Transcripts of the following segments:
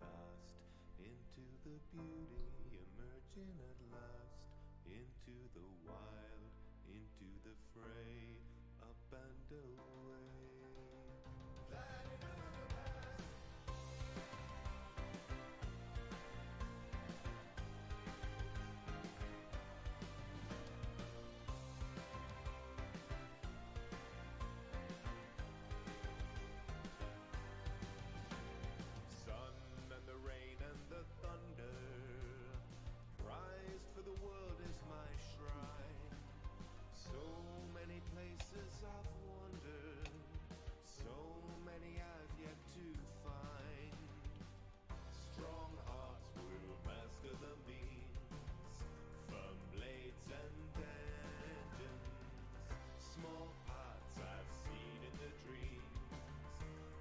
past, into the beauty emerging at last, into the wild, into the fray, up and away. Gliding over the past. Sun and the rain and the thunder, prized for the world is my shrine. So many places I've wandered, so many I've yet to find. Strong hearts will master the means, firm blades and engines. Small parts I've seen in the dreams,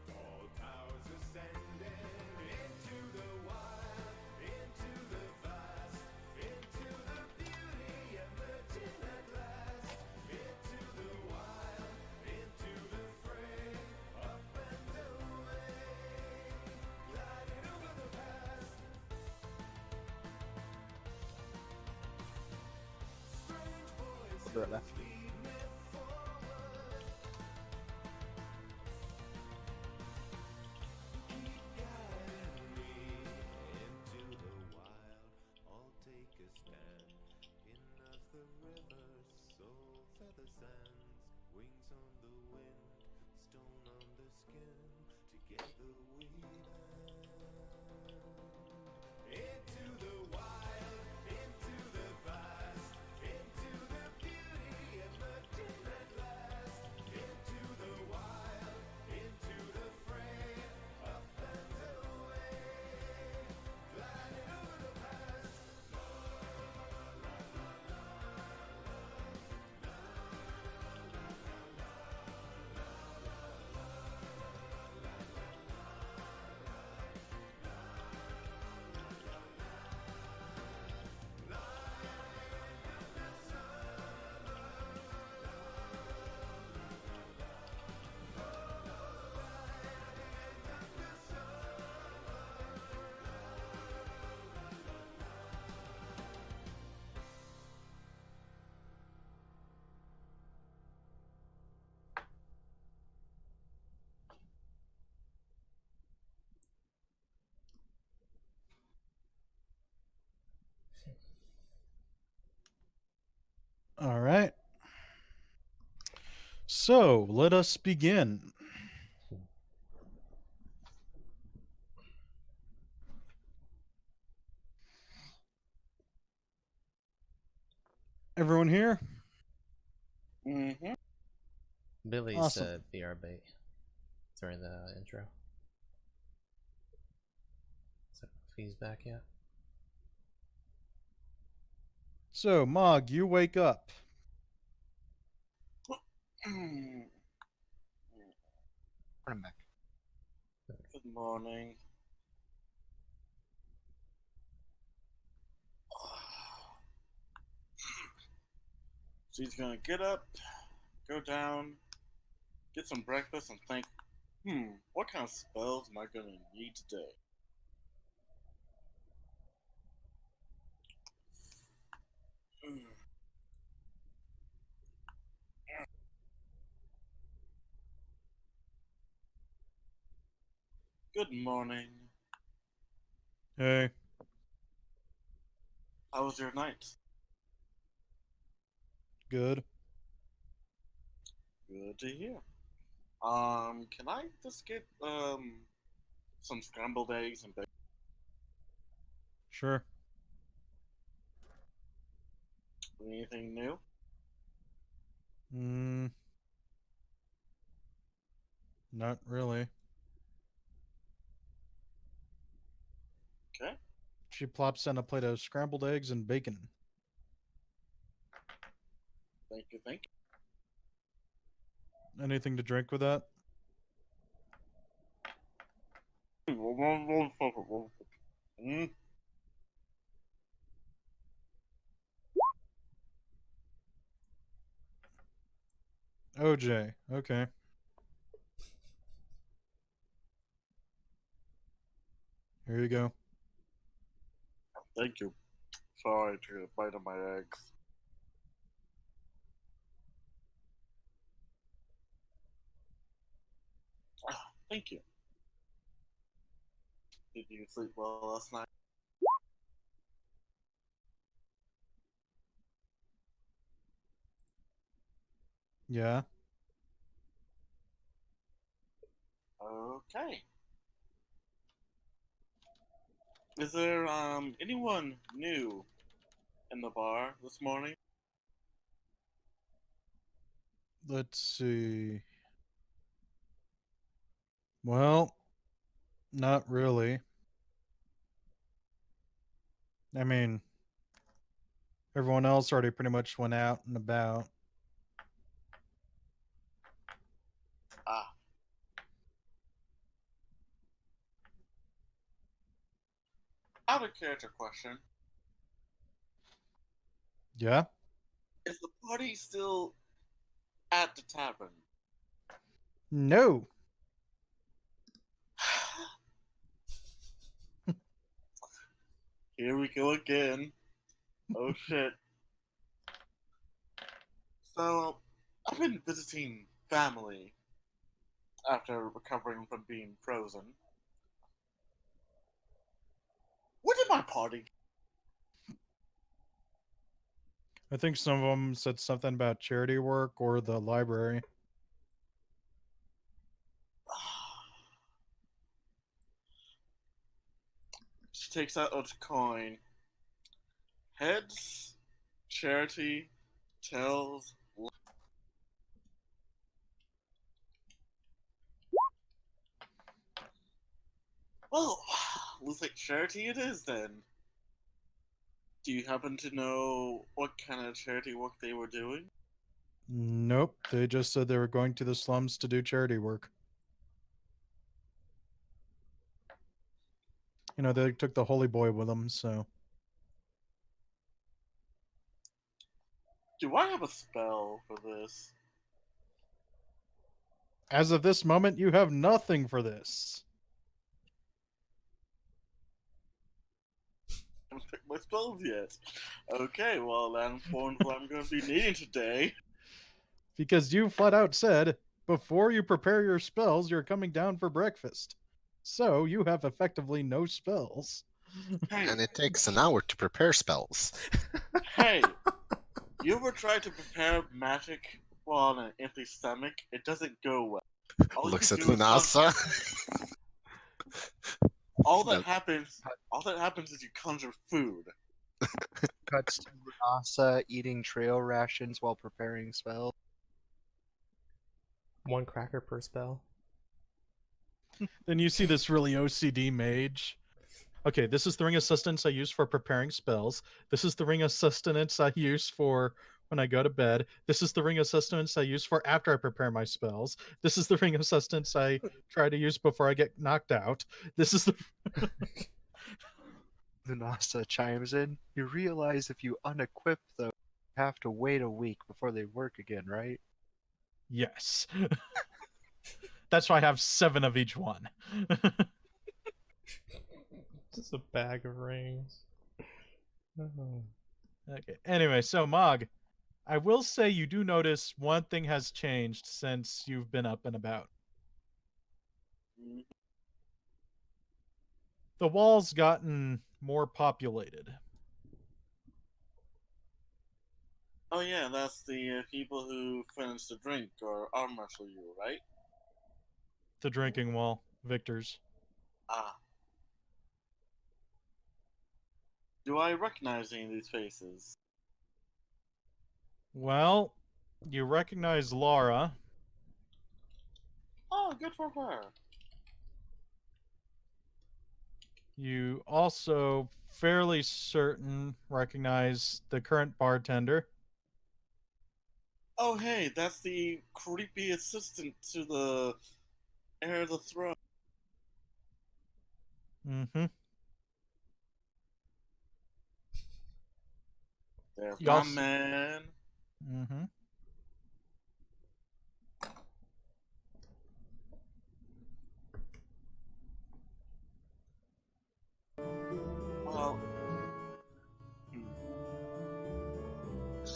tall towers ascending into the wild, into the vast, into the beauty emerging at last, into the wild, into the fray, up and away, gliding over the past. Strange voices I'll do it left. lead me forward. Keep guiding me into the wild. I'll take a stand in of the rivers, soul feather sands, wings on the wind, stone on the skin. Together we land into the wild, into the vast, into the beauty emerging at last, into the wild, into the fray, up and away, gliding over the past. All right. So let us begin. Everyone here? Mm-hmm. Billy Awesome. said BR bait during the intro. So if he's back yet. So, Mog, you wake up. I'm back. Good morning. So he's gonna get up, go down, get some breakfast, and think, what kind of spells am I gonna need today? Good morning. Hey. How was your night? Good. Good to hear. Can I just get some scrambled eggs and bacon? Sure. Anything new? Not really. Okay. She plops down a plate of scrambled eggs and bacon. Thank you. Thank Anything to drink with that? you. OJ. Okay. Here Here you go. Thank you. Sorry, I took a bite of my eggs. Thank you. Did you sleep well last night? Yeah. Okay. Is there anyone new in the bar this morning? Let's see. Well, not really. I mean, everyone else already pretty much went out and about. Ah. Out of character question. Yeah? Is the party still at the tavern? No. Here we go again. Oh shit. So, I've been visiting family after recovering from being frozen. What did my party? I think some of them said something about charity work or the library. She takes out a coin. Heads, charity, tails. Well, looks like charity it is then. Do you happen to know what kind of charity work they were doing? Nope. They just said they were going to the slums to do charity work. You know, they took the holy boy with them, so. Do I have a spell for this? As of this moment, you have nothing for this. I haven't picked my spells yet. Okay, well that informs what I'm going to be needing today. Because you flat out said, before you prepare your spells, you're coming down for breakfast. So you have effectively no spells. Hey, And it takes an hour to prepare spells. hey, you ever tried to prepare magic while on an empty stomach? It doesn't go well. All Looks you at do is Lunasa. all that That- happens is you conjure food. Cuts to Lunasa eating trail rations while preparing spells. 1 cracker per spell. Then you see this really OCD mage. Okay, this is the ring of sustenance I use for preparing spells. This is the ring of sustenance I use for when I go to bed. This is the ring of sustenance I use for after I prepare my spells. This is the ring of sustenance I try to use before I get knocked out. This is the Lunasa chimes in. You realize if you unequip them, you have to wait a week before they work again, right? yes. That's why I have 7 of each one. Just a bag of rings. Oh. Okay. Anyway, so Mog, I will say you do notice one thing has changed since you've been up and about. The wall's gotten more populated. Oh yeah, that's the people who finished the drink or arm wrestle you, right? The drinking wall, Victor's. Ah. Do I recognize any of these faces? Well, you recognize Laura. Oh, good for her. You also fairly certain recognize the current bartender. Oh hey, that's the creepy assistant to the heir of the throne. Mm-hmm. There's You my also- man. Mm-hmm.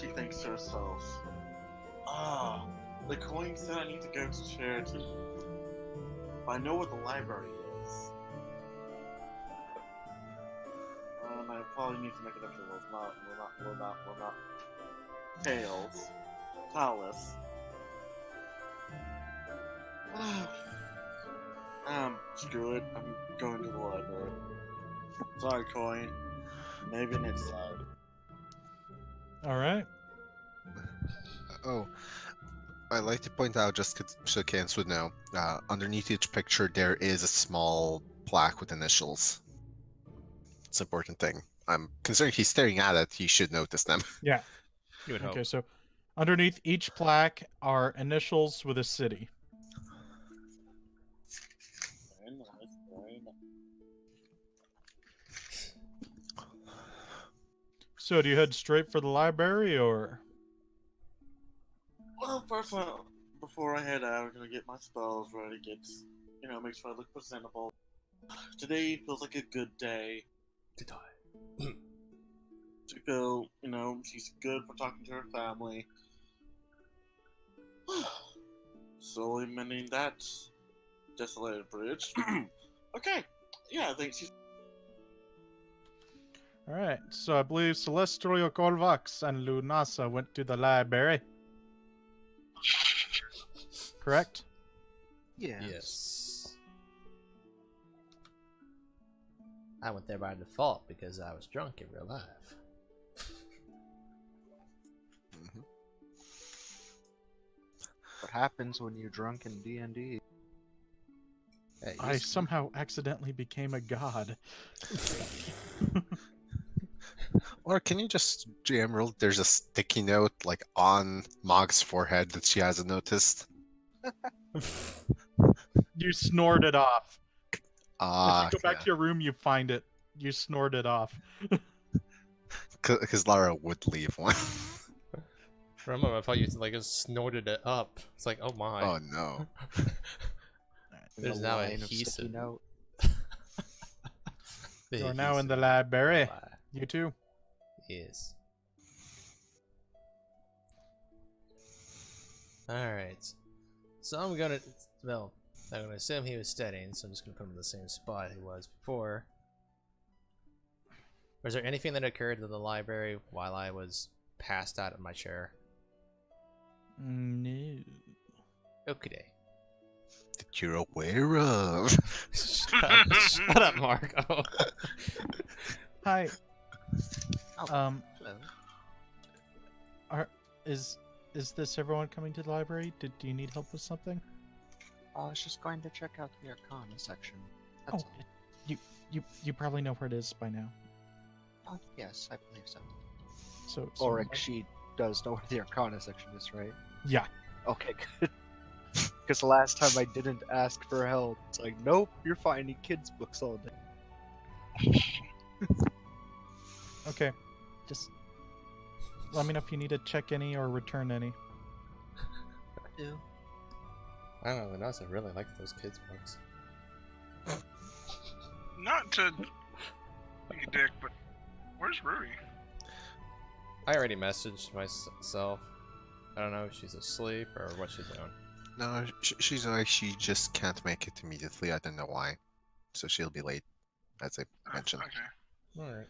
she thinks to herself, "Ah, the coin said I need to go to charity. I know what the library is. And I probably need to make it up to those not tails. Talus. Screw it. I'm going to the library. Sorry, coin. Maybe next time." All right. Oh, I'd like to point out, just so Kans would know, underneath each picture there is a small plaque with initials. It's an important thing. I'm concerned he's staring at it. He should notice them. Yeah. You would Okay, hope. so underneath each plaque are initials with a city. Very nice, very nice. So do you head straight for the library, or? Well, first, before I head out, I'm gonna get my spells ready, make sure I look presentable. Today feels like a good day. Did I? To feel, she's good for talking to her family. Slowly mending that desolated bridge. Okay, yeah, I think she's. All right. So I believe Celestrio Corvax and Lunasa went to the library. Correct? Yes. I went there by default because I was drunk in real life. Mhm. What happens when you're drunk in D&D? Hey, I somehow accidentally became a god. Or can you just GM roll? There's a sticky note like on Mog's forehead that she hasn't noticed. You snored it off. Ah, If you go back to your room, you find it. You snored it off. because Lara would leave one. For a moment, I thought you like just snorted it up. It's like, oh my. Oh no. There's The now a line of sticky adhesive. note. You are now in the library. You too. Yes. Alright. So I'm gonna assume he was studying, so I'm just gonna put him in the same spot he was before. Was there anything that occurred in the library while I was passed out of my chair? No. Okay. That you're aware of. Shut up, Marco. Hi. Hello. Is this everyone coming to the library? Do you need help with something? I was just going to check out the Arcana section. That's all. You probably know where it is by now. Oh, yes, I believe so. So Ulric, she does know where the Arcana section is, right? yeah. Okay, good. Because the last time I didn't ask for help, it's like, nope, you're finding kids' books all day. Okay. Just let me know if you need to check any or return any. I do. I don't know, Vanessa really likes those kids' books. Not to be a dick, but where's Ruri? I already messaged myself. I don't know if she's asleep or what she's doing. No, she's like, she just can't make it immediately. I don't know why. So she'll be late, as I mentioned. Okay. Alright.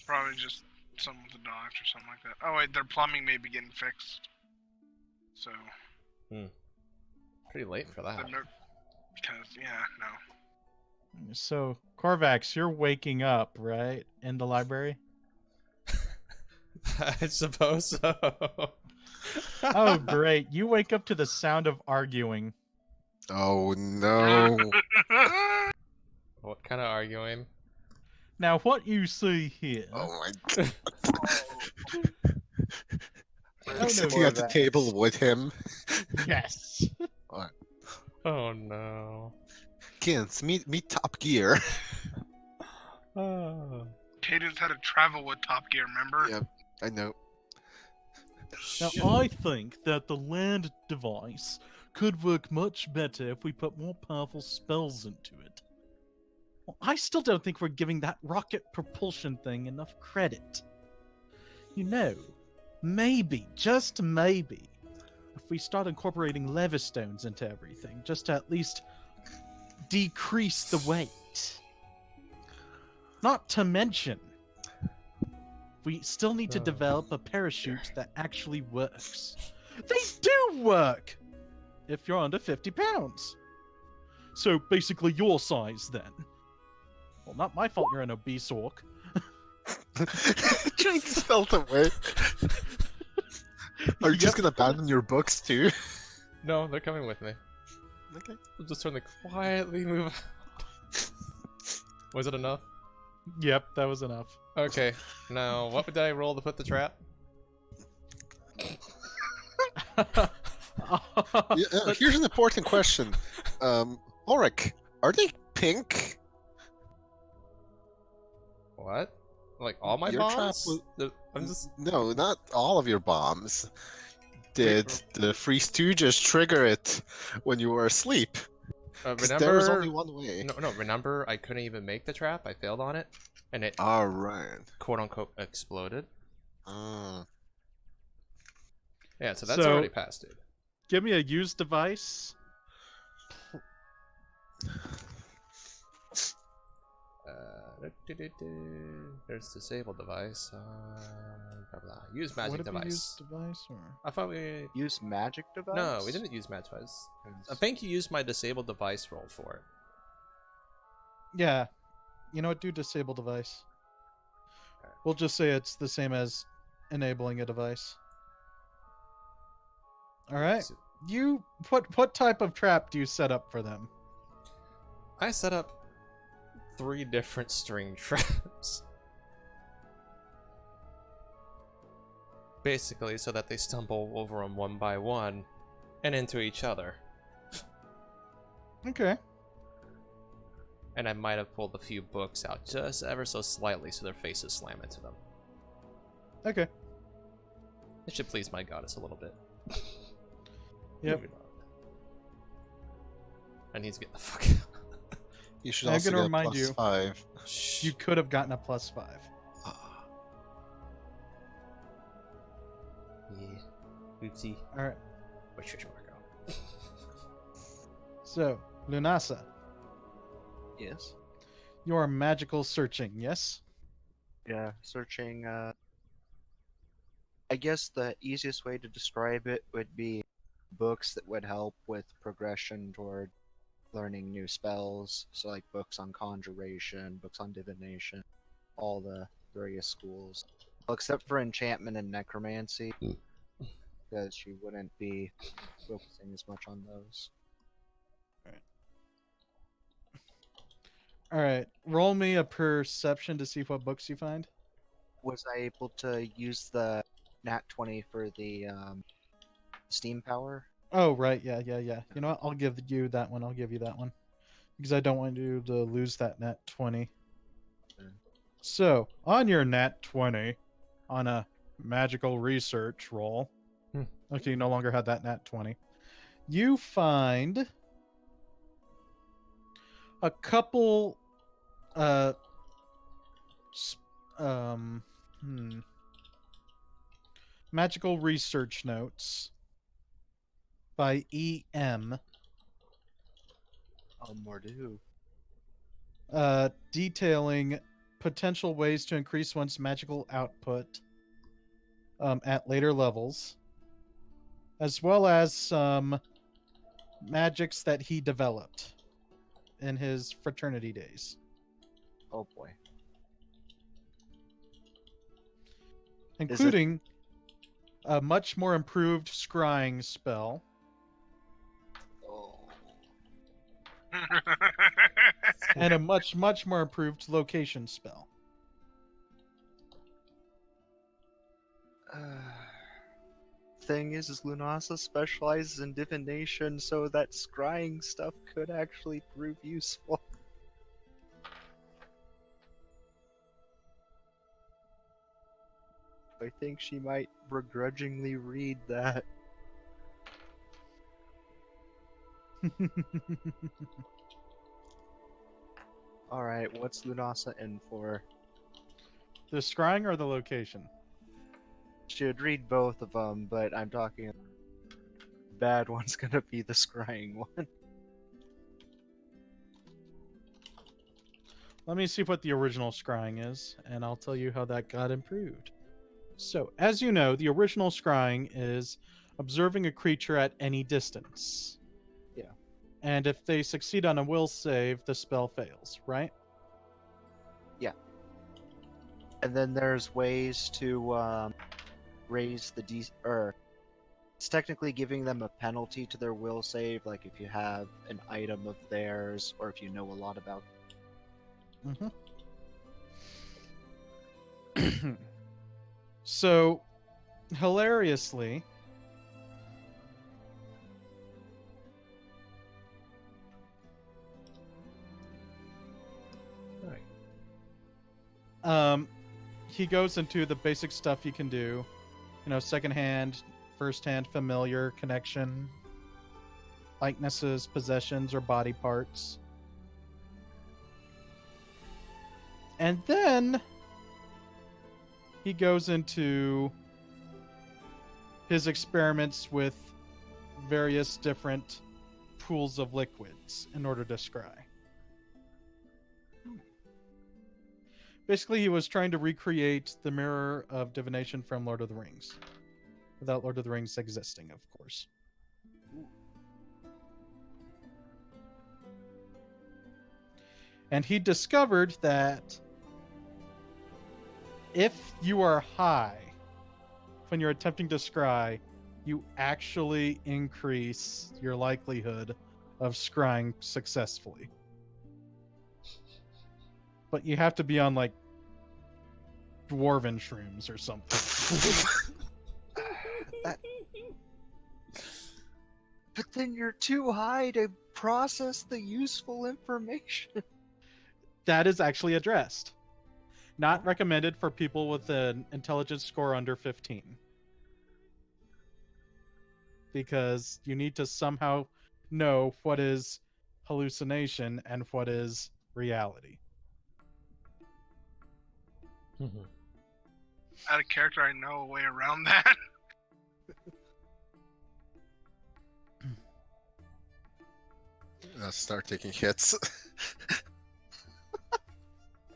Probably just something with the dogs or something like that. Oh wait, their plumbing may be getting fixed. So. Pretty late for that. Because, yeah, no. So, Corvax, you're waking up, right? In the library? I suppose so. Oh, great. You wake up to the sound of arguing. Oh no. What kind of arguing? Now, what you see here... Oh my god. no, Sitting at the Corvax. table with him. Yes. Oh no. Kins, meet Top Gear. Oh. Cadence had to travel with Top Gear, remember? Yep, I know. Now, I think that the land device could work much better if we put more powerful spells into it. Well, I still don't think we're giving that rocket propulsion thing enough credit. You know, maybe, just maybe, if we start incorporating leverstones into everything, just to at least decrease the weight. Not to mention, we still need to develop a parachute that actually works. They do work! If you're under 50 pounds. So basically your size then. Well, not my fault you're an obese orc. Trying to stealth away. Are you just gonna abandon your books too? No, they're coming with me. Okay. I'll just trying to quietly move out. Was it enough? Yep, that was enough. Okay, now what did I roll to put the trap? Here's an important question. Ulric, are they pink? What? Like all my Your trap bombs? was- I'm just... No, not all of your bombs. Did the Free Stooges trigger it when you were asleep? 'Cause there was only one way. No, remember I couldn't even make the trap? I failed on it. And it Alright. quote-unquote exploded. Ah. Yeah, so that's So- already past, dude. Give me a used device. There's disabled device. Blah, blah. Use magic Would it be device. used device or? I thought we... Use magic device? No, we didn't use magic device. I think you used my disabled device roll for it. Yeah. You know what? Do disable device. We'll just say it's the same as enabling a device. All right. So- You what type of trap do you set up for them? I set up 3 different string traps. Basically, so that they stumble over them one by one and into each other. Okay. And I might have pulled a few books out just ever so slightly so their faces slam into them. Okay. It should please my goddess a little bit. Yep. Moving on. I need to get the fuck out. You should I'm also gonna get remind plus you. 5. You could have gotten a +5. Ah. Yeah. Oopsie. All right. Where'd Trisha go? So, Lunasa, Yes. you are magical searching, yes? Yeah, searching. I guess the easiest way to describe it would be books that would help with progression toward learning new spells. So, like books on conjuration, books on divination, all the various schools. Well, except for enchantment and necromancy, because she wouldn't be focusing as much on those. All right. Roll me a perception to see what books you find. Was I able to use the nat 20 for the steam power? Oh, right. Yeah. You know what? I'll give you that one. I'll give you that one. Because I don't want you to lose that nat 20. Okay. So, on your nat 20, on a magical research roll, okay, you no longer have that nat 20, you find a couple, magical research notes by E.M. Oh, more do. Detailing potential ways to increase one's magical output at later levels, as well as some magics that he developed in his fraternity days, Oh boy. including a much more improved scrying spell, Oh. and a much more improved location spell. Thing is Lunasa specializes in divination, so that scrying stuff could actually prove useful. I think she might begrudgingly read that. Alright, what's Lunasa in for? The scrying or the location? should read both of them, but I'm talking. Bad one's gonna be the scrying one. Let me see what the original scrying is, and I'll tell you how that got improved. So, as you know, the original scrying is observing a creature at any distance. Yeah. And if they succeed on a will save, the spell fails, right? And then there's ways to raise the it's technically giving them a penalty to their will save, like if you have an item of theirs or if you know a lot about. So, hilariously, he goes into the basic stuff you can do. You know, secondhand, firsthand, familiar, connection, likenesses, possessions, or body parts. And then he goes into his experiments with various different pools of liquids in order to scry. Basically, he was trying to recreate the Mirror of Divination from Lord of the Rings. Without Lord of the Rings existing, of course. And he discovered that if you are high when you're attempting to scry, you actually increase your likelihood of scrying successfully. But you have to be on, like, dwarven shrooms or something. But then you're too high to process the useful information. That is actually addressed. Not recommended for people with an intelligence score under 15. Because you need to somehow know what is hallucination and what is reality. Out of character, I know a way around that. Start taking hits.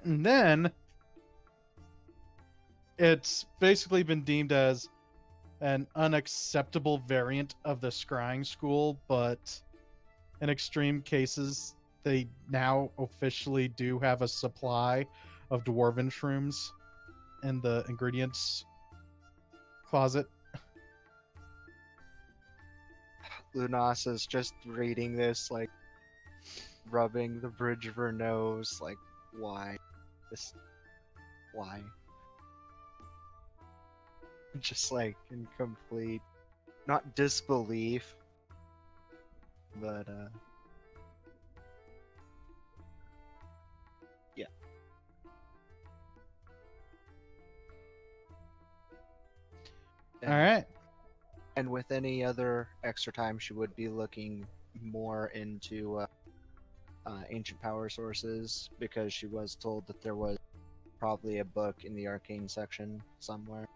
And then it's basically been deemed as an unacceptable variant of the scrying school, but in extreme cases, they now officially do have a supply of dwarven shrooms in the ingredients closet. Lunasa's just reading this, like, rubbing the bridge of her nose, like, why? Why? Just, like, in complete, not disbelief, but, yeah. All right. And with any other extra time, she would be looking more into ancient power sources, because she was told that there was probably a book in the arcane section somewhere.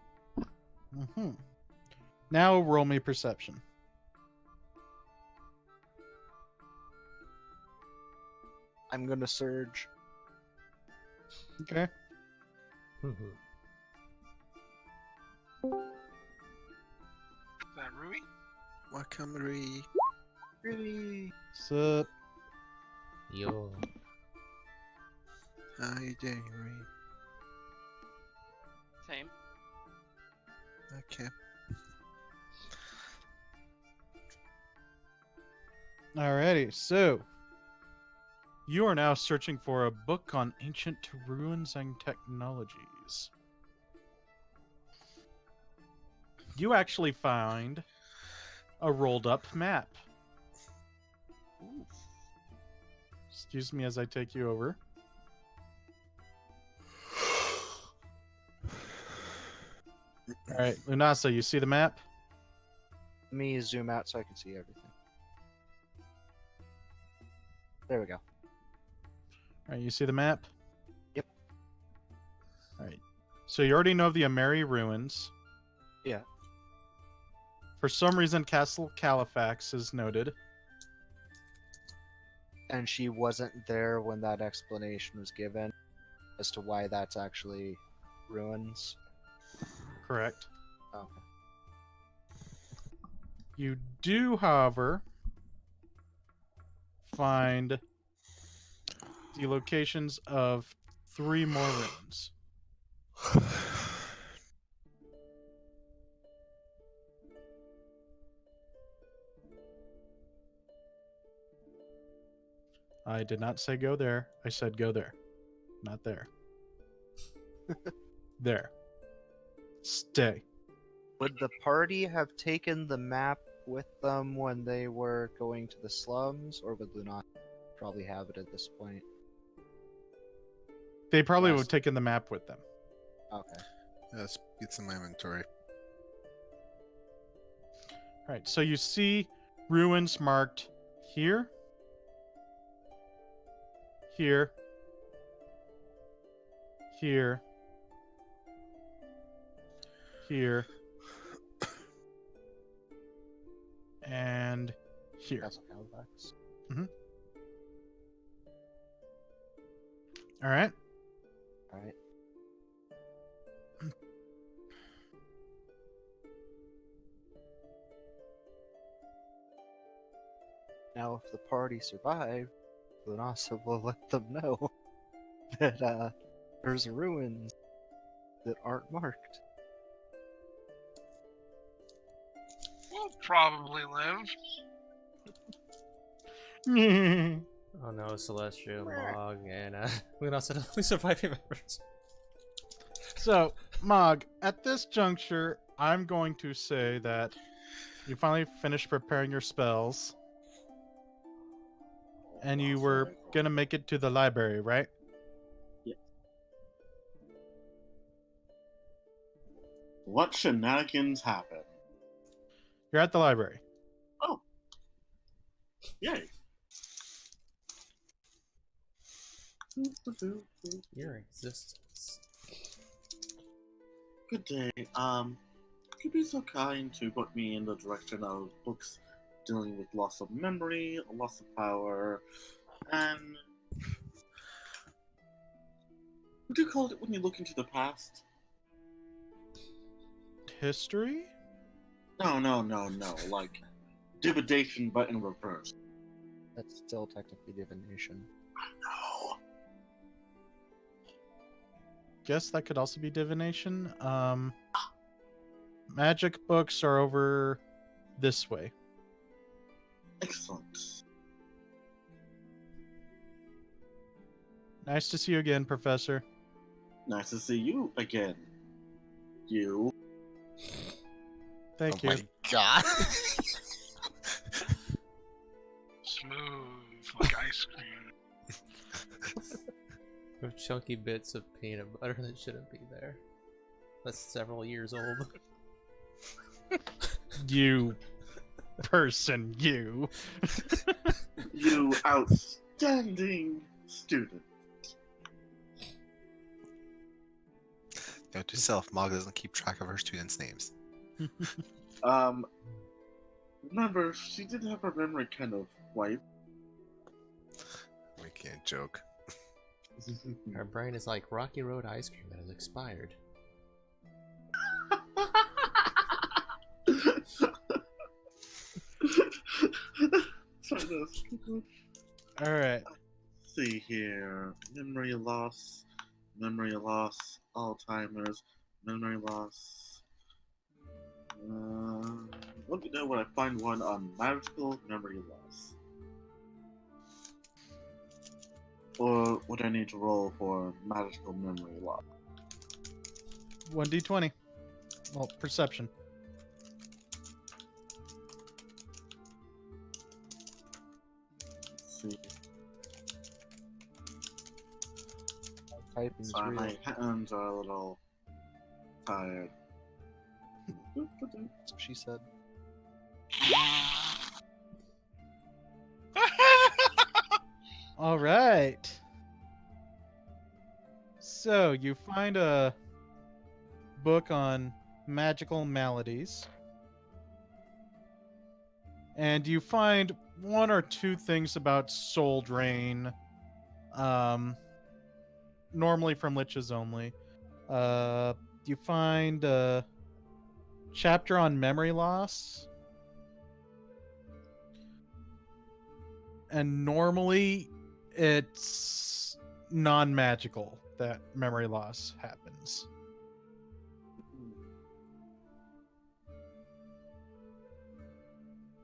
Now roll me perception. I'm gonna surge. Okay. Is that Rui? Wakamari. Really? Sup? Yo. How you doing, Rui? Same. Okay. Alrighty, so you are now searching for a book on ancient ruins and technologies. You actually find a rolled up map. Excuse me as I take you over. Alright, Lunasa, you see the map? Let me zoom out so I can see everything. There we go. Alright, you see the map? Yep. Alright. So you already know the Ameri ruins. Yeah. For some reason, Castle Califax is noted. And she wasn't there when that explanation was given as to why that's actually ruins. Correct. Okay. You do, however, find the locations of 3 more ruins. I did not say go there. I said go there. Not there. There. Stay. Would the party have taken the map with them when they were going to the slums, or would Luna probably have it at this point? They probably would Yes. have taken the map with them. Okay. Yes, it's in my inventory. All right, so you see ruins marked here, here, here, here, and here. Castle Califax. All right. Alright. Now, if the party survive, Lunasa will let them know that there's ruins that aren't marked. We'll probably live. Oh no, Celestrio, Mog, and we also we surviving members. So, Mog, at this juncture, I'm going to say that you finally finished preparing your spells, and you were gonna make it to the library, right? What shenanigans happen? You're at the library. Oh. Yay. Your existence. Good day. Could you be so kind to put me in the direction of books dealing with loss of memory, loss of power, and what do you call it when you look into the past? History? No. Like divination, but in reverse. That's still technically divination. No. Guess that could also be divination. Magic books are over this way. Excellent. Nice to see you again, Professor. Nice to see you again. You. Thank Oh you. my god. Smooth like ice cream. With chunky bits of peanut butter that shouldn't be there. That's several years old. You person, you. You outstanding student. Note to self, Mog doesn't keep track of her students' names. Remember, she did have her memory kind of wiped. We can't joke. Our brain is like Rocky Road ice cream that has expired. Alright. See here. Memory loss, Alzheimer's, memory loss. Let me know when I find one on magical memory loss. Or would I need to roll for magical memory loss? 1d20. Well, perception. Let's see. Typing's Sorry, real. my hands are a little tired. That's what she said. Alright. So, you find a book on magical maladies. And you find one or two things about soul drain. Normally from liches only. You find a chapter on memory loss. And normally it's non-magical that memory loss happens.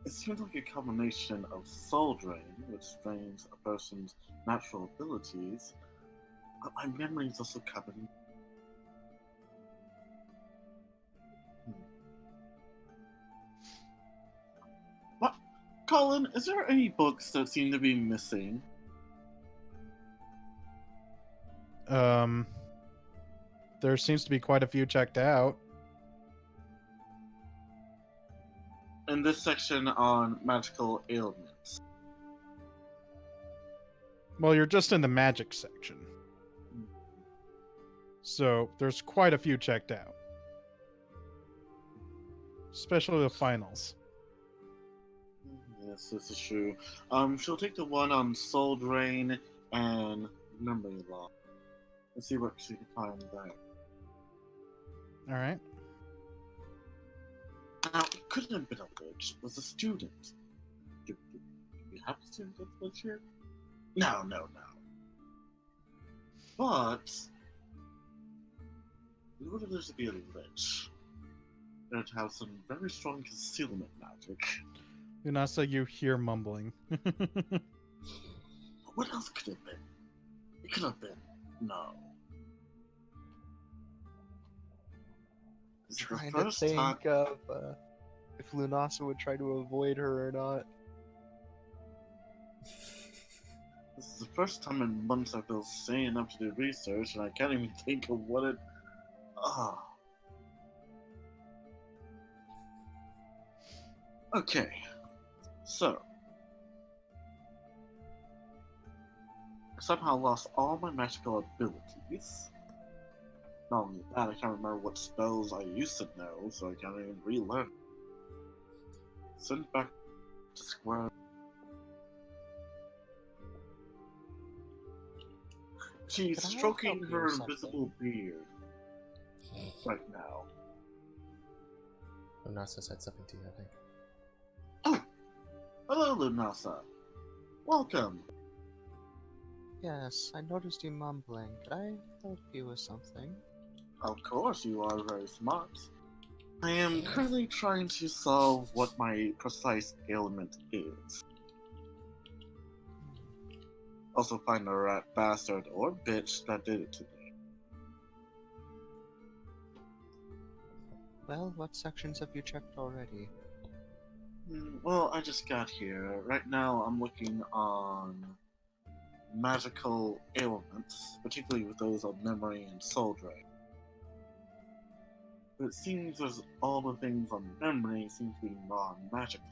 It seems like a combination of soul drain, which drains a person's natural abilities, but my memories also covered in. What? Colin, is there any books that seem to be missing? There seems to be quite a few checked out. In this section on magical ailments. Well, you're just in the magic section. So there's quite a few checked out. Especially the finals. Yes, this is true. She'll take the one on soul drain and memory loss. Let's see what she can find there. Alright. Now, it couldn't have been a witch. It was a student. Do we have a student that's witch here? No. But in order for there to be a lich, there'd have some very strong concealment magic. Unasa, you hear mumbling. But what else could it have been? It could have been no. This is the Trying to first think time. of if Lunasa would try to avoid her or not. This is the first time in months I feel sane enough to do research, and I can't even think of what it. Ah. Okay. So. I somehow lost all my magical abilities. Not only that, I can't remember what spells I used to know, so I can't even relearn. Sent back to square. She's Can I stroking help you her with something? invisible beard right now. Lunasa said something to you, I think. Oh! Hello, Lunasa. Welcome. Yes, I noticed you mumbling. Could I help you with something? Of course, you are very smart. I am currently trying to solve what my precise ailment is. Also find the rat bastard or bitch that did it to me. Well, what sections have you checked already? Well, I just got here. Right now, I'm looking on magical ailments, particularly with those on memory and soul drain. But it seems as all the things on memory seem to be non-magical.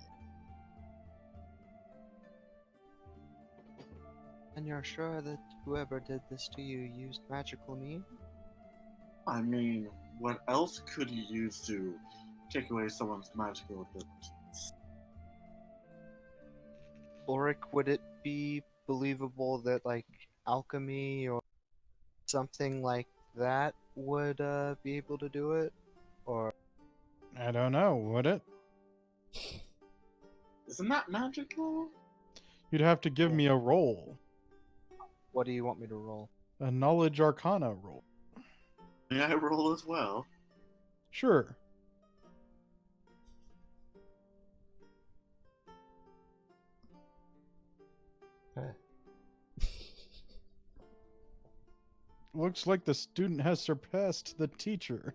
And you're sure that whoever did this to you used magical means? I mean, what else could you use to take away someone's magical abilities? Ulric, would it be believable that, like, alchemy or something like that would be able to do it? Or I don't know, would it? Isn't that magical? You'd have to give me a roll. what do you want me to roll? A knowledge arcana roll. May I roll as well? Sure. Looks like the student has surpassed the teacher.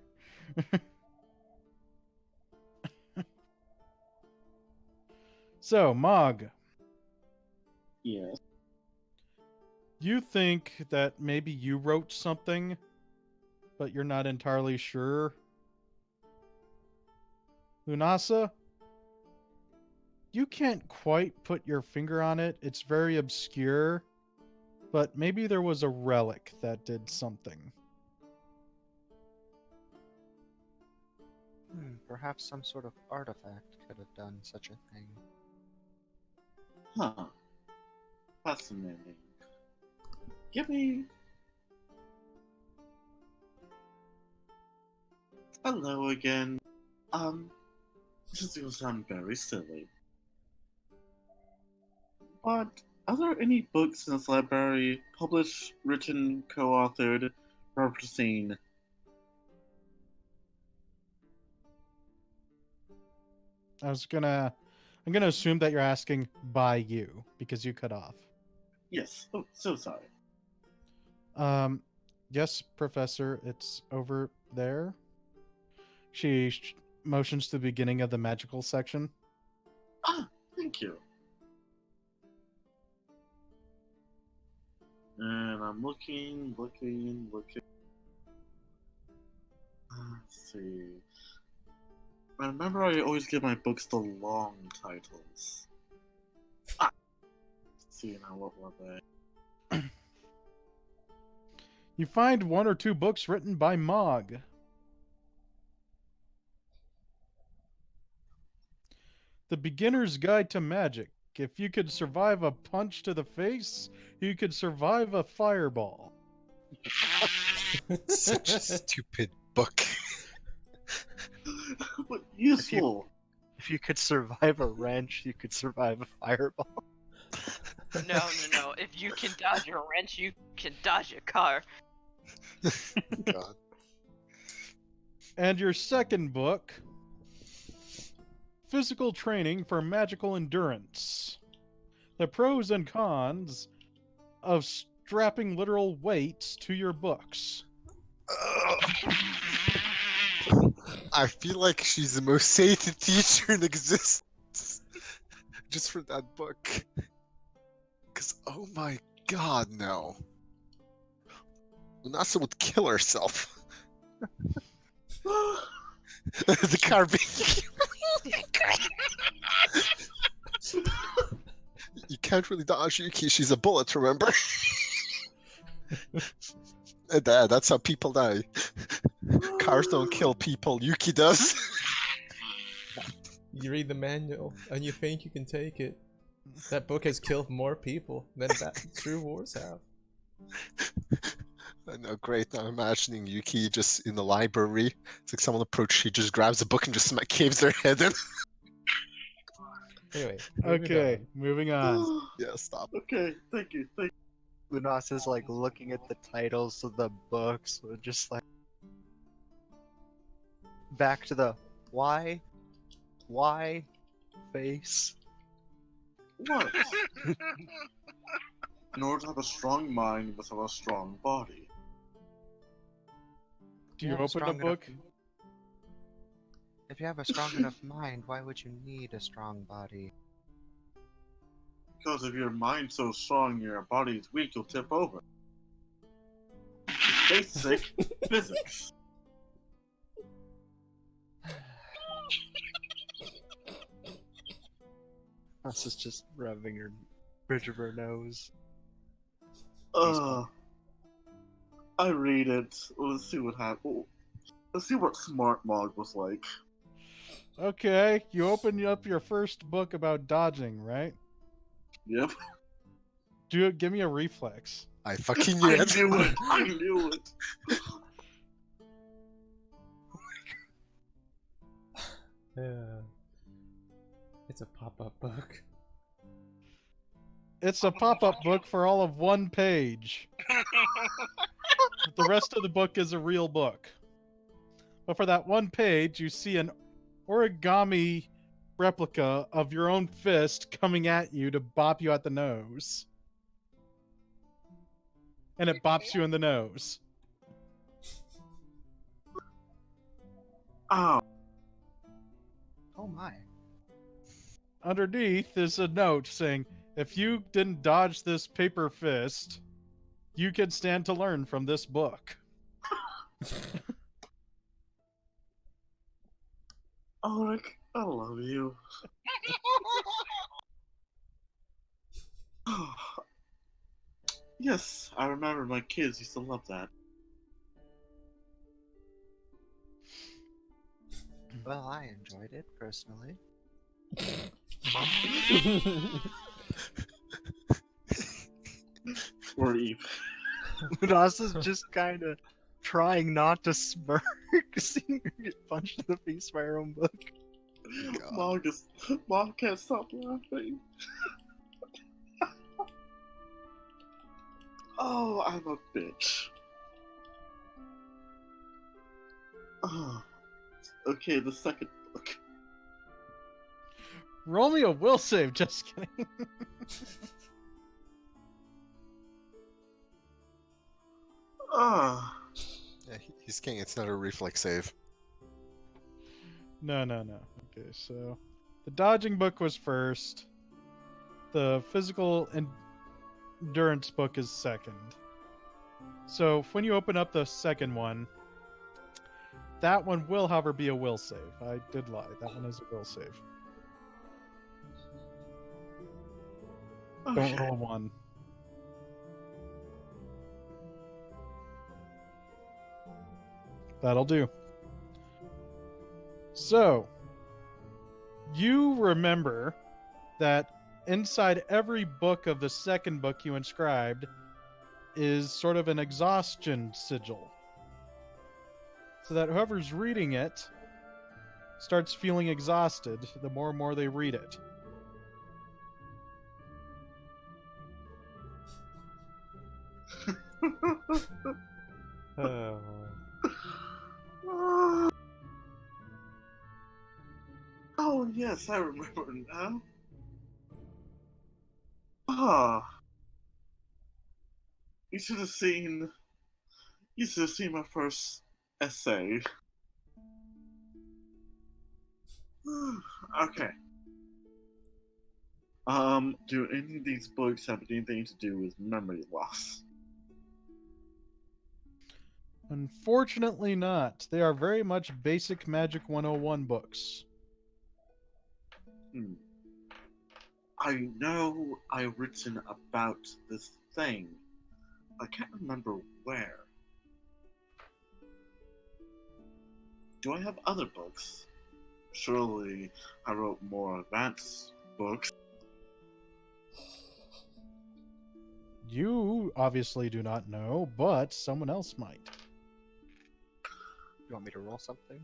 So, Mog, Yes. you think that maybe you wrote something, but you're not entirely sure? Lunasa, you can't quite put your finger on it. It's very obscure, but maybe there was a relic that did something. Perhaps some sort of artifact could have done such a thing. Huh. Fascinating. Give me... Hello again. This is gonna sound very silly. But are there any books in this library published, written, co-authored, referencing... I'm gonna assume that you're asking by you because you cut off. Yes. Oh, so sorry. Yes, Professor, it's over there. She motions to the beginning of the magical section. Ah, thank you. And I'm looking. Let's see. I remember I always give my books the long titles. Ah! Let's see now, what were they? You find one or two books written by Mog. The Beginner's Guide to Magic. If you could survive a punch to the face, you could survive a fireball. Such a stupid book. But useful. If you could survive a wrench, you could survive a fireball. No. If you can dodge a wrench, you can dodge a car. God. And your second book, Physical Training for Magical Endurance. The pros and cons of strapping literal weights to your books. I feel like she's the most sated teacher in existence. Just for that book. Because, oh my god, no. Lunasa would kill herself. The car You can't really dodge Yuki, she's a bullet, remember? That's how people die. Cars don't kill people, Yuki does. You read the manual and you think you can take it. That book has killed more people than that true wars have. I know, great. I'm imagining Yuki just in the library. It's like someone approaches, she just grabs a book and just caves their head in. Anyway. Okay, moving on. Yeah, stop. Okay, thank you. Lunas is like looking at the titles of the books, with just like back to the why face. What? In order to have a strong mind, you must have a strong body. Do you have a open the strong book? If you have a strong enough mind, why would you need a strong body? Because if your mind's so strong and your body's weak, you'll tip over. It's basic physics. This is just rubbing her bridge of her nose. I read it. Let's see what happens. Let's see what Smart Mog was like. Okay, you open up your first book about dodging, right? Yep. Give me a reflex. I fucking knew it. I knew it. Yeah. It's a pop-up book. It's a pop-up book for all of one page. The rest of the book is a real book. But for that one page, you see an origami replica of your own fist coming at you to bop you at the nose. And it bops you in the nose. Ow. Oh my. Underneath is a note saying, if you didn't dodge this paper fist, you can stand to learn from this book. Ulric, I love you. Yes, I remember my kids used to love that. Well, I enjoyed it personally. Or even. Rasa's just kind of trying not to smirk, seeing her get punched in the face by her own book. Mom can't stop laughing. Oh, I'm a bitch. Oh. Okay, the second book. Roll me a will save. Just kidding. Ah. Yeah, he's king. It's not a reflex save. No. Okay, so the dodging book was first. The physical endurance book is second. So when you open up the second one, that one will, however, be a will save. I did lie. That one is a will save. Don't Okay. roll a 1. That'll do. So, you remember that inside every book of the second book you inscribed is sort of an exhaustion sigil. So that whoever's reading it starts feeling exhausted the more and more they read it. Oh. Oh, yes, I remember now. Ah. You should have seen my first essay. Okay. Do any of these books have anything to do with memory loss? Unfortunately not. They are very much basic Magic 101 books. I know I've written about this thing. I can't remember where. Do I have other books? Surely I wrote more advanced books. You obviously do not know, but someone else might. You want me to roll something?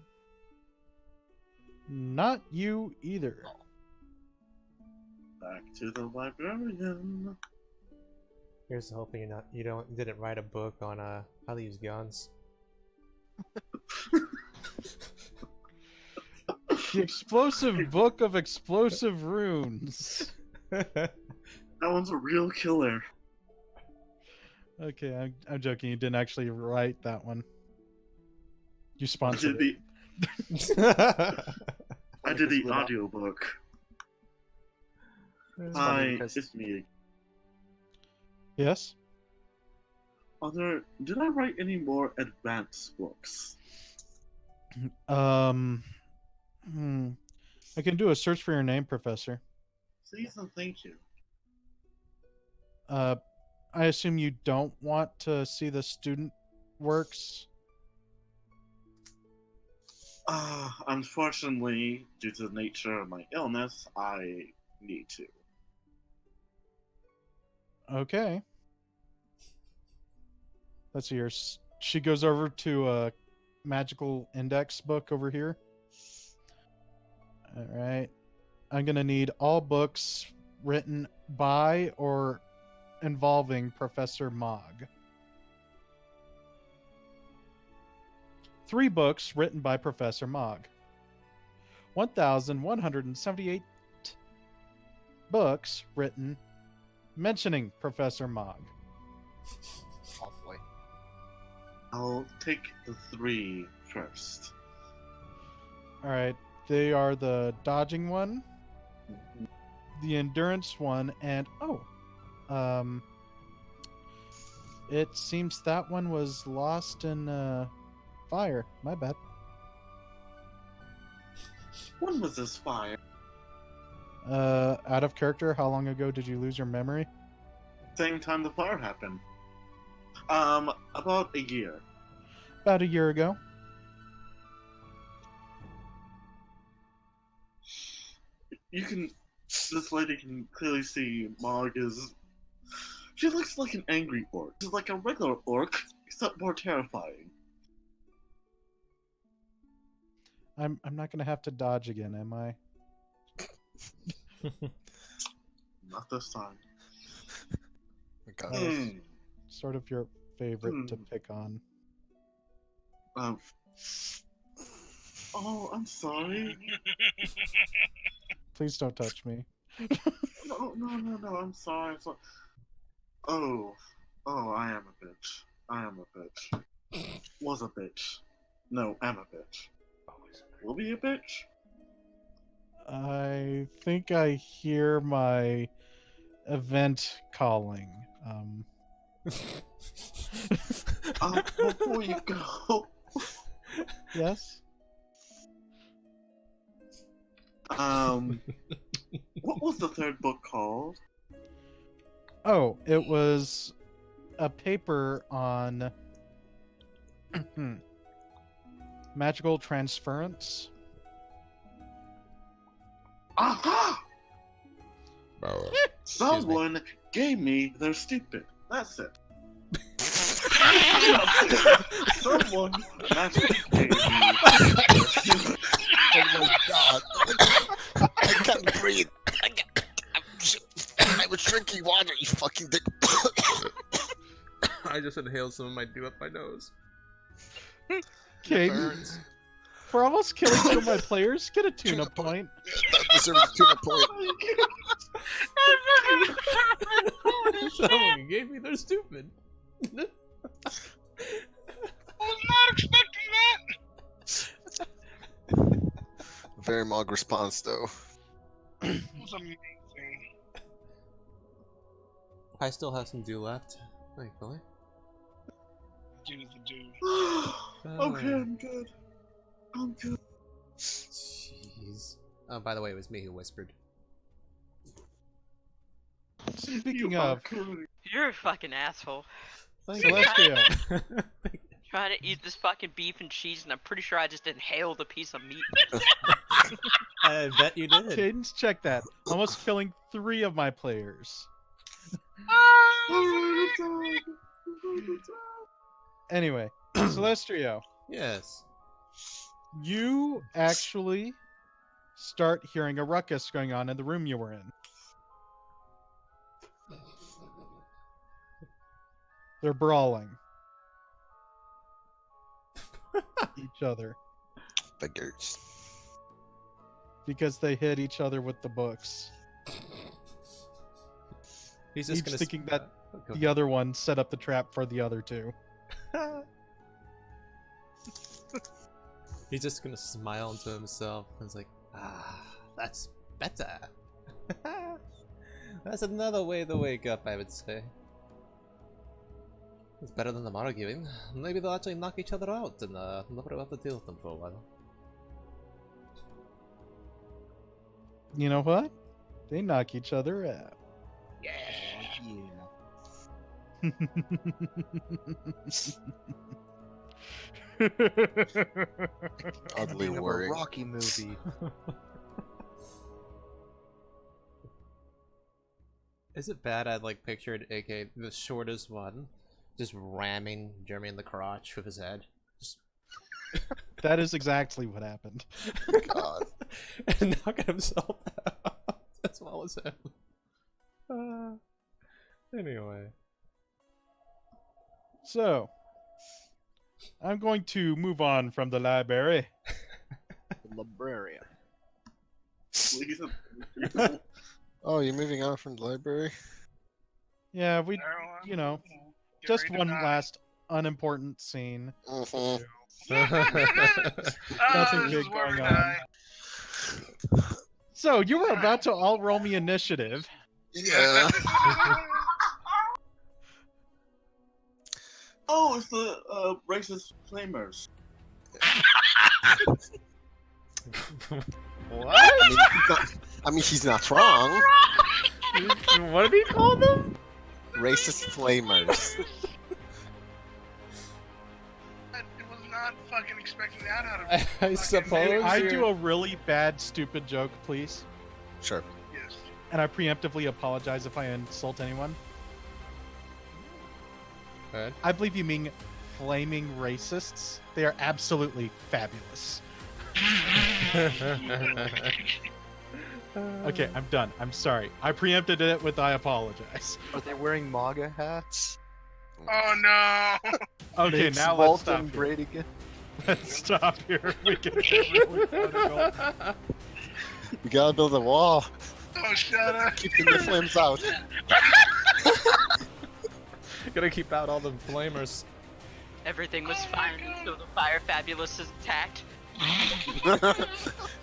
Not you either. Back to the librarian. Here's hoping you didn't write a book on how to use guns. The explosive book of explosive runes. That one's a real killer. Okay, I'm joking. You didn't actually write that one. You I sponsored did it. I did the audiobook. Hi, it's me. Yes? Did I write any more advanced books? I can do a search for your name, Professor. Please and thank you. I assume you don't want to see the student works? Unfortunately, due to the nature of my illness, I need to. Okay. Let's see here. She goes over to a magical index book over here. All right. I'm going to need all books written by or involving Professor Mogg. 3 books written by Professor Mogg. 1,178 books written mentioning Professor Mogg. Oh boy. I'll take the 3 first. All right. They are the dodging one, the endurance one, and it seems that one was lost in fire. My bad. When was this fire? Out of character, how long ago did you lose your memory? Same time the fire happened. About a year. About a year ago. you can. This lady can clearly see Mog is. She looks like an angry orc. She's like a regular orc, except more terrifying. I'm not gonna have to dodge again, am I? Not this time. God. That was sort of your favorite to pick on. Oh, I'm sorry. Please don't touch me. No, I'm sorry. Oh, I am a bitch. I am a bitch. Was a bitch. No, am a bitch. Will be a bitch? I think I hear my event calling. Before you go. Yes? What was the third book called? Oh, it was a paper on magical transference. Aha! Someone gave me their stupid. That's it. Someone magically gave me their stupid. Oh my god. I can't breathe. I was drinking water, you fucking dick. I just inhaled some of my dew up my nose. Okay. For almost killing two of my players, get a tuna point. That deserves a tuna point. Someone gave me their stupid. I was not expecting that. Very Mog response, though. It was amazing. I still have some dew left. Thankfully. Do the do. Okay, I'm good. I'm good. Jeez. Oh, by the way, it was me who whispered. Speaking of, You're a fucking asshole. Celestrio. Trying to eat this fucking beef and cheese, and I'm pretty sure I just inhaled a piece of meat. I bet you did. Cadence, check that. Almost killing 3 of my players. Anyway, Celestrio. Yes. You actually start hearing a ruckus going on in the room you were in. They're brawling. Each other. Figures. Because they hit each other with the books. He's just Each gonna thinking that the other one set up the trap for the other 2. He's just gonna smile to himself and it's like, that's better. That's another way to wake up, I would say. It's better than them arguing. Maybe they'll actually knock each other out and nobody will have to deal with them for a while. You know what? They knock each other out. Oddly Thinking of a worrying. Rocky movie. Is it bad I like pictured AK the shortest one just ramming Jeremy in the crotch with his head? Just That is exactly what happened. God. and knocking himself out as well as him. Anyway. So, I'm going to move on from the library. The librarian. Please. Oh, you're moving on from the library? Yeah, we, Everyone, you know, get just ready to one die. last unimportant scene. Mm-hmm. Nothing This big is where we going on. die. So, you were about to all roll me initiative. Yeah. Oh, it's the racist flamers. What? I mean, he's not wrong. What did he call them? Racist flamers. I was not fucking expecting that out of you. I suppose I you're- do a really bad, stupid joke, please? Sure. Yes. And I preemptively apologize if I insult anyone. Go ahead. I believe you mean flaming racists. They are absolutely fabulous. Okay, I'm done. I'm sorry. I preempted it with I apologize. Are they wearing MAGA hats? Oh no! Okay, Makes now let's stop Bolton here. great again. Let's stop here. We can get really political. We gotta build a wall. Oh, shut up! Keeping the flames out. Gotta keep out all the flamers. Everything was fine until the fire fabulous is attacked.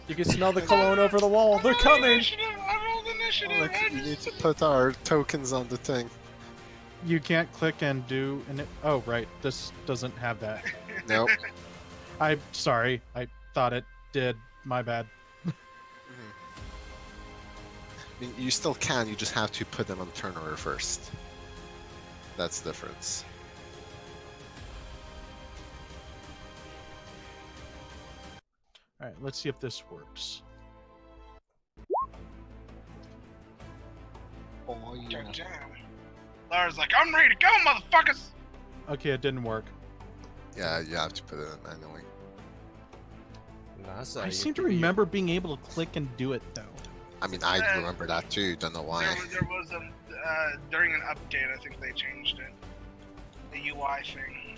You can smell the cologne over the wall. They're coming. I rolled initiative. Look, we need to put our tokens on the thing. You can't click and do an. Oh, right. This doesn't have that. Nope. I'm sorry. I thought it did. My bad. I mean, you still can, you just have to put them on turn order first. That's the difference. All right, let's see if this works. Oh yeah. Damn. Lara's like, I'm ready to go, motherfuckers! Okay, it didn't work. Yeah, you have to put it in manually. Nah, I seem to remember being able to click and do it though. I mean, I remember that too, don't know why. There was a during an update, I think they changed it. The UI thing.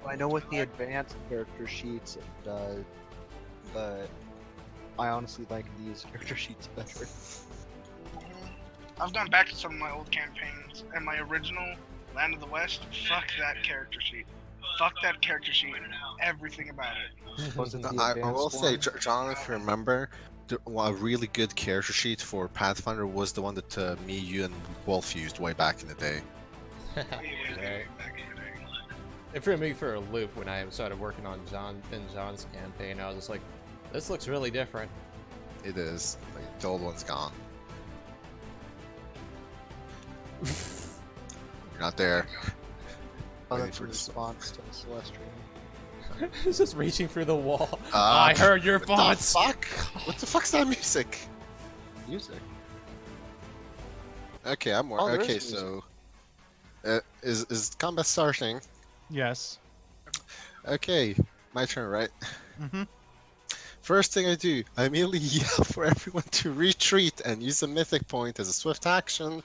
I know with the advanced character sheets it does, but I honestly like these character sheets better. I've gone back to some of my old campaigns, and my original Land of the West, fuck that character sheet. Fuck that character sheet. Everything about it. Wasn't the I advanced will say, one? John, if you remember, a really good character sheet for Pathfinder was the one that me, you, and Wolf used way back in the day. Right. It threw me for a loop when I started working on John's campaign. I was just like, this looks really different. It is. Like, the old one's gone. You're not there. Oh, Waiting that's for in this- response to the Celestrio. It's just reaching through the wall. I heard your what thoughts. The fuck? What the fuck's that music? Music. Okay, I'm more. Oh, there Okay, is music. so is combat starting? Yes. Okay, my turn, right? Mm-hmm. First thing I do, I immediately yell for everyone to retreat and use a mythic point as a swift action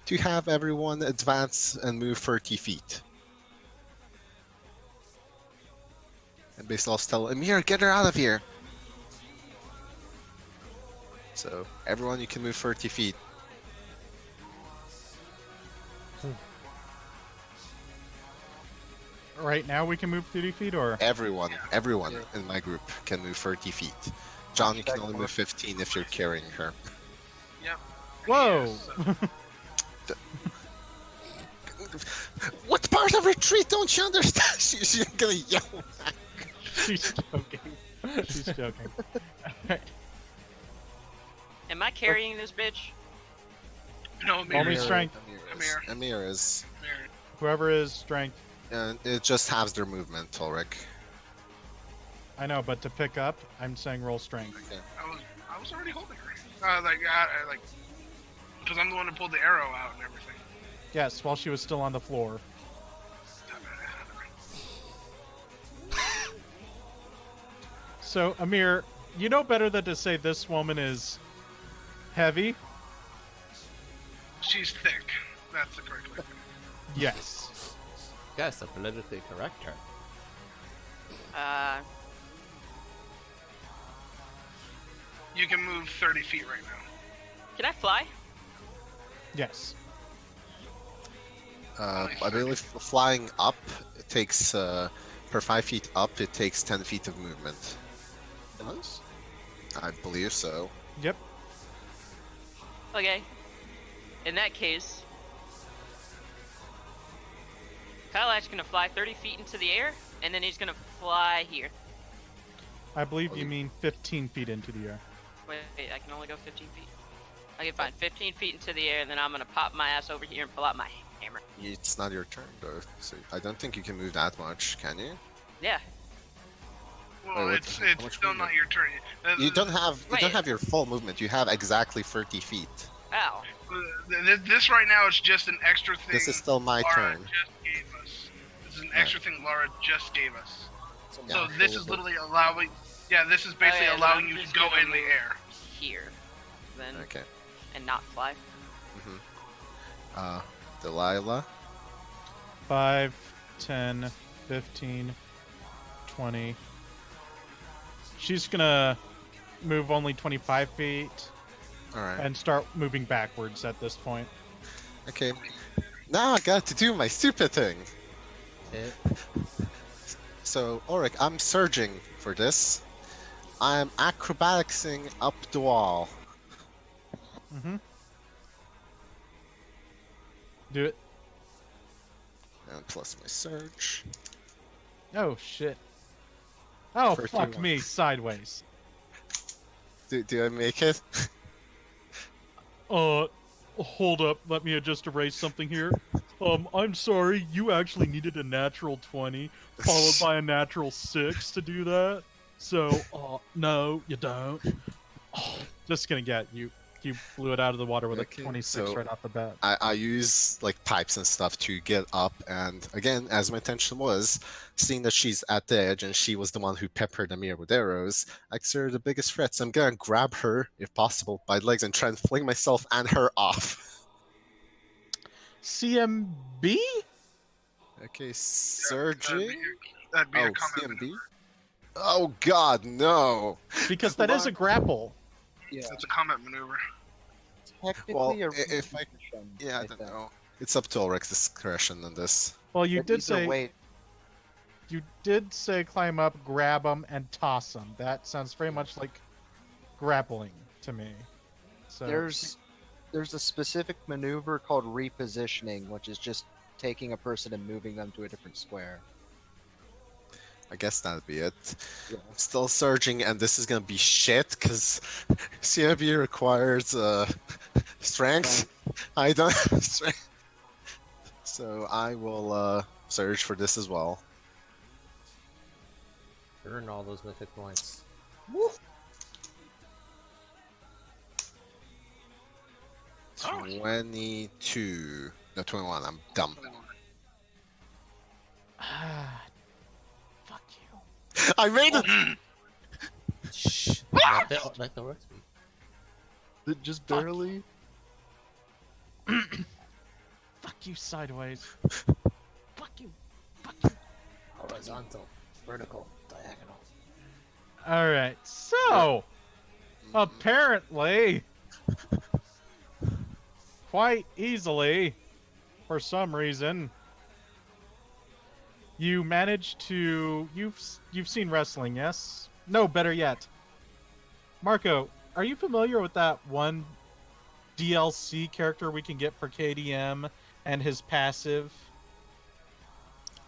to have everyone advance and move 30 feet. And basically I'll tell Amir, get her out of here! So, everyone, you can move 30 feet. Right now we can move 30 feet, or Everyone in my group can move 30 feet. John, you can only move 15 if you're carrying her. Yep. whoa! What part of retreat don't you understand? She's gonna yell back. She's joking. She's joking. Am I carrying this bitch? No, Only Amir. strength. Amir is. Whoever is strength. And it just halves their movement, Ulric. I know, but to pick up, I'm saying roll strength. Okay. I was already holding her. Because I'm the one who pulled the arrow out and everything. Yes, while she was still on the floor. So, Amir, you know better than to say this woman is heavy? She's thick. That's the correct way. Yes. Yes, the politically correct term. You can move 30 feet right now. Can I fly? Yes. I believe flying up, it takes, per 5 feet up, it takes 10 feet of movement. Does? I believe so. Yep. Okay. In that case, Kyla's gonna fly 30 feet into the air, and then he's gonna fly here. I believe you mean 15 feet into the air. Wait, I can only go 15 feet. Okay, fine. 15 feet into the air, and then I'm gonna pop my ass over here and pull out my hammer. It's not your turn, though, so I don't think you can move that much, can you? Yeah. Well, Wait, it's how much still movement? not your turn. You don't Wait. have your full movement. You have exactly 30 feet. Ow. This right now is just an extra thing. This is still my Laura turn. just gave us. This is an Yeah. extra thing Laura just gave us. Yeah. So this is literally allowing. Yeah, this is basically Okay, then allowing I'm you to just go gonna in the move air. Here. Then. Okay. And not fly. Delilah. 5, 10, 15, 20. She's gonna move only 25 feet All right. and start moving backwards at this point. Okay. Now I got to do my stupid thing. Hit. So, Ulric, I'm surging for this. I'm acrobaticsing up the wall. Mm-hmm. Do it. And plus my surge. Oh, shit. Oh, fuck 31. me, sideways. Do I make it? Hold up. Let me just erase something here. I'm sorry. You actually needed a natural 20, followed by a natural 6 to do that. So, no, you don't. Oh, just gonna get you. You blew it out of the water with Okay, a 26 so right off the bat. I use like pipes and stuff to get up, and again, as my intention was, seeing that she's at the edge and she was the one who peppered Amir with arrows, I consider the biggest threat. So I'm gonna grab her, if possible, by the legs and try and fling myself and her off. CMB? Okay, surging. That'd be Oh, a combat. CMB. Oh God, no! Because that is a grapple. Yeah. It's a combat maneuver. Technically Well, a if I- reposition, Yeah, I don't think. know. It's up to Ulric's discretion in this. Well, you But did either say way, climb up, grab them, and toss them. That sounds very much like grappling to me. So there's a specific maneuver called repositioning, which is just taking a person and moving them to a different square. I guess that'd be it. Yeah. I'm still surging, and this is gonna be shit because CMB requires strength. I don't have strength, so I will surge for this as well. Earn all those mythic points. 22. No, 21. I'm dumb. fuck you. I made it! Shh. Let the rest be. Just Fuck. barely. Fuck you, sideways. Fuck you. Fuck you. Horizontal, vertical, diagonal. All right. So, apparently, quite easily, for some reason, you managed to. You've seen wrestling, yes? No, better yet, Marco. Are you familiar with that one DLC character we can get for KDM and his passive?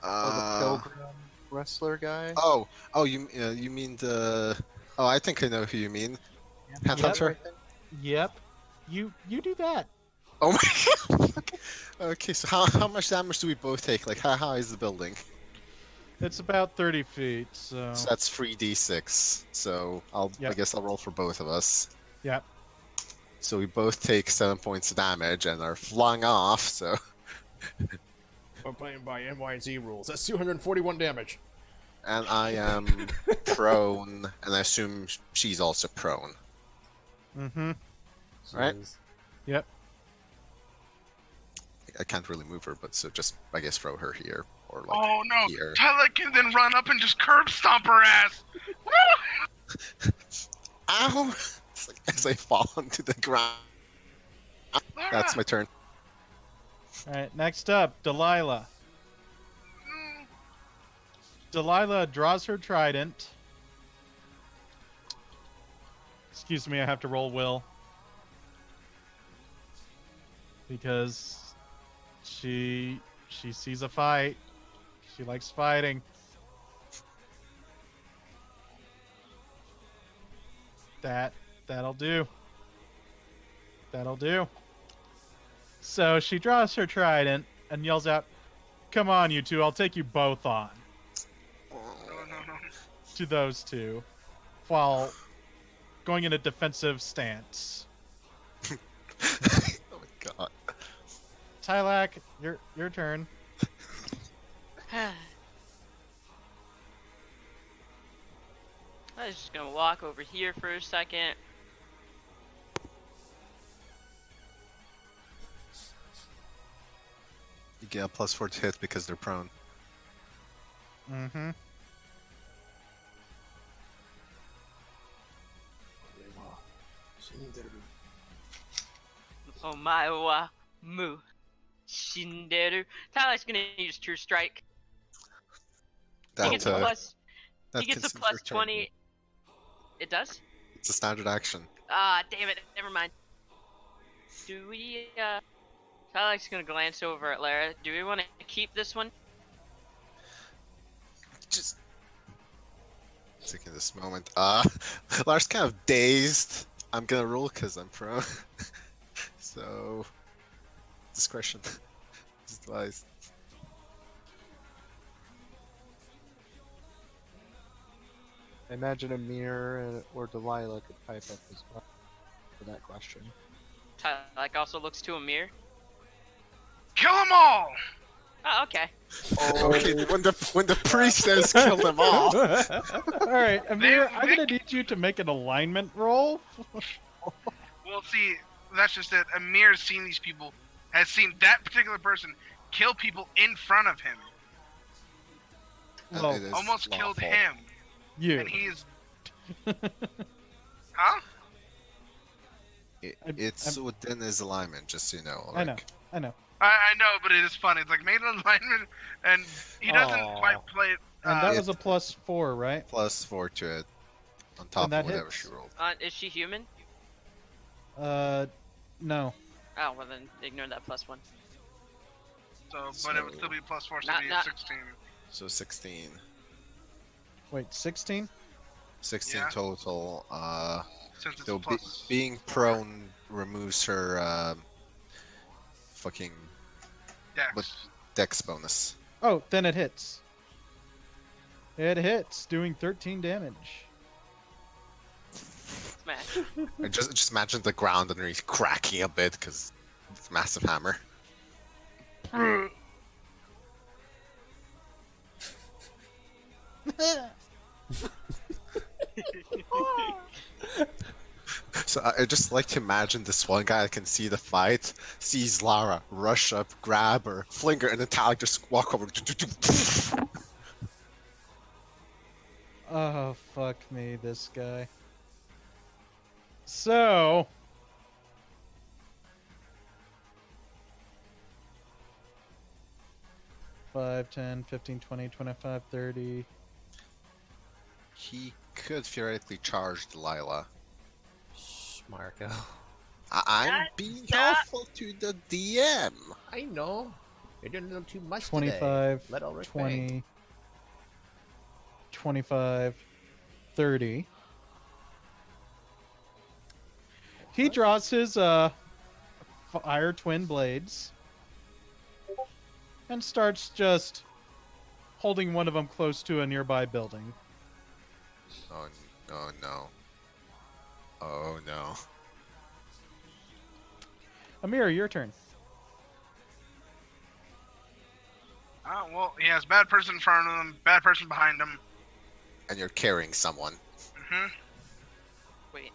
Or the pilgrim wrestler guy. Oh, you mean the? Oh, I think I know who you mean. Headhunter. Yep. You do that. Oh my god. Okay, so how much damage do we both take? Like, how high is the building? It's about 30 feet, so. So that's 3d6. So I Yep. guess I'll roll for both of us. Yep. So we both take 7 points of damage and are flung off. So We're playing by NYZ rules. That's 241 damage. and I am prone, and I assume she's also prone. Mm-hmm. Right. Yep. I can't really move her, but so just I guess throw her here or like Oh no! here. Tyler can then run up and just curb stomp her ass. Ow! It's like as I fall onto the ground. Laura. That's my turn. All right. Next up, Delilah. Delilah draws her trident. Excuse me, I have to roll will. Because she sees a fight. She likes fighting. That'll do. That'll do. So she draws her trident and yells out, "Come on, you two, I'll take you both on." No. to those two while going in a defensive stance. Oh my god. Tylak, your turn. I was just gonna walk over here for a second. You get a +4 to hit because they're prone. Mm-hmm. Oh my wa mu shinderu. Tyler's gonna use True Strike. He That, gets a plus. that He gets a consumes plus your turn. 20. It does? It's a standard action. Ah, damn it. Never mind. Do we, Tyler's gonna glance over at Lara. Do we want to keep this one? Just taking this moment. Lars kind of dazed. I'm gonna roll because I'm prone. So discretion is advised. I imagine Amir or Delilah could pipe up as well for that question. Tyler also looks to a mirror. Kill them all! Oh, okay. Okay, when the priest says kill them all. All right, Amir, I'm gonna need you to make an alignment roll. Well, see, that's just it. Amir's seen these people, has seen that particular person kill people in front of him. Well, It is Almost killed lawful. him. you. And he's... Huh? It's within his alignment, just so you know. I know. Ulric. I know. I know, but it is funny. It's like made an alignment, and he doesn't Aw. quite play it. And that Yeah. was a +4, right? +4 to it, on top that of whatever hits. she rolled. Is she human? No. Oh, well then ignore that plus one. So, but it would still be +4, so Not- it'd be not- 16. So 16. Wait, 16? 16 Yeah. total. Since it's So a plus. being prone removes her fucking Dex. But- dex bonus. Oh, then it hits. It hits, doing 13 damage. Smash. I just imagine the ground underneath cracking a bit because it's a massive hammer. So I just like to imagine this one guy that can see the fight, sees Lara, rush up, grab her, fling her, and then Talik just walk over. Oh, fuck me, this guy. So... Five, 10, 15, 20, 25, 30. He could theoretically charge Delilah. Shh, Marco. I'm That- being that- helpful to the DM. I know. You're doing a little too much 25, today. Let Ulric 20, 25, 30. He draws his fire twin blades and starts just holding one of them close to a nearby building. Oh no. Oh no. Amir, your turn. Well, he has bad person in front of him, bad person behind him. And you're carrying someone. Hmm. Wait.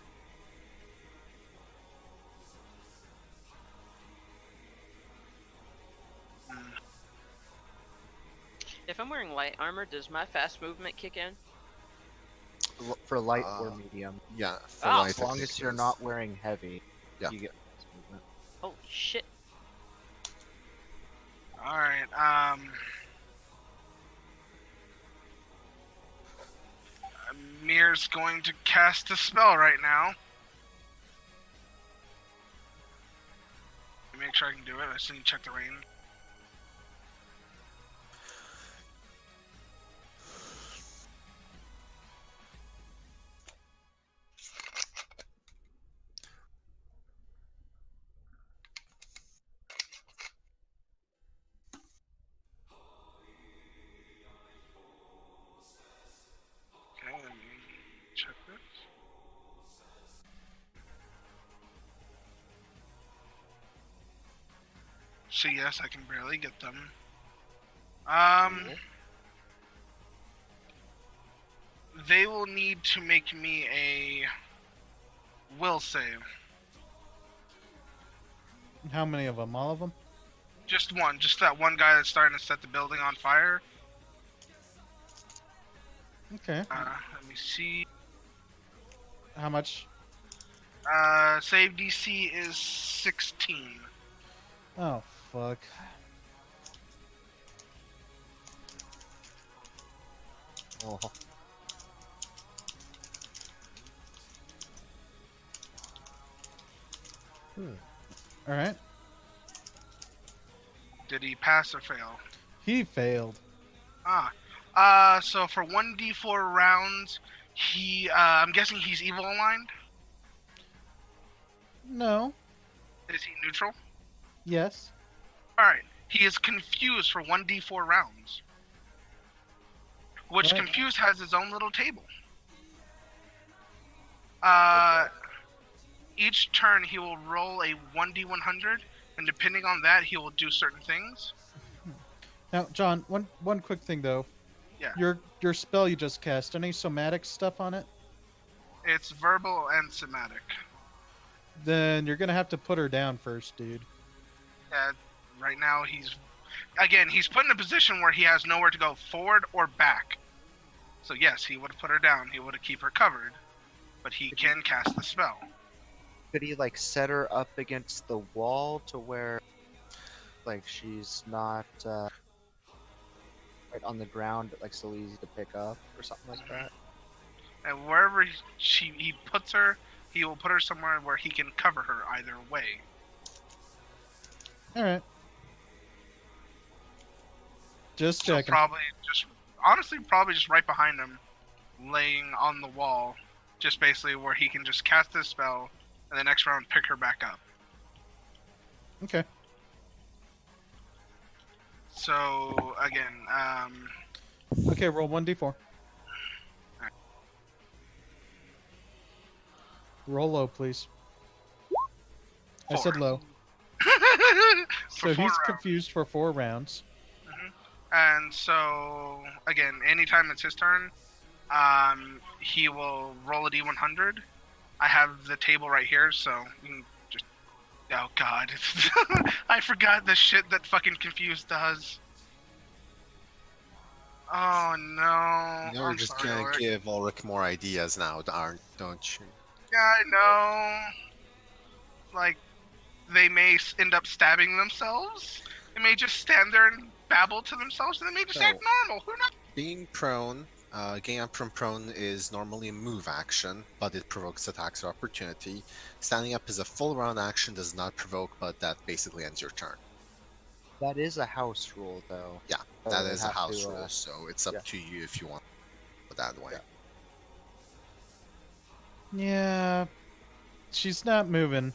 If I'm wearing light armor, does my fast movement kick in? For light or medium. Yeah. For Oh, light, As I long think as you're it is. not wearing heavy, Yeah. you get fast movement. Holy shit. Alright, Amir's going to cast a spell right now. Let me make sure I can do it. I just need to check the range. Okay, So yes, I can barely get them. Cool. They will need to make me a will save. How many of them? All of them? Just one. Just that one guy that's starting to set the building on fire. Okay. Let me see. How much? Save DC is 16. Oh, fuck. Oh, Alright. Did he pass or fail? He failed. So for 1d4 rounds, I'm guessing he's evil aligned? No. Is he neutral? Yes. Alright. He is confused for 1d4 rounds. Which Right. confused has his own little table. Each turn he will roll a 1d100, and depending on that, he will do certain things. Now, John, one quick thing though. Yeah. Your spell you just cast, any somatic stuff on it? It's verbal and somatic. Then you're gonna have to put her down first, dude. Yeah, right now he's put in a position where he has nowhere to go forward or back. So yes, he would have put her down. He would have keep her covered, but he can cast the spell. could he like set her up against the wall to where, like, she's not right on the ground, but like still easy to pick up or something like that? And wherever he puts her, he will put her somewhere where he can cover her either way. Alright. Just So checking. probably just right behind him, laying on the wall, just basically where he can just cast this spell, and the next round pick her back up. Okay. So again, Okay, roll 1d4. Roll low, please. I said 4. low. For So 4 he's rounds. confused for 4 rounds. And so again, anytime it's his turn, he will roll a d100. I have the table right here, so you can just. Oh god, I forgot the shit that fucking confused does. Oh no! You're I'm just sorry, gonna Ulric. give Ulric more ideas now, don't you? Yeah, I know. Like, they may end up stabbing themselves. They may just stand there and babble to themselves, and they may just So- act normal. Who knows? Being prone, getting up from prone is normally a move action, but it provokes attacks of opportunity. Standing up is a full round action, does not provoke, but that basically ends your turn. That is a house rule, though. Yeah, So that they'd is a have house to, rule, so it's up yeah. to you if you want it that way. Yeah. Yeah. She's not moving.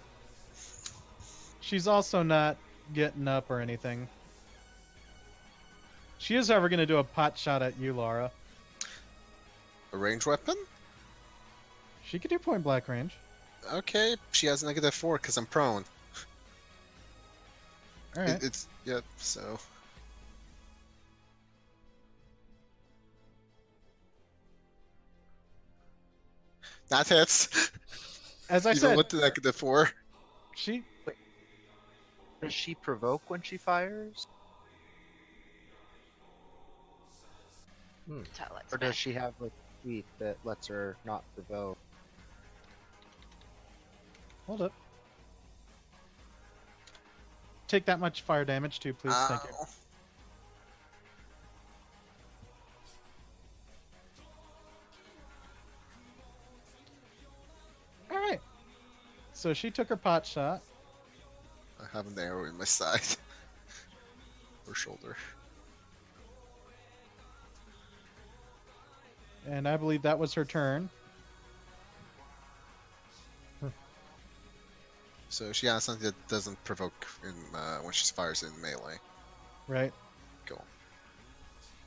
She's also not getting up or anything. She is, however, going to do a pot shot at you, Laura. A ranged weapon? She could do point blank range. Okay, she has -4 because I'm prone. Alright. It's, yeah, so. That hits. As I Even said, with the -4. she... Does she provoke when she fires? That's how it lets Or me. does she have like a feat that lets her not provoke? Hold up. Take that much fire damage too, please. Thank you. Ow. Alright. So she took her pot shot. I have an arrow in my side. Or shoulder. And I believe that was her turn. So she has something that doesn't provoke in, when she fires in melee. Right. Cool.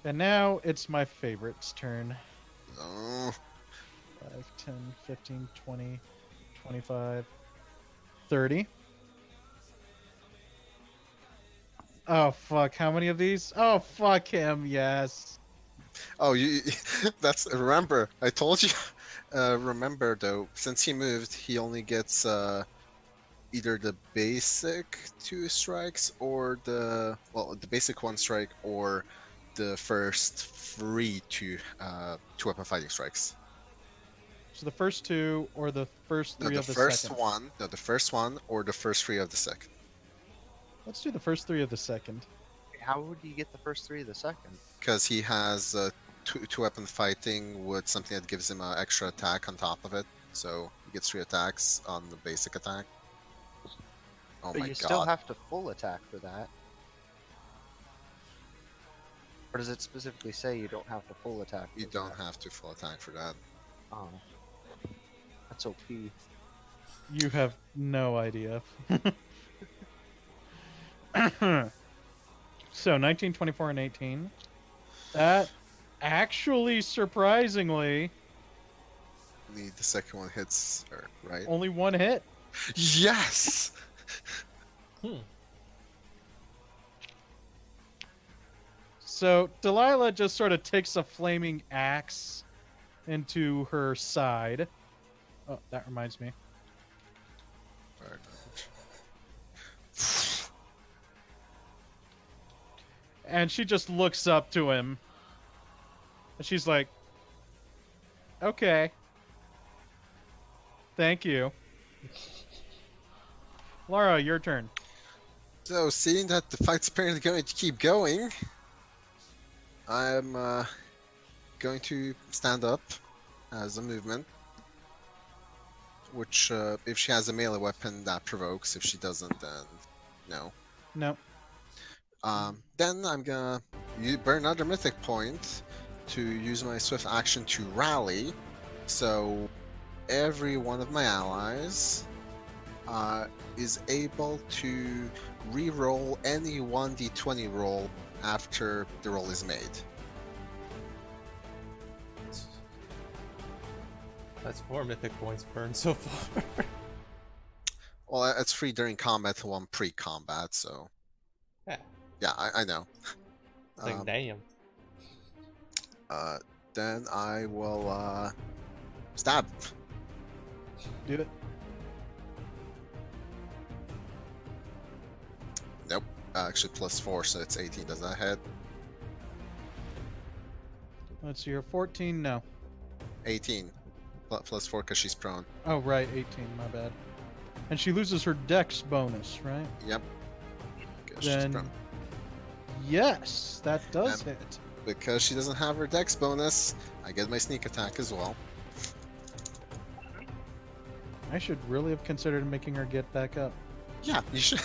And now it's my favorite's turn. Oh, 5, 10, 15, 20, 25, 30. Oh fuck! How many of these? Oh fuck him! Yes. Oh, you. That's remember. I told you. Remember though, since he moved, he only gets either the basic 2 strikes or the basic 1 strike or the first free 2 weapon fighting strikes. So the first 2 or the first 3 No, of the first second? one. No, the first one or the first 3 of the second. Let's do the first 3 of the second. How would you get the first 3 of the second? Because he has 2 weapon fighting with something that gives him an extra attack on top of it. So he gets 3 attacks on the basic attack. Oh But my you god. still have to full attack for that. Or does it specifically say you don't have to full attack? You for don't that? have to full attack for that. Oh. That's OP. You have no idea. So 19, 24, and 18. That actually, surprisingly, The second one hits her, right? only 1 hit. Yes! So Delilah just sort of takes a flaming axe into her side. Oh, that reminds me. And she just looks up to him. And she's like, okay. Thank you. Laura, your turn. So, seeing that the fight's apparently going to keep going, I'm going to stand up as a movement. Which, if she has a melee weapon, that provokes. If she doesn't, then no. No. Then I'm gonna burn another mythic point to use my swift action to rally. So every one of my allies is able to re-roll any 1d20 roll after the roll is made. That's 4 mythic points burned so far. Well, it's 3 during combat, 1 pre-combat, so... Yeah. Yeah, I know. It's like, damn. Then I will stab. Do it. Nope. Actually, +4, so it's 18. Does that hit? Let's see, you're 14? No. 18. +4 because she's prone. Oh, right, 18, my bad. And she loses her dex bonus, right? Yep. 'Cause she's Then, prone. yes, that does hit. Because she doesn't have her dex bonus, I get my sneak attack as well. I should really have considered making her get back up. Yeah, you should.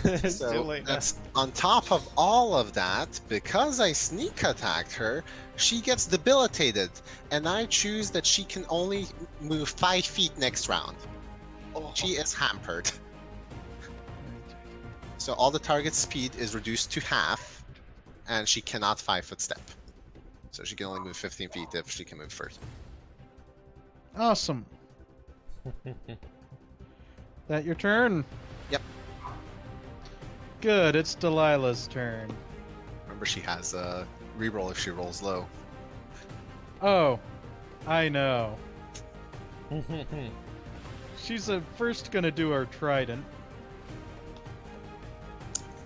It's So too late now. that's on top of all of that, because I sneak attacked her, she gets debilitated, and I choose that she can only move 5 feet next round. She is hampered. So all the target's speed is reduced to half, and she cannot 5-foot step. So she can only move 15 feet if she can move first. Awesome. That your turn? Yep. Good, it's Delilah's turn. Remember, she has a reroll if she rolls low. Oh, I know. She's first gonna do her trident.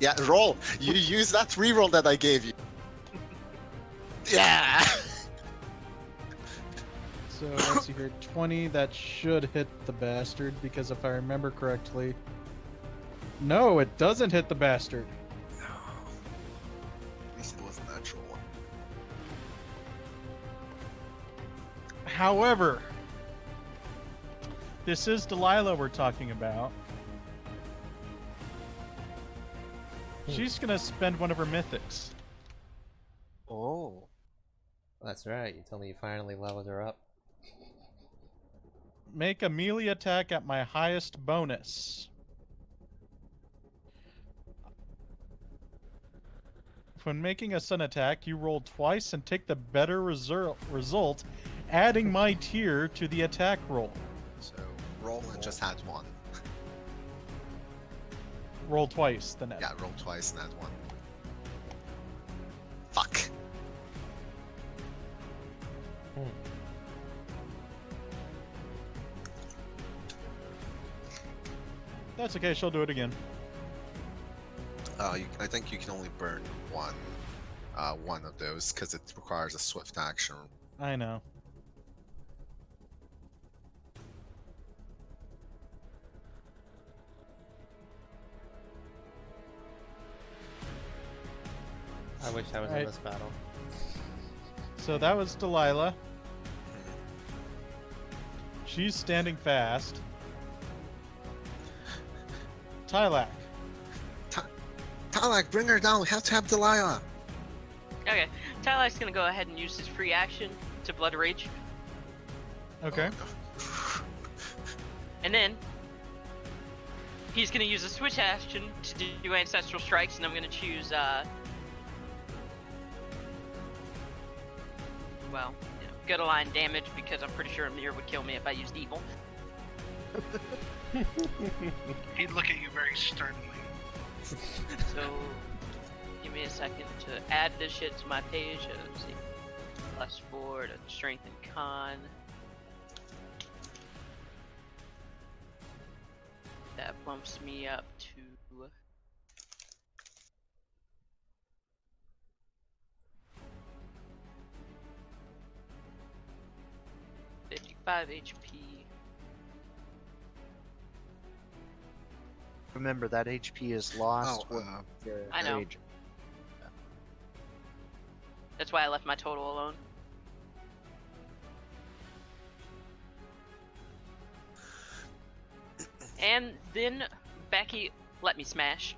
Yeah, roll. You use that reroll that I gave you. Yeah. So let's see here, 20. That should hit the bastard because if I remember correctly, no, it doesn't hit the bastard. No. At least it was a natural one. However, this is Delilah we're talking about. She's gonna spend one of her mythics. Oh. That's right. You told me you finally leveled her up. Make a melee attack at my highest bonus. When making a sun attack, you roll twice and take the better result, adding my tier to the attack roll. So roll and just had one. roll twice the net. Yeah, roll twice and add 1. Fuck. That's okay. She'll do it again. I think you can only burn one of those because it requires a swift action. I know. I wish I was Alright. in this battle. So that was Delilah. She's standing fast. Tylak. Talak, bring her down. We have to have Delilah. Okay, Tylak's gonna go ahead and use his free action to Blood Rage, Okay. Oh, and then he's gonna use a switch action to do Ancestral Strikes, and I'm gonna choose, well, good align damage because I'm pretty sure Amir would kill me if I used evil. He'd look at you very sternly. So, give me a second to add this shit to my page. Let's see. +4 to strength and con. That bumps me up to 55 HP. Remember that HP is lost Oh, with your I know. rage. That's why I left my total alone. And then Becky let me smash.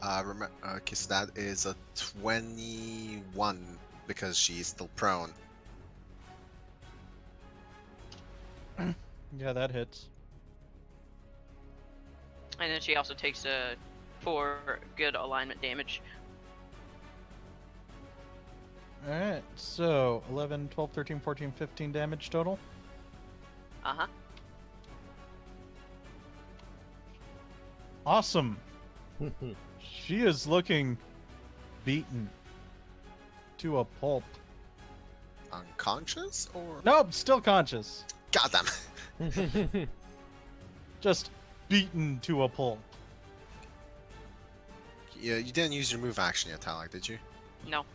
Okay, so that is a 21 because she's still prone. Yeah, that hits. And then she also takes a 4 good alignment damage. Alright, so 11, 12, 13, 14, 15 damage total. Uh-huh. Awesome. She is looking beaten to a pulp. Unconscious or? Nope, still conscious. Goddamn. Just beaten to a pulp. Yeah, you didn't use your move action yet, Talak, did you? No.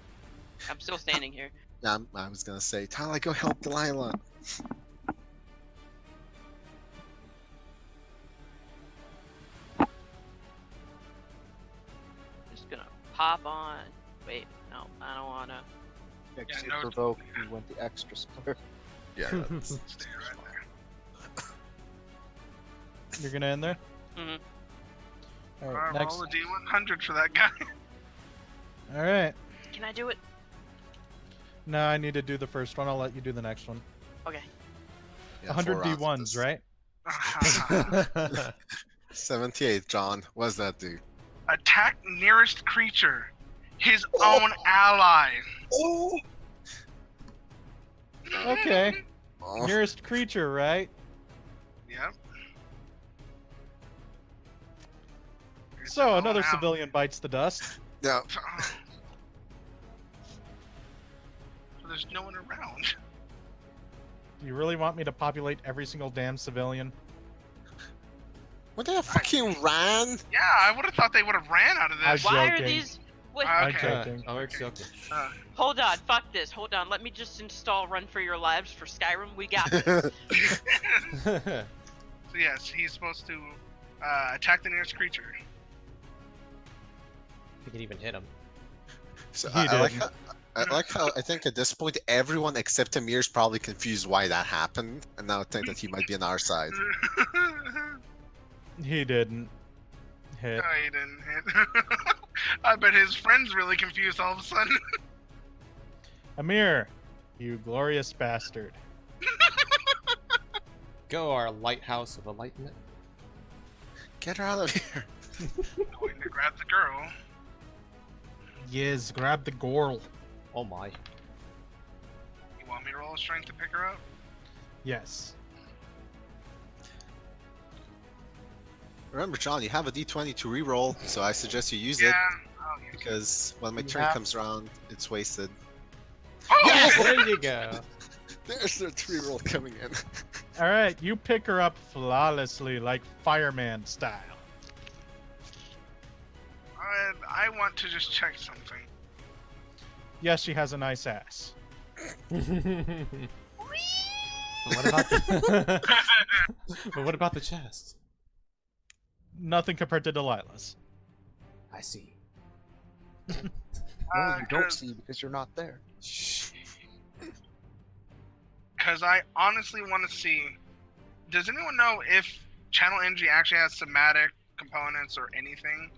I'm still standing here. Yeah, I was gonna say, Talak, go help Delilah. Just gonna pop on. Wait, no, I don't wanna. Next Yeah, no, provoke, you went the extra square. Yeah. That's... Stay right there. You're gonna end there? Mm-hmm. Alright, next. Roll a D100 for that guy. Alright. Can I do it? No, I need to do the first one. I'll let you do the next one. Okay. Yeah, 100 4 rounds of D1s, this. right? 78, John. What does that do? Attack nearest creature. His own ally. Oh! Okay. Oh. Nearest creature, right? Yep. So another Wow. civilian bites the dust. Yeah. So there's no one around. Do you really want me to populate every single damn civilian? What the fucking ran? Yeah, I would have thought they would have ran out of this. I'm Why are joking. these? Wait, I'm Okay. joking. Ulric's joking. hold on, fuck this. Hold on, let me just install Run for Your Lives for Skyrim. We got this. So yes, he's supposed to attack the nearest creature. You could even hit him. So He I like didn't. how, I like how I think at this point everyone except Amir is probably confused why that happened, and now think that he might be on our side. He didn't hit. No, he didn't hit. I bet his friend's really confused all of a sudden. Amir, you glorious bastard. Go, our lighthouse of enlightenment. Get her out of here. Going to grab the girl. Yes, grab the girl. Oh my. You want me to roll a strength to pick her up? Yes. Remember, John, you have a d20 to reroll, so I suggest you use it I'll use it. because when my You turn have- comes around, it's wasted. Oh, Yes, shit! there you go. There's their 3-roll coming in. All right, you pick her up flawlessly, like fireman style. I want to just check something. Yes, she has a nice ass. But what about the... but what about the chest? Nothing compared to Delilah's. I see. No, you don't 'cause- see because you're not there. Shh. Because I honestly want to see. Does anyone know if channel energy actually has somatic components or anything,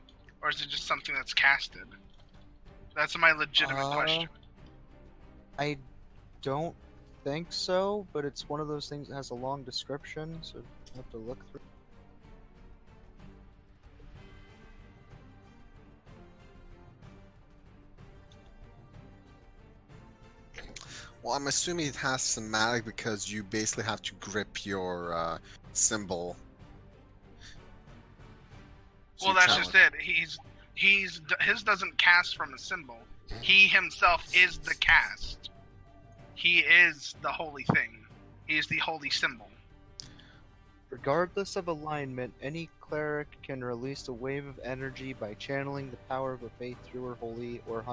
or is it just something that's casted? That's my legitimate question. I don't think so, but it's one of those things that has a long description, so you have to look through. Well, I'm assuming it has somatic because you basically have to grip your symbol. So Well, you that's challenge- just it. His doesn't cast from a symbol. He himself is the cast. He is the holy thing. He is the holy symbol. Regardless of alignment, any cleric can release a wave of energy by channeling the power of a faith through her holy or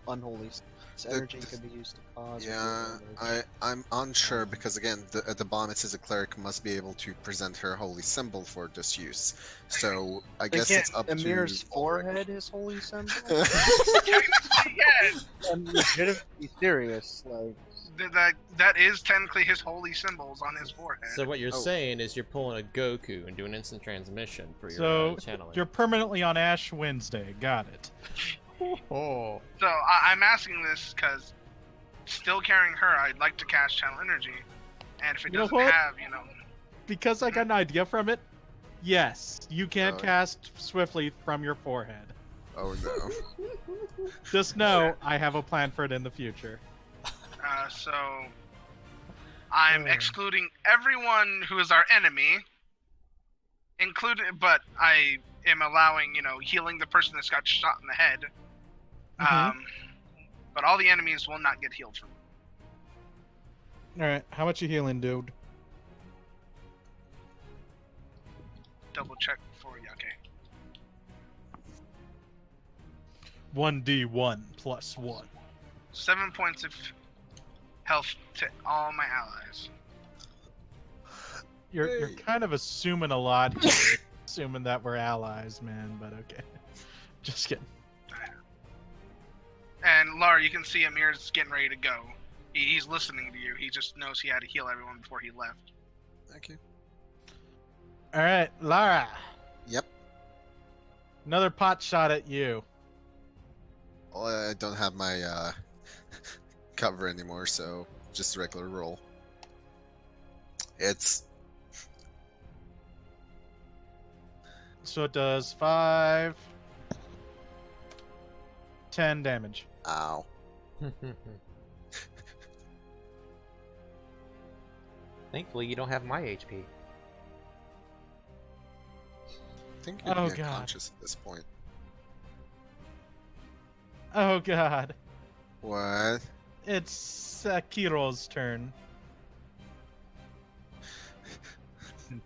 unholy. This energy can be used to cause. or Yeah, heal others. I'm unsure because again, at the bottom it says a cleric must be able to present her holy symbol for this use. So I guess Again, it's up Emir's to forehead, his holy symbol. Technically, yes. I'm legitimately serious. Like, That is technically his holy symbols on his forehead. So what you're Oh. saying is you're pulling a Goku and doing instant transmission for your So channeling. you're permanently on Ash Wednesday. Got it. Oh. So I'm asking this because still carrying her, I'd like to cast channel energy, and if it You know doesn't what? have, Because I got an idea from it. Yes, you can Oh. cast swiftly from your forehead. Oh no. Just know I have a plan for it in the future. so I'm Oh. excluding everyone who is our enemy, but I am allowing, healing the person that's got shot in the head. Mhm. But all the enemies will not get healed from it. All right, how much you healing, dude? Double check before you. Okay. 1d1 plus 1. 7 points of health to all my allies. You're Hey. kind of assuming a lot here, assuming that we're allies, man. But okay, just kidding. And Laura, you can see Amir's getting ready to go. He's listening to you. He just knows he had to heal everyone before he left. Thank you. All right, Lara. Yep. Another pot shot at you. Well, I don't have my cover anymore, so just a regular roll. It's So it does 5, 10 damage. ow. Thankfully, you don't have my HP. I think you'd Oh, be God. unconscious at this point. Oh god, What? it's Sakiro's turn.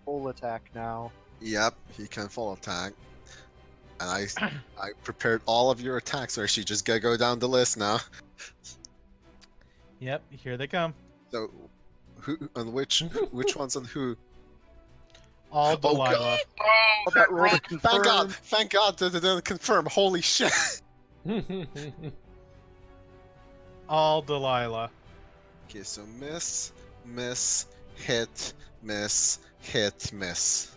full attack now. Yep, he can full attack. And I prepared all of your attacks, or she just gotta go down the list now. Yep, here they come. So, who on which ones on who? All Oh, Delilah. God. Oh, That roll to confirm. Thank God that they didn't confirm. Holy shit! All Delilah. Okay, so miss, hit, miss, hit, miss.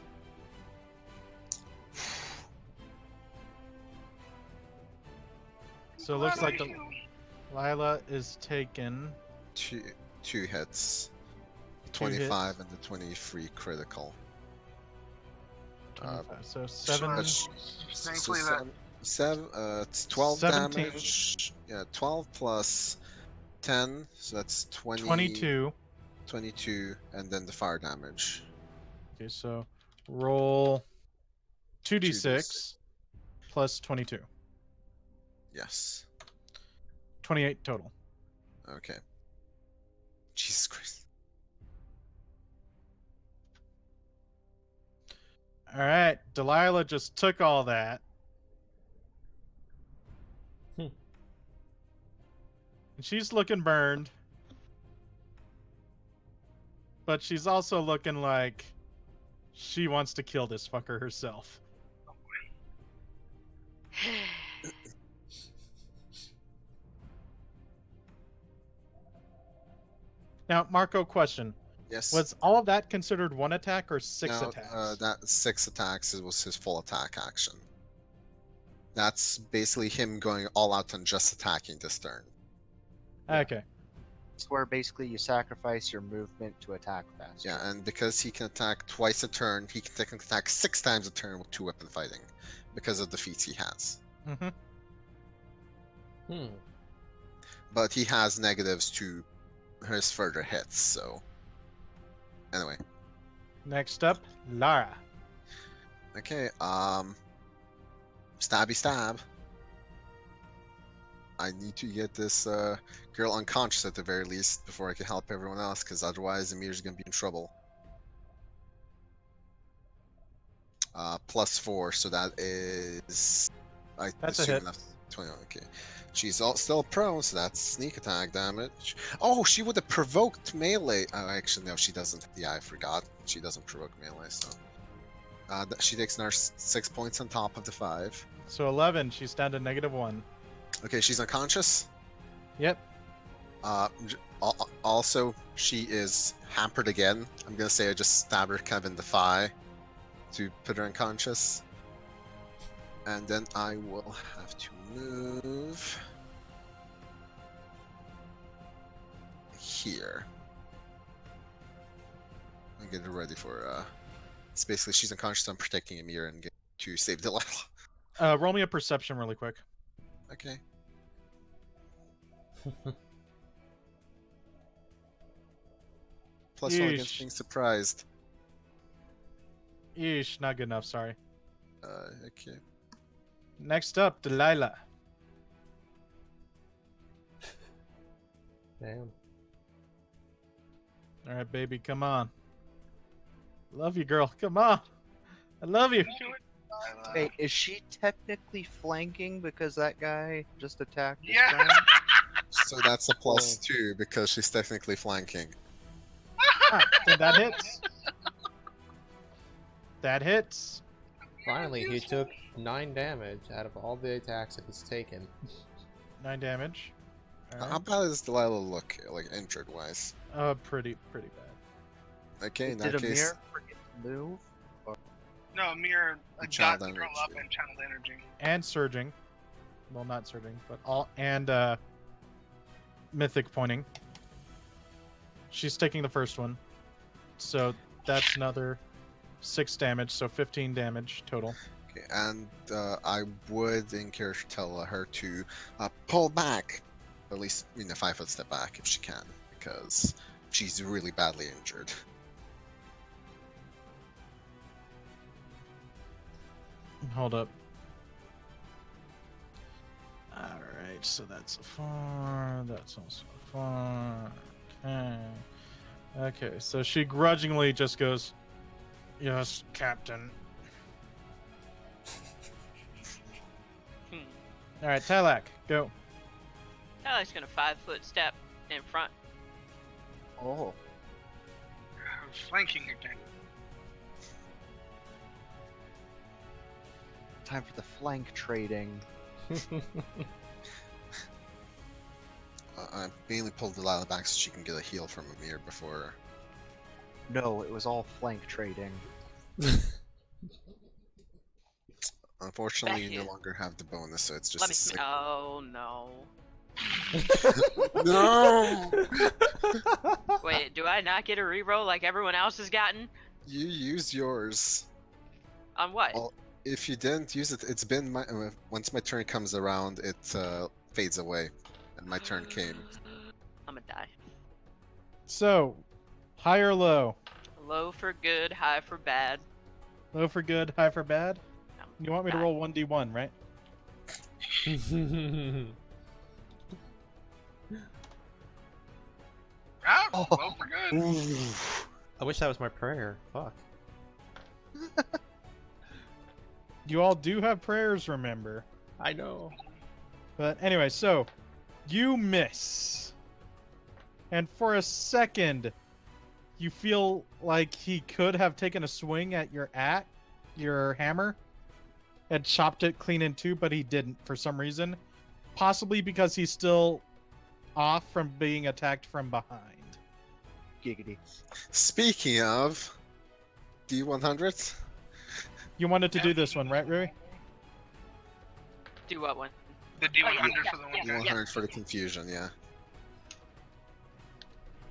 So it looks like Delilah is taken. Two hits. 25 and the 23 critical. 25. So 7. that's- Thankfully so it's 12 17. damage. Yeah, 12 plus 10, so that's 22. 22, and then the fire damage. Okay, so roll 2d6 plus 22. Yes. 28 total. Okay. Jesus Christ. All right, Delilah just took all that. And she's looking burned. But she's also looking like she wants to kill this fucker herself. Now, Marco, question. Yes. Was all of that considered one attack or six No, attacks? that 6 attacks was his full attack action. That's basically him going all out on just attacking this turn. Okay. It's where basically you sacrifice your movement to attack faster. Yeah, and because he can attack twice a turn, he can technically attack 6 times a turn with 2-weapon fighting because of the feats he has. But he has negatives to his further hits, so... Anyway. Next up, Lara. Okay, stabby stab. I need to get this girl unconscious at the very least before I can help everyone else, because otherwise Amir's gonna be in trouble. +4, so that is... That's a hit. That's 20, okay. She's still prone, so that's sneak attack damage. Oh, she would have provoked melee. Oh, actually, no, she doesn't. Yeah, I forgot. She doesn't provoke melee, so... she takes another 6 points on top of the 5. So 11, she's down to -1. Okay, she's unconscious. Yep. Also, she is hampered again. I'm gonna say I just stab her kind of in the thigh to put her unconscious. And then I will have to move here. And get her ready for it's basically she's unconscious, so I'm protecting Amir and get to save Delilah. Roll me a perception really quick. Okay. +1 against Yeesh. being surprised. Yeesh, not good enough, sorry. Okay. Next up, Delilah. Damn. All right, baby, come on. Love you, girl. Come on. I love you. Wait, is she technically flanking because that guy just attacked this Yeah. guy? So that's a +2 because she's technically flanking. Then that hits. That hits. Finally, he took 9 damage out of all the attacks that he's taken. 9 damage. All How right. bad does Delilah look, like injured wise? Pretty bad. Okay, in Did that case, Amir forget to move? No, Amir Child got the girl energy. up and channeled energy. And surging. Well, not surging, but all and mythic pointing. She's taking the first one. So that's another 6 damage, so 15 damage total. okay, and I would encourage tell her to pull back, at least 5-foot step back if she can, because she's really badly injured. Hold up. Alright, so that's a 4. That's also a 4. Okay. Okay, so she grudgingly just goes, "Yes, Captain." Alright, Talak, go. Tyler's gonna 5-foot step in front. Oh. Flanking again. Time for the flank trading. I mainly pulled Delilah back so she can get a heal from Amir before. No, it was all flank trading. Unfortunately, Back you no in. longer have the bonus, so it's just Let a me. sick. Oh no. No! Wait, do I not get a reroll like everyone else has gotten? You used yours. On what? Well, if you didn't use it, it's been my. Once my turn comes around, it fades away, and my turn came. I'm gonna die. So, high or low? Low for good, high for bad. Low for good, high for bad? No. You want me to roll 1d1, right? Ah, well, for good. I wish that was my prayer. Fuck. You all do have prayers, remember. I know. But anyway, so you miss. And for a second, you feel like he could have taken a swing at your hammer and chopped it clean in two, but he didn't for some reason. Possibly because he's still off from being attacked from behind. Giggity. Speaking of D100, You wanted to do this one, right, Rui? Do what one? The D100 yeah, for the one yeah, guy. 100 for the confusion, yeah.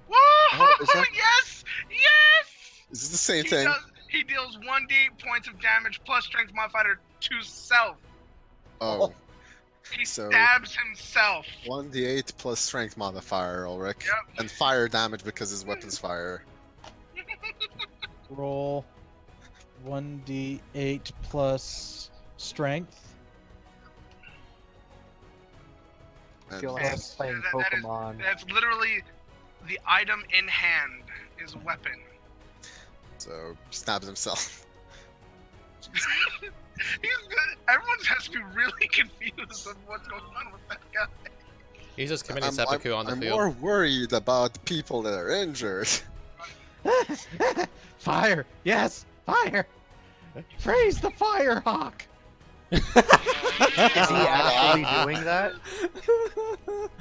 Whoa! is that- Yes! Yes! Is this the same thing? He deals 1d8 points of damage plus strength modifier to self. Oh, He So- stabs himself. 1d8 plus strength modifier, Ulric. Yep. And fire damage because his weapons fire. Roll 1d8 plus strength. I feel And like I'm playing That is- Pokemon. That's literally the item in hand, his weapon. so stabs himself. Everyone has to be really confused on what's going on with that guy. He's just committing seppuku on the I'm field. more worried about the people that are injured. Fire! Yes! Fire! Praise the fire hawk! Is he actually doing that?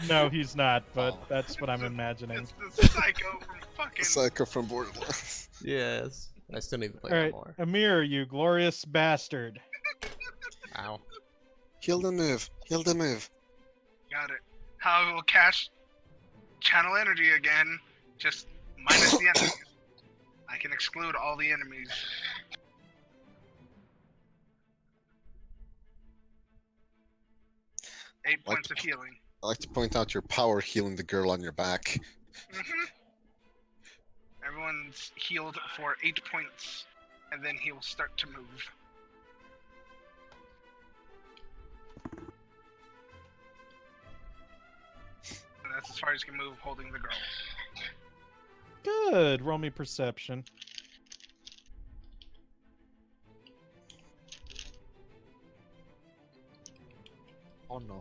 No, he's not, but Oh. that's what I'm imagining. It's the psycho from fucking. Psycho from Borderlands. Yes. I still need to play Alright, more. Amir, you glorious bastard. Ow. Heal the move. Heal the move. Got it. How I will cast channel energy again, just minus the enemies. I can exclude all the enemies. Eight Like- points of healing. I like to point out your power healing the girl on your back. Everyone's healed for 8 points, and then he will start to move. And that's as far as he can move, holding the girl. Good. Roll me perception. Oh no.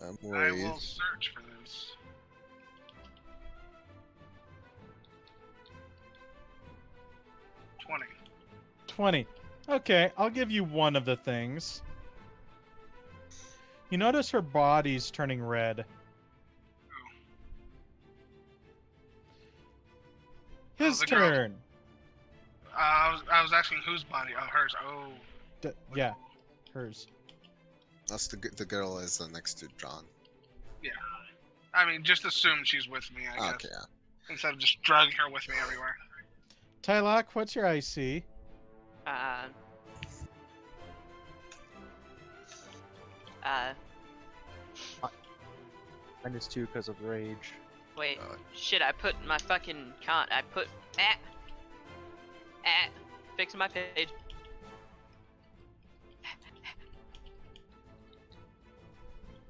I'm I worried. will search for this. $20. 20. Okay, I'll give you one of the things. You notice her body's turning red. His the girl. turn. I was asking whose body? Oh, hers. Oh. Yeah, hers. That's the girl is next to John. I mean, just assume she's with me, I guess. Okay, yeah. Instead of just dragging her with me everywhere. Tylok, what's your IC? -2 because of rage. Wait, Uh, shit, I put my fucking fixing my page.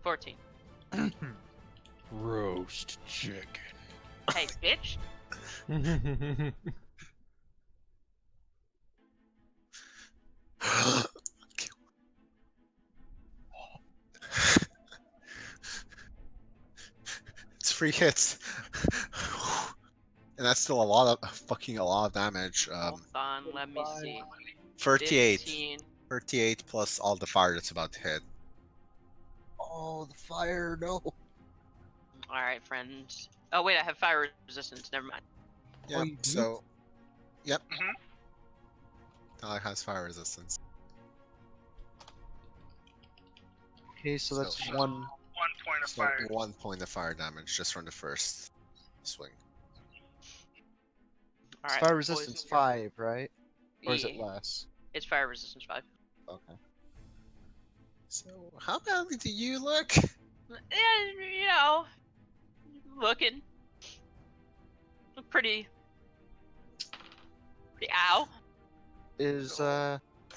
$14. Roast chicken. Hey, bitch. It's 3 hits. And that's still a lot of damage. Hold on, let me see. 38. 15. 38 plus all the fire that's about to hit. Oh, the fire, no. Alright, friends. Oh, wait, I have fire resistance. Never mind. Yep, you do? so... Yep. Mhm. Tyler has fire resistance. Okay, so that's So- 1. 1 point of So fire. 1 point of fire damage just from the first swing. It's Alright. fire boys. resistance 5, right? Or is it Yeah, less? It's fire resistance 5. Okay. So, how badly do you look? Yeah, you know, looking pretty. Ow. Is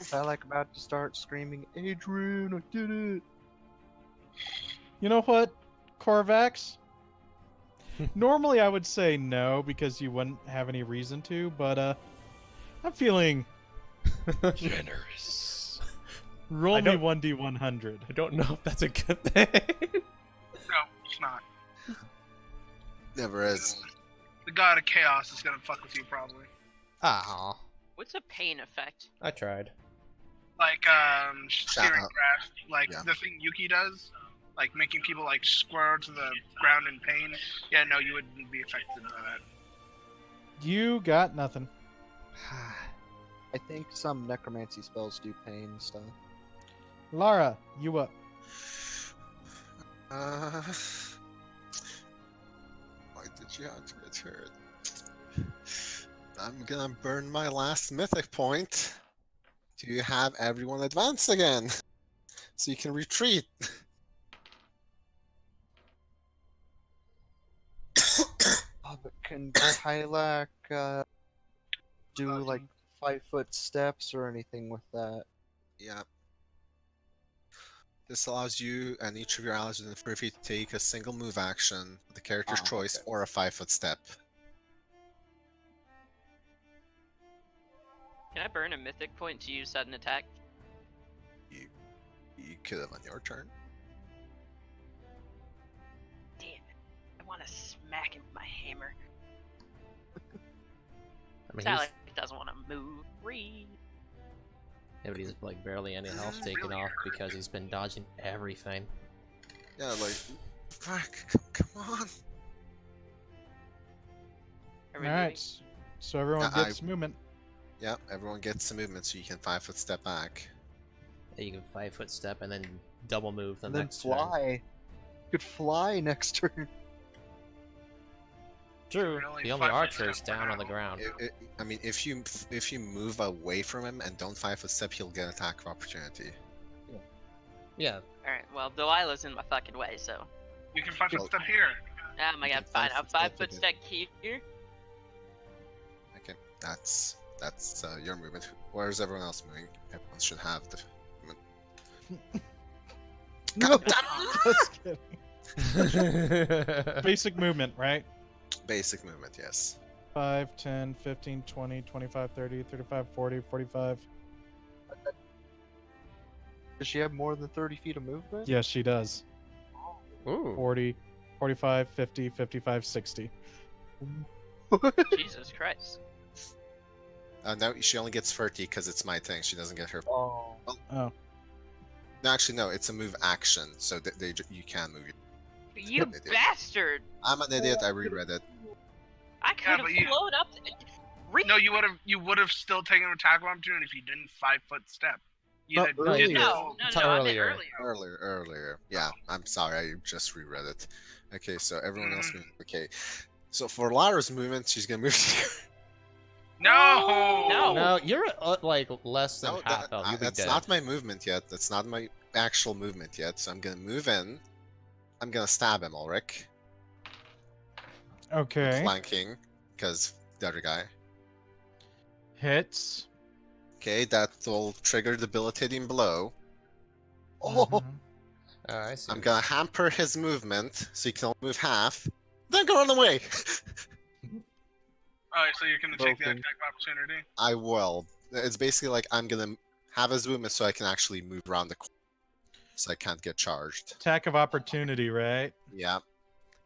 Celek about to start screaming, Adrian, I did it! You know what, Corvax? Normally I would say no because you wouldn't have any reason to, but I'm feeling generous. Roll me 1d100. I don't know if that's a good thing. No, it's not. Never is. The god of chaos is gonna fuck with you probably. Aw, What's a pain effect? I tried. Like searing up. grass, like Yeah. the thing Yuki does, like making people like squirrel to the ground in pain. Yeah, no, you wouldn't be affected by that. You got nothing. I think some necromancy spells do pain stuff. Lara, you up. Why did you have to get hurt? I'm gonna burn my last mythic point. Do you have everyone advance again? So you can retreat. Oh, but can Hylac do like 5-foot steps or anything with that? Yeah. This allows you and each of your allies within 30 feet to take a single move action with the character's Oh, choice okay. or a 5-foot step. Can I burn a mythic point to use sudden attack? You could have on your turn. Damn it. I want to smack him with my hammer. I mean, Sally doesn't want to move. Read. yeah, but he's like barely any health taken off because he's been dodging everything. Yeah, like, fuck, come on. Are we Alright, so everyone Yeah, gets movement. Yep, everyone gets a movement so you can 5-foot step back. Yeah, you can 5-foot step and then double move the And then next turn. fly. You could fly next turn. True. Really The only 5-foot archer is step down on the now. ground. I mean, if you move away from him and don't 5-foot step, he'll get attack of opportunity. Yeah. Alright, well, Delilah's in my fucking way, so. You can 5-foot Well- step here. Oh my You god, can fine. 5-foot I'll step 5-foot again. step here. Okay, that's your movement. Where's everyone else moving? Everyone should have the movement. No, just kidding. Basic movement, right? Basic movement, yes. 5, 10, 15, 20, 25, 30, 35, 40, 45. Does she have more than 30 feet of movement? Yes, she does. Ooh. 40, 45, 50, 55, 60. Jesus Christ. No, she only gets 30 because it's my thing. She doesn't get her. Oh. Oh. No, actually, no. It's a move action, so you can move. You An idiot. bastard! I'm an idiot. I reread it. I could have but you- flown up. Read. No, you would have still taken an attack of opportunity if you didn't 5-foot step. You No, did- earlier. did- No, It's I meant earlier. earlier. Earlier. Yeah, I'm sorry. I just reread it. Okay, so everyone else moved. Okay, so for Lara's movement, she's gonna move here. No. No. No, you're like less than No, half health. You'll be that's dead. not my movement yet. That's not my actual movement yet. So I'm gonna move in. I'm gonna stab him, Ulric. Okay. Flanking, because the other guy. Hits. Okay, that will trigger debilitating blow. Oh. Mhm. Oh, I see. I'm gonna hamper his movement, so he can only move half. Then go on the way. Alright, so you're gonna take the Broken. attack of opportunity. I will. It's basically like I'm gonna have his movement so I can actually move around the corner, so I can't get charged. Attack of opportunity, right? Yeah.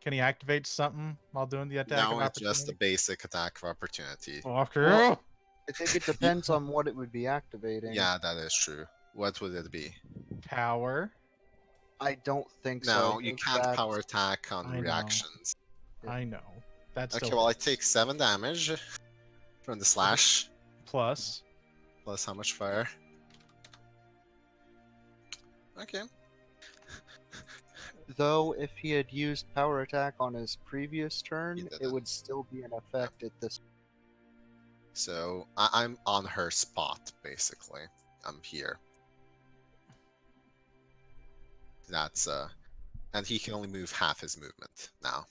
Can he activate something while doing the attack of No, it's opportunity? just a basic attack of opportunity. Fucker. Well- I think it depends on what it would be activating. Yeah, that is true. What would it be? Power. I don't think so. No, I you think can't that's- power attack on I know. reactions. I know. That's Okay, still well I take 7 damage from the slash. plus. Plus how much fire? Okay. Though, if he had used power attack on his previous turn, He it didn't. would still be in effect at this. So I'm on her spot, basically. I'm here. That's and he can only move half his movement now.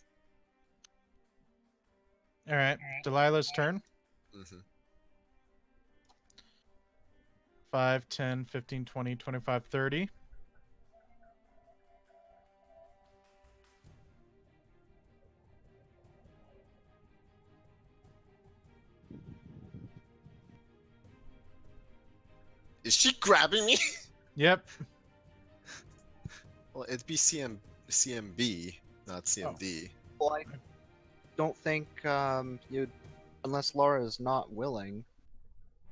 All right. Delilah's turn. hmm 5, 10, 15, 20, 25, 30. Is she grabbing me? Yep. Well, it'd be CMB, not CMD. Well, I don't think you'd, unless Laura is not willing.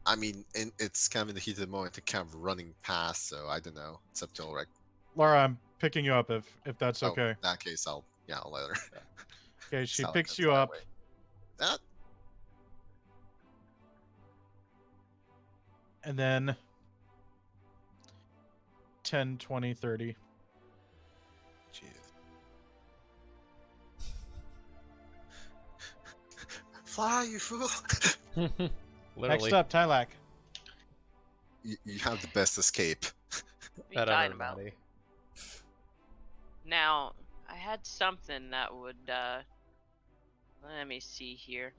I mean, it's kind of in the heat of the moment to kind of running past, so I don't know. It's up to Ulric. Laura, I'm picking you up if that's Oh, okay. in that case, I'll let her. Okay, she Sound picks like you that up. way. That And then 10, 20, 30. Jeez. Fly, you fool! Literally. Next up, Tylak. You have the best escape. What are you That talking about? everybody. Now, I had something that would, let me see here.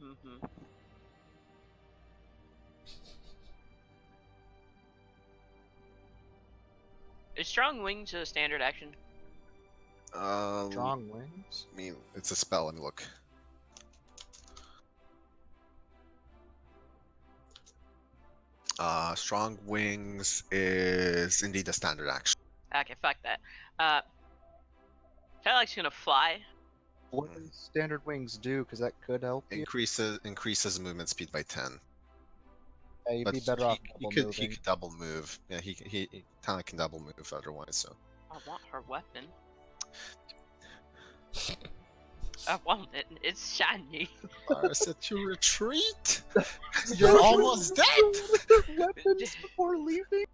Is Strong Wings a standard action? Strong wings. I mean, it's a spell. Let me look. Strong Wings is indeed a standard action. Okay, fuck that. Tylak's gonna fly. What does standard wings do? Because that could help you. Increases movement speed by 10. Yeah, you'd But be better off he double could moving. double move. Yeah, he kind of can double move otherwise. So I want her weapon. I want it. It's shiny. I said to retreat. You're almost dead. Weapons before leaving.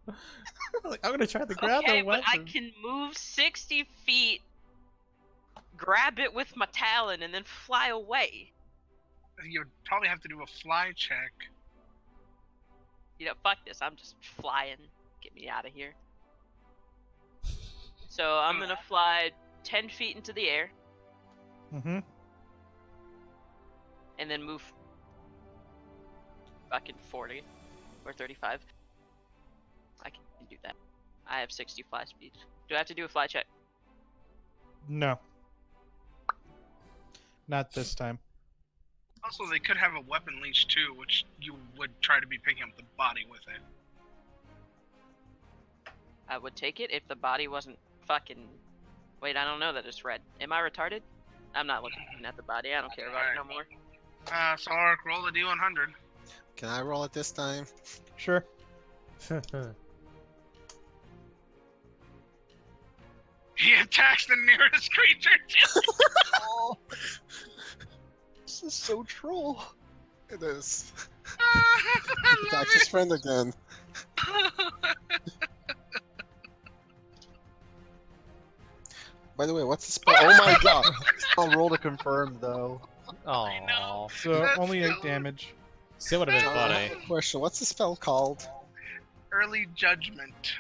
I'm gonna try to grab Okay, the but I weapon. can move 60 feet, grab it with my talon, and then fly away. You'd probably have to do a fly check. You know, fuck this. I'm just flying. Get me out of here. So I'm gonna fly 10 feet into the air, Mm-hmm. and then move fucking 40 or 35. I can do that. I have 60 fly speed. Do I have to do a fly check? No. Not this time. Also, they could have a weapon leech too, which you would try to be picking up the body with it. I would take it if the body wasn't fucking... Wait, I don't know that it's red. Am I retarded? I'm not looking at the body. I don't care about it no more. So Ulric, roll a d100. Can I roll it this time? Sure. He attacks the nearest creature. Oh, this is so troll. It is. He attacks his friend again. By the way, what's the spell? Oh my god! I'll roll to confirm though. Aww. So That's only 8 so- damage. Still would have been funny. Question: what's the spell called? Early judgment.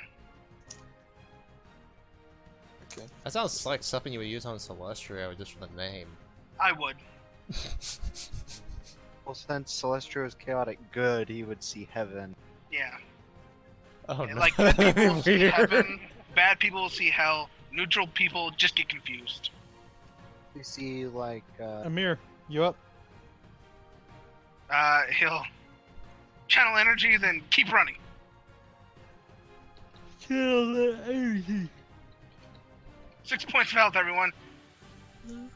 Okay. That sounds like something you would use on Celestrio just for the name. I would. Well, since Celestrio is chaotic good, he would see heaven. Yeah. Oh no. Like good people will see Weird. heaven, bad people will see hell, neutral people just get confused. You see, like, Amir, you up? He'll channel energy, then keep running. Kill the energy. 6 points of health, everyone. And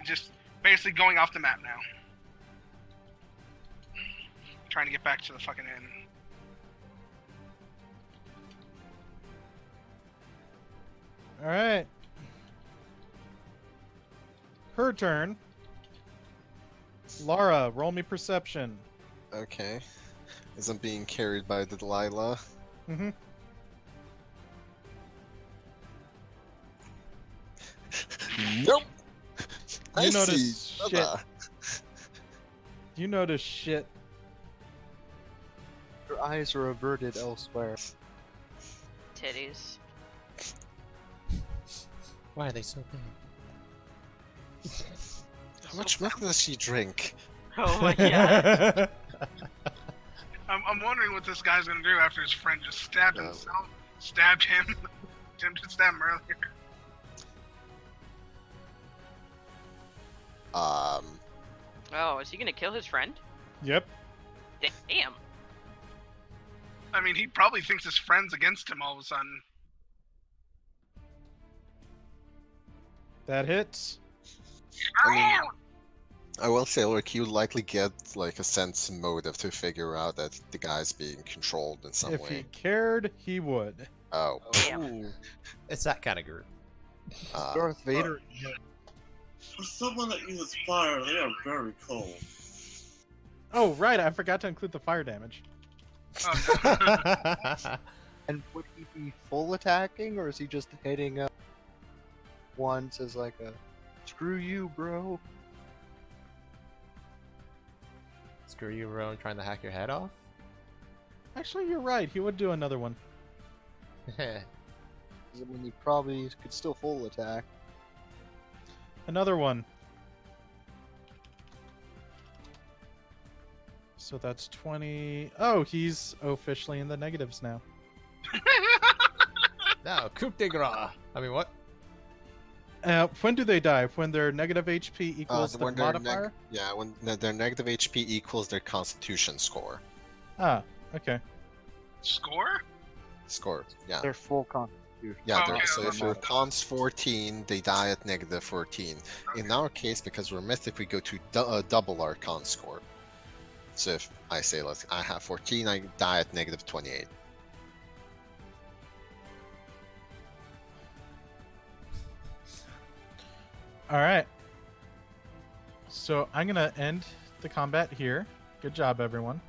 just basically going off the map now. Trying to get back to the fucking inn. All right. Her turn. Lara, roll me perception. Okay. As I'm being carried by the Delilah. Mm-hmm. Nope. You I notice see. shit. You notice shit. your eyes are averted elsewhere. Titties. Why are they so big? How much milk does she drink? Oh my god. I'm wondering what this guy's gonna do after his friend just stabbed No. himself, stabbed him, attempted to stab him earlier. Oh, is he gonna kill his friend? Yep. Damn. I mean, he probably thinks his friend's against him all of a sudden. That hits. I mean, I will say, Ulric, you likely get like a sense of motive to figure out that the guy's being controlled in some If way. he cared, he would. Oh. Damn. It's that kind of group. Darth Vader. For someone that uses fire, they are very cold. Oh, right. I forgot to include the fire damage. Oh, And would he be full attacking, or is he just hitting up once as like a screw you, bro? Screw you, Roan, trying to hack your head off? Actually, you're right. He would do another one. 'Cause, I mean, he probably could still full attack. Another one. So that's 20. Oh, he's officially in the negatives now. No, coup de grace. I mean, what? When do they die? When their negative HP equals the when their modifier? when their negative HP equals their Constitution score. Ah, okay. Score? Score, yeah. They're full constitution. Yeah, Oh, okay, so okay. if your con's 14, they die at negative 14. In our case, because we're mythic, we go to double our con score. So if I say, I have 14, I die at negative 28. All right. So I'm gonna end the combat here. Good job, everyone.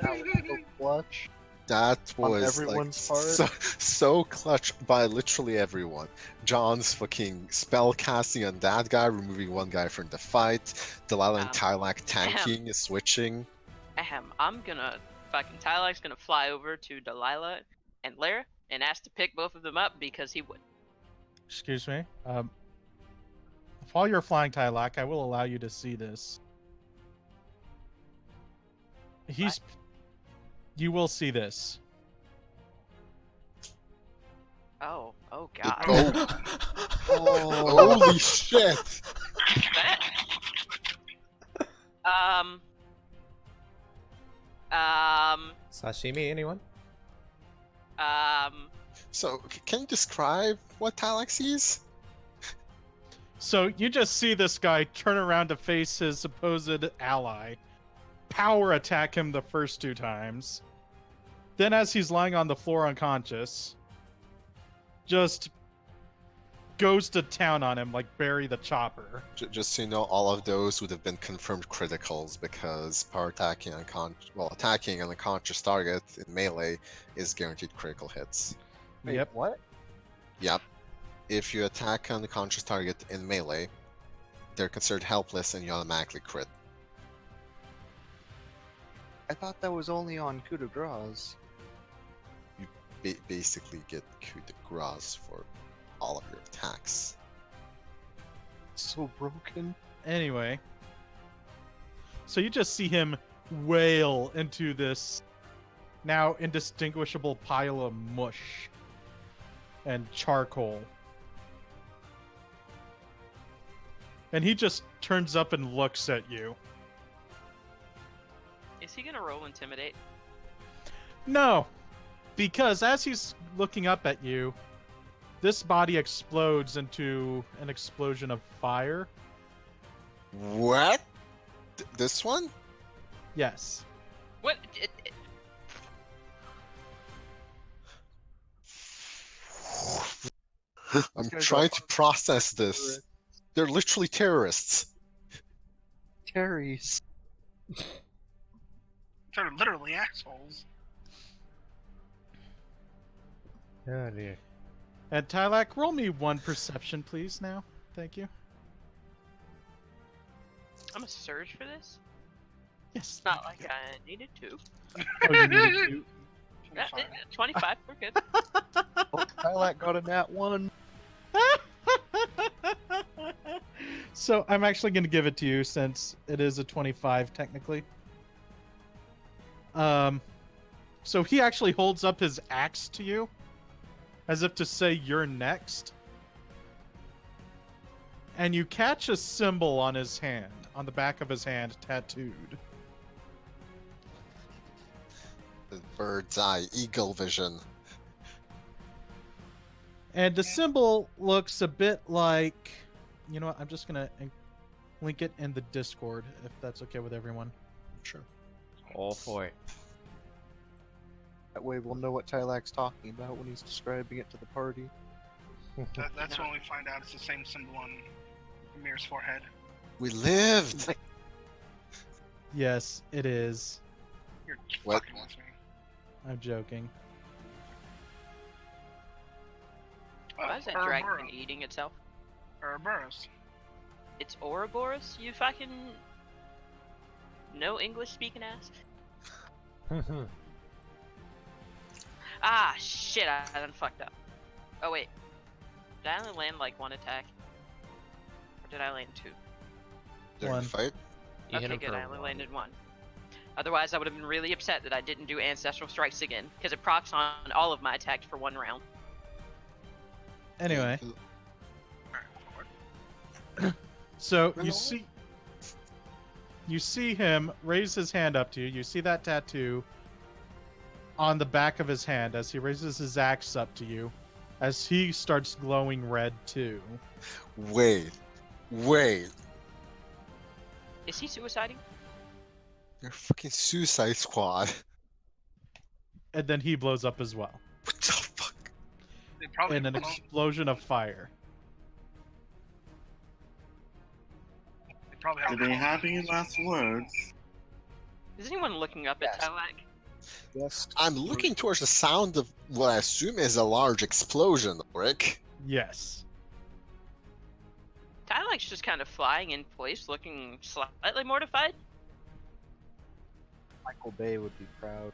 That was so clutch. That On was everyone's like part? so clutch by literally everyone. John's fucking spell casting on that guy, removing one guy from the fight. Delilah and Tylak tanking, switching. I'm gonna fucking Tylak's gonna fly over to Delilah and Lara and ask to pick both of them up because he would. Excuse me. While you're flying, Tylak, I will allow you to see this. You will see this. Oh god. Oh, holy shit! Sashimi, anyone? So, can you describe what Tylak sees? So you just see this guy turn around to face his supposed ally, power attack him the first 2 times. Then as he's lying on the floor unconscious, just goes to town on him like Barry the Chopper. Just so you know, all of those would have been confirmed criticals because power attacking attacking an unconscious target in melee is guaranteed critical hits. Wait, Yep. What? Yep. If you attack an unconscious target in melee, they're considered helpless and you automatically crit. I thought that was only on coup de grace. You basically get coup de grace for all of your attacks. So broken. Anyway, so you just see him wail into this now indistinguishable pile of mush and charcoal. And he just turns up and looks at you. Is he gonna roll intimidate? No, because as he's looking up at you, this body explodes into an explosion of fire. What? This one? Yes. What? I'm guys trying are to process this. They're literally terrorists. Terry's. They're literally assholes. Oh dear. And Tylak, roll me 1 perception, please, now. Thank you. I'm a surge for this? Yes. It's not like I needed to. Oh, you needed to. 25, we're good. Oh, Tylak got a nat 1. So I'm actually going to give it to you since it is a 25 technically. So he actually holds up his axe to you, as if to say you're next. And you catch a symbol on his hand, on the back of his hand, tattooed. The bird's eye, eagle vision. And the symbol looks a bit like... You know what? I'm just going to link it in the Discord, if that's okay with everyone. Sure. All for it. That way we'll know what Tylak's talking about when he's describing it to the party. That's when we find out it's the same symbol on Amir's forehead. We lived! Yes, it is. You're What? fucking with me. I'm joking. Why is that dragon eating itself? Ouroboros. It's Ouroboros? You fucking... no English speaking ass? Ah, shit, I done fucked up. Oh, wait. Did I only land, like, one attack? Or did I land two? During One. the fight? You hit Okay, him good, for I only one. landed one. Otherwise, I would have been really upset that I didn't do Ancestral Strikes again, because it procs on all of my attacks for one round. Anyway, so Hello? you see him raise his hand up to you. You see that tattoo on the back of his hand as he raises his axe up to you, as he starts glowing red too. Wait. Is he suiciding? You're fucking Suicide Squad. And then he blows up as well What the fuck? They probably in an won't- explosion of fire. They probably Are have they having last words? Is anyone looking up Yes. at Tylak? Yes. I'm looking towards the sound of what I assume is a large explosion, Rick. Yes. Tylak's just kind of flying in place, looking slightly mortified. Michael Bay would be proud.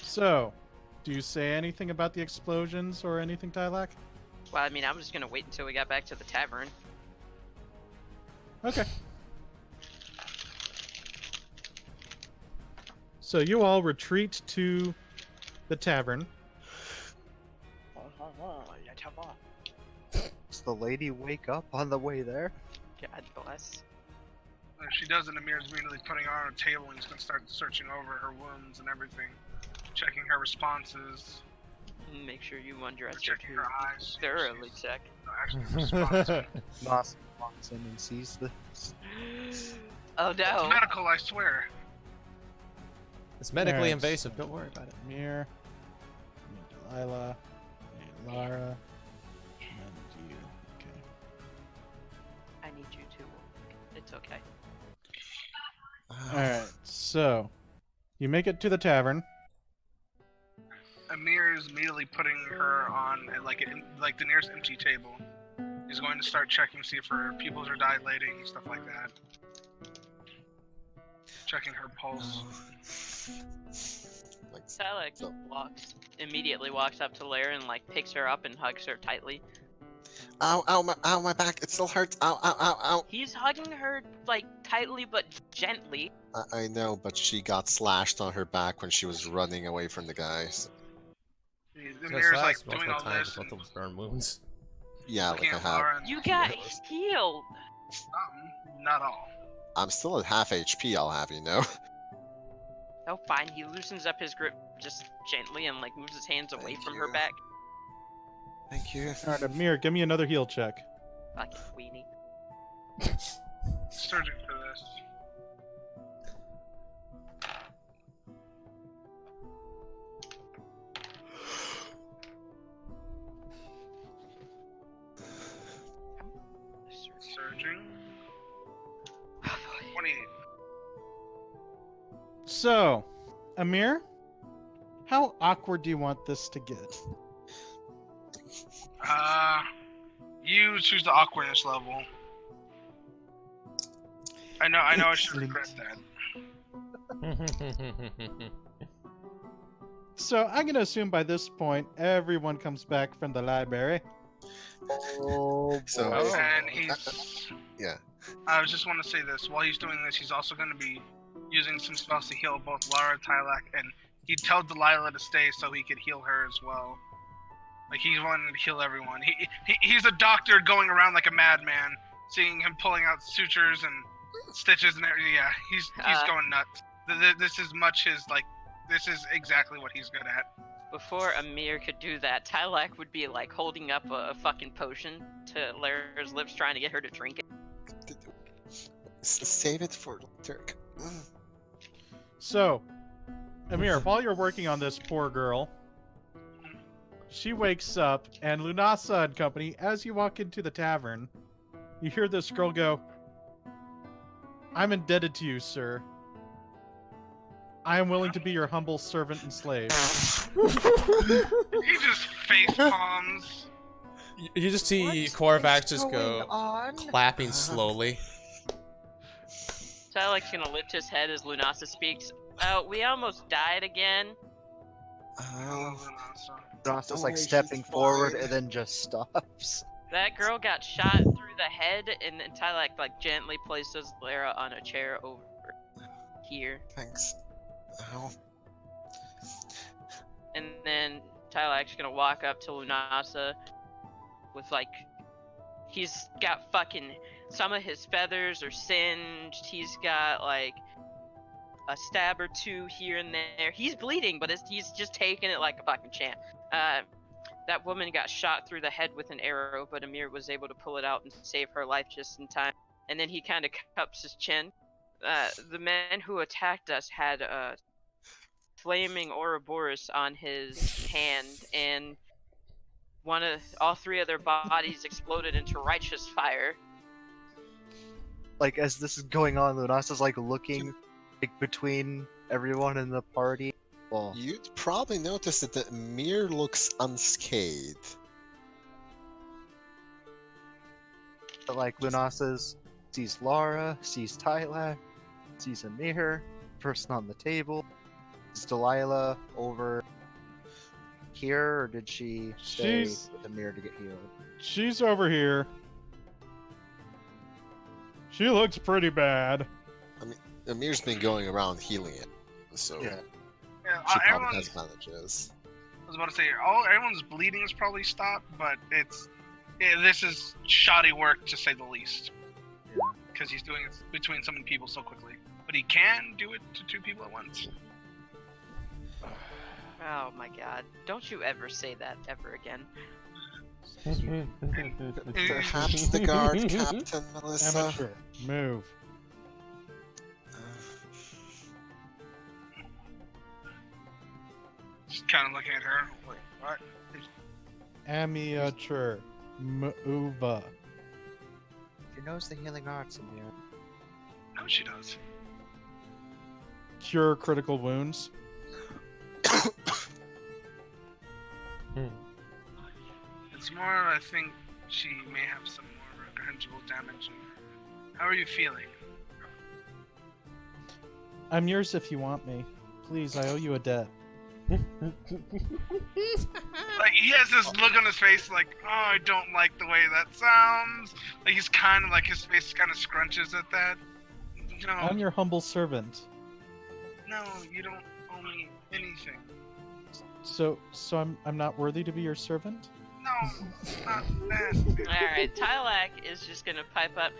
So, do you say anything about the explosions or anything, Tylak? Well, I mean, I'm just gonna wait until we got back to the tavern. Okay. So you all retreat to the tavern. Does the lady wake up on the way there? God bless. If she doesn't, Amir's immediately putting her on a table and he's gonna start searching over her wounds and everything, checking her responses, Make sure you undress her checking too. her eyes. Thoroughly check. Actually responding. Moss walks in and sees this. Oh It's no. medical, I swear. It's medically Alright. invasive, don't worry about it. Mir, Delilah, and Lara, and you. Okay. I need you to. It's okay. Alright, so you make it to the tavern. Amir is immediately putting her on like the nearest empty table. He's going to start checking, see if her pupils are dilating, stuff like that. Checking her pulse. Like, Tylak so- immediately walks up to Lair and like picks her up and hugs her tightly. ow, my back, it still hurts. Ow. He's hugging her like tightly but gently. I know, but she got slashed on her back when she was running away from the guys. Amir's like Multiple doing all times this. with And multiple burn wounds. Yeah, looking like I at have. Laura and You got Yes. healed. not all. I'm still at half HP, I'll have you know. Oh, fine. He loosens up his grip just gently and like moves his hands away Thank from her you. back. Thank you. Alright, Amir, give me another heal check. Fucking weenie. Surging for this. Surging. 28. So, Amir, how awkward do you want this to get? You choose the awkwardness level. I know I should regret that. So I'm gonna assume by this point everyone comes back from the library. Oh, So- boy. Oh. And he's. Yeah. I was just want to say this. While he's doing this, he's also going to be using some spells to heal both Lara, Tylak, and he told Delilah to stay so he could heal her as well. Like he wanted to heal everyone. He's a doctor going around like a madman, seeing him pulling out sutures and stitches and everything. Yeah, he's going nuts. This is much his like. This is exactly what he's good at. Before Amir could do that, Tylak would be like holding up a fucking potion to Lara's lips, trying to get her to drink it. Save it for Turk. So, Amir, while you're working on this poor girl, she wakes up, and Lunasa and company, as you walk into the tavern, you hear this girl go, "I'm indebted to you, sir. I am willing to be your humble servant and slave." He just face palms. You just see What's Corvax just going go on? clapping slowly. Tylak's gonna lift his head as Lunasa speaks. We almost died again. Rosta's like worry, stepping she's forward fine. and then just stops. That girl got shot through the head, and then Tylak like gently places Lara on a chair over here. Thanks. Ow. And then Tylak's gonna walk up to Lunasa with like, he's got fucking, some of his feathers are singed, he's got like a stab or two here and there. He's bleeding, but he's just taking it like a fucking champ. That woman got shot through the head with an arrow, but Amir was able to pull it out and save her life just in time. And then he kind of cups his chin. The man who attacked us had a flaming Ouroboros on his hand, and all three of their bodies exploded into righteous fire. Like as this is going on, Lunasa's like looking like between everyone in the party. Well, You'd probably notice that the Mir looks unscathed. but like Lunasa's sees Lara, sees Tyla, sees Amir, person on the table. Is Delilah over here, or did she stay She's- with Amir to get healed? She's over here. She looks pretty bad. Amir's been going around healing it, so Yeah. Yeah, she probably everyone's, has advantages. I was about to say, everyone's bleeding is probably stopped, but this is shoddy work to say the least. Because he's doing it between so many people so quickly. But he can do it to two people at once. Oh my god. Don't you ever say that ever again. Perhaps the guard captain, Melissa. Amateur. Move. Just kind of looking at her. Wait, what? Amateur. Move. She knows the healing arts, Amir. No, she does. Cure critical wounds. It's more, I think she may have some more reprehensible damage. How are you feeling? I'm yours if you want me. Please, I owe you a debt. Like, he has this look on his face like, oh, I don't like the way that sounds. Like, he's kind of like, his face kind of scrunches at that. No, I'm your humble servant. no, you don't owe me anything. So I'm not worthy to be your servant? No, it's not that. Alright, Tylak is just gonna pipe up.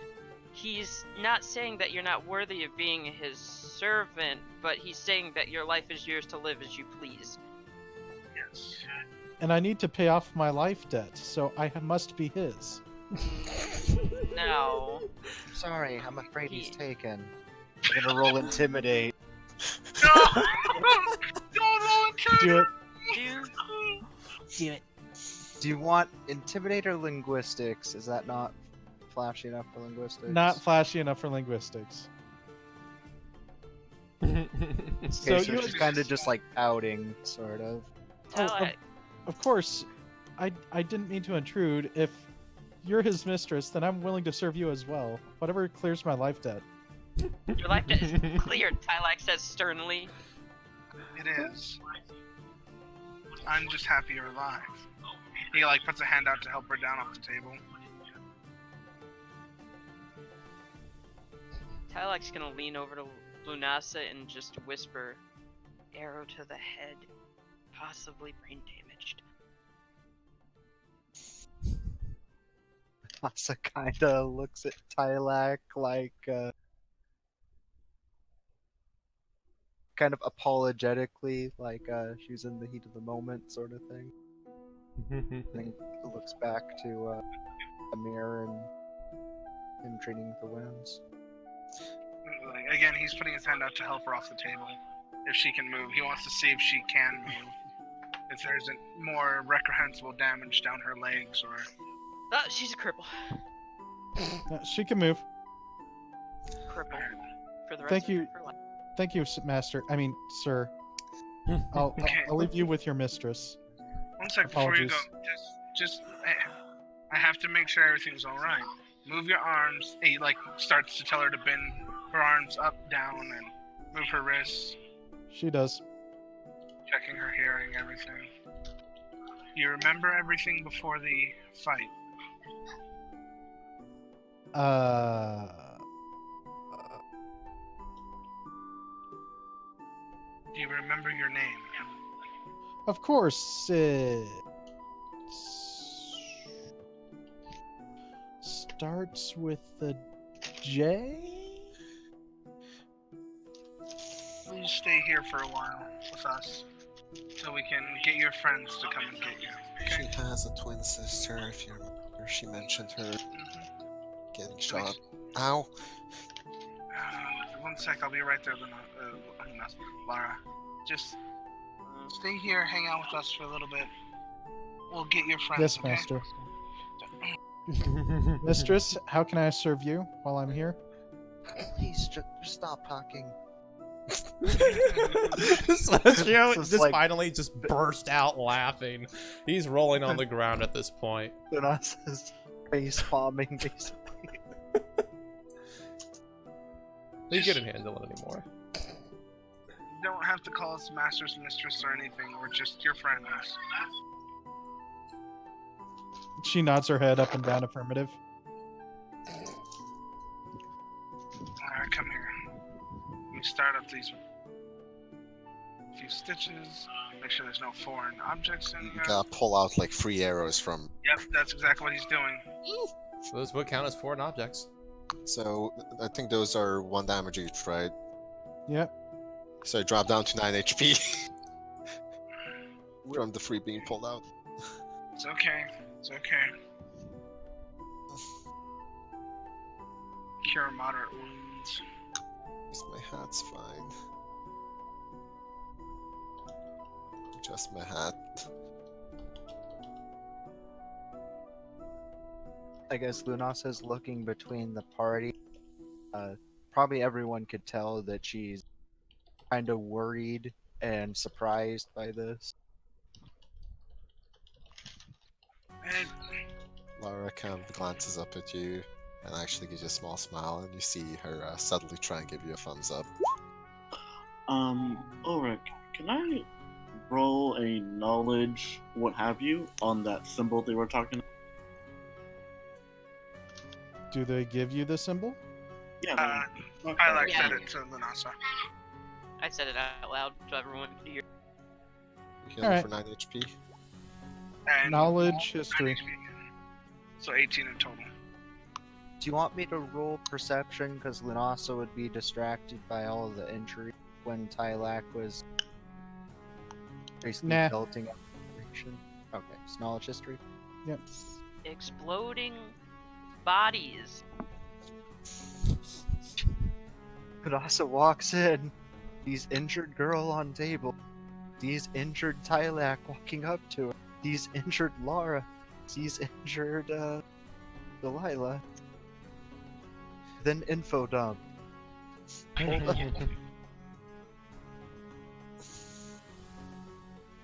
He's not saying that you're not worthy of being his servant, but he's saying that your life is yours to live as you please. Yes. And I need to pay off my life debt, so I must be his. No. Sorry, I'm afraid he's He- taken. I'm gonna roll intimidate. No! Don't roll into Do it. Do Do you want intimidate or linguistics? Is that not flashy enough for linguistics? Not flashy enough for linguistics. Okay, So so you she's kind of just like pouting, sort of. Tylak, Of course, I didn't mean to intrude. If you're his mistress, then I'm willing to serve you as well. Whatever clears my life debt. your life debt is cleared, Tylak says sternly. It is. I'm just happy you're alive. He like puts a hand out to help her down off the table. Tylak's gonna lean over to Lunasa and just whisper, "Arrow to the head, possibly brain damaged." Asa kinda looks at Tylak like, kind of apologetically, like she's in the heat of the moment, sort of thing. Then looks back to Amir and him treating the wounds. Again, he's putting his hand out to help her off the table. If she can move, he wants to see if she can move. If there's more reprehensible damage down her legs, or She's a cripple. She can move. Cripple for the rest Thank of you. her life. Thank you, Master. I mean, Sir. I'll leave you with your mistress. One sec before you Apologies. go. I have to make sure everything's all right. Move your arms. He like starts to tell her to bend her arms up, down, and move her wrists, She does. checking her hearing, everything. You remember everything before the fight? Do you remember your name? Of course, it starts with a J? Please stay here for a while with us, so we can get your friends to come and get you. She Okay? has a twin sister, if you remember. She mentioned her Mhm. getting shot. Ow! 1 sec, I'll be right there, Lara. Just stay here, hang out with us for a little bit. We'll get your friends, Yes, okay? Master. Mistress, how can I serve you while I'm here? Please, just stop talking. Celestrio This is just like- finally just burst out laughing. He's rolling on the ground at this point. Lunasa's face bombing, basically. He couldn't handle it anymore. You don't have to call us masters, mistress, or anything. We're just your friends. She nods her head up and down, affirmative. Alright, come here. Let me start up these few stitches. Make sure there's no foreign objects in You here. gotta pull out like 3 arrows from. Yep, that's exactly what he's doing. So those would count as foreign objects. So I think those are 1 damage each, right? Yep. So I drop down to 9 HP from the 3 being pulled out. It's okay. It's okay. Cure moderate wounds. Just my hat's fine. Just my hat. I guess Lunasa's looking between the party. Probably everyone could tell that she's kind of worried and surprised by this. And Lara kind of glances up at you and actually gives you a small smile, and you see her subtly try and give you a thumbs up. Ulric, can I roll a knowledge, what have you, on that symbol they were talking about? Do they give you the symbol? Yeah, okay. I like Yeah. said it to Lunasa. I said it out loud so everyone could hear. Healing Alright. for 9 HP. And Knowledge, history. 9 HP. So 18 in total. Do you want me to roll perception? Because Lunasa would be distracted by all of the injury when Tylak was basically Nah. belting up information. Okay, it's knowledge history. Yep. Exploding bodies. Lunasa walks in. He's injured girl on table. He's injured Tylak walking up to her. He's injured Lara. He's injured Delilah. Then info dump.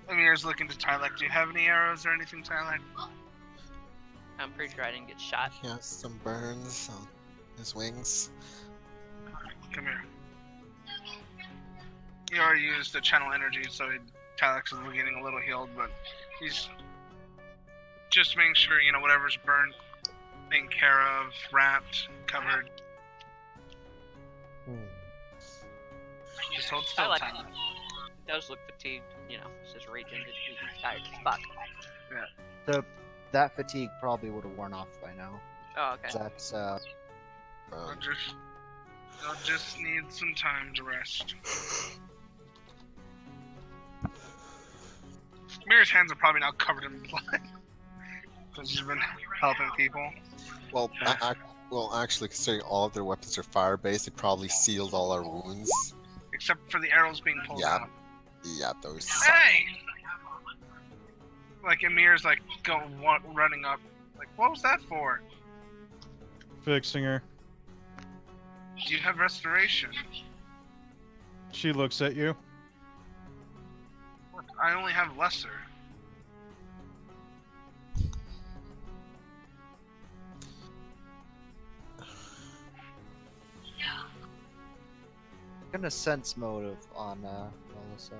Amir's looking to Tylak. Do you have any arrows or anything, Tylak? I'm pretty sure I didn't get shot. He has some burns on his wings. Come here. He already used the channel energy, so he Tylex is getting a little healed, but he's just making sure, whatever's burned, taken care of, wrapped, covered. Just hold still, Tylex Tylex. does look fatigued, it's just rage ended. He's tired as fuck. That fatigue probably would have worn off by now. Oh, okay. That's I'll just need some time to rest. Mirror's hands are probably now covered in blood. Because he's been helping people. Well, actually, considering all of their weapons are fire-based, it probably sealed all our wounds. Except for the arrows being pulled out. Yeah, those. Hey! Like Emir's like running up. Like, what was that for? Fixing her. Do you have restoration? She looks at you. What? I only have lesser. gonna sense motive on Melissa.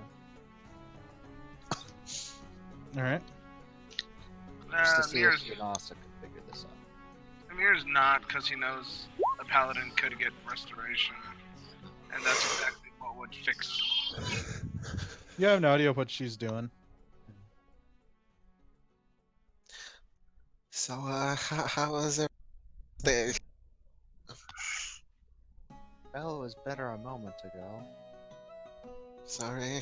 Alright. Just to see if Emir's Yanasa can figure this out. Emir's not, because he knows a paladin could get restoration. And that's exactly what would fix. You have no idea what she's doing. So, how was everything? Well, it was better a moment ago. Sorry.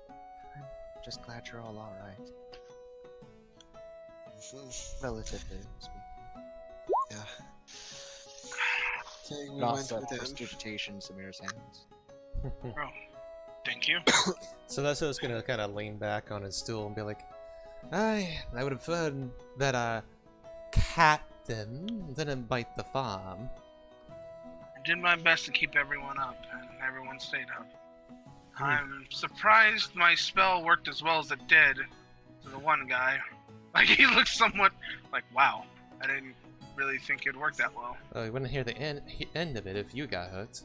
I'm just glad you're all alright. Relatively speaking. Yeah. Okay, we Not went set with them. prestidigitation Samir's hands. Oh, thank you. So that's just gonna kind of lean back on his stool and be like, I would have preferred that our captain didn't bite the farm. I did my best to keep everyone up, and everyone stayed up. I'm surprised my spell worked as well as it did to the one guy. Like, he looks somewhat like, wow, I didn't really think it worked that well. Well, we wouldn't hear the end of it if you got hurt.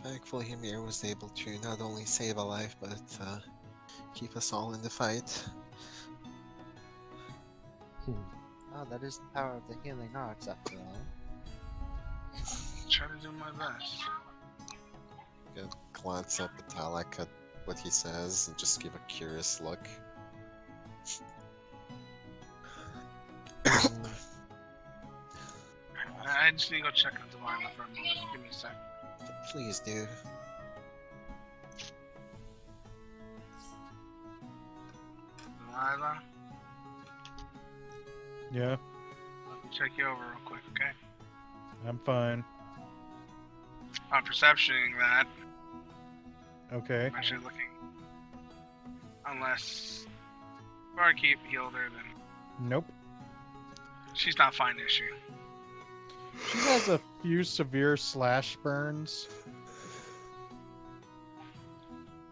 Thankfully, Ymir was able to not only save a life, but keep us all in the fight. Oh, that is the power of the healing arts, after all. Try to do my best. Gonna glance up at Talak at what he says and just give a curious look. I just need to go check on Delilah for a moment. Give me a sec. Please do. Delilah, Yeah, let me check you over real quick, okay? I'm fine. I'm perceptioning that. Okay. I'm actually looking. Unless Barkeep healed her, then Nope. she's not fine, is she? She has a few severe slash burns.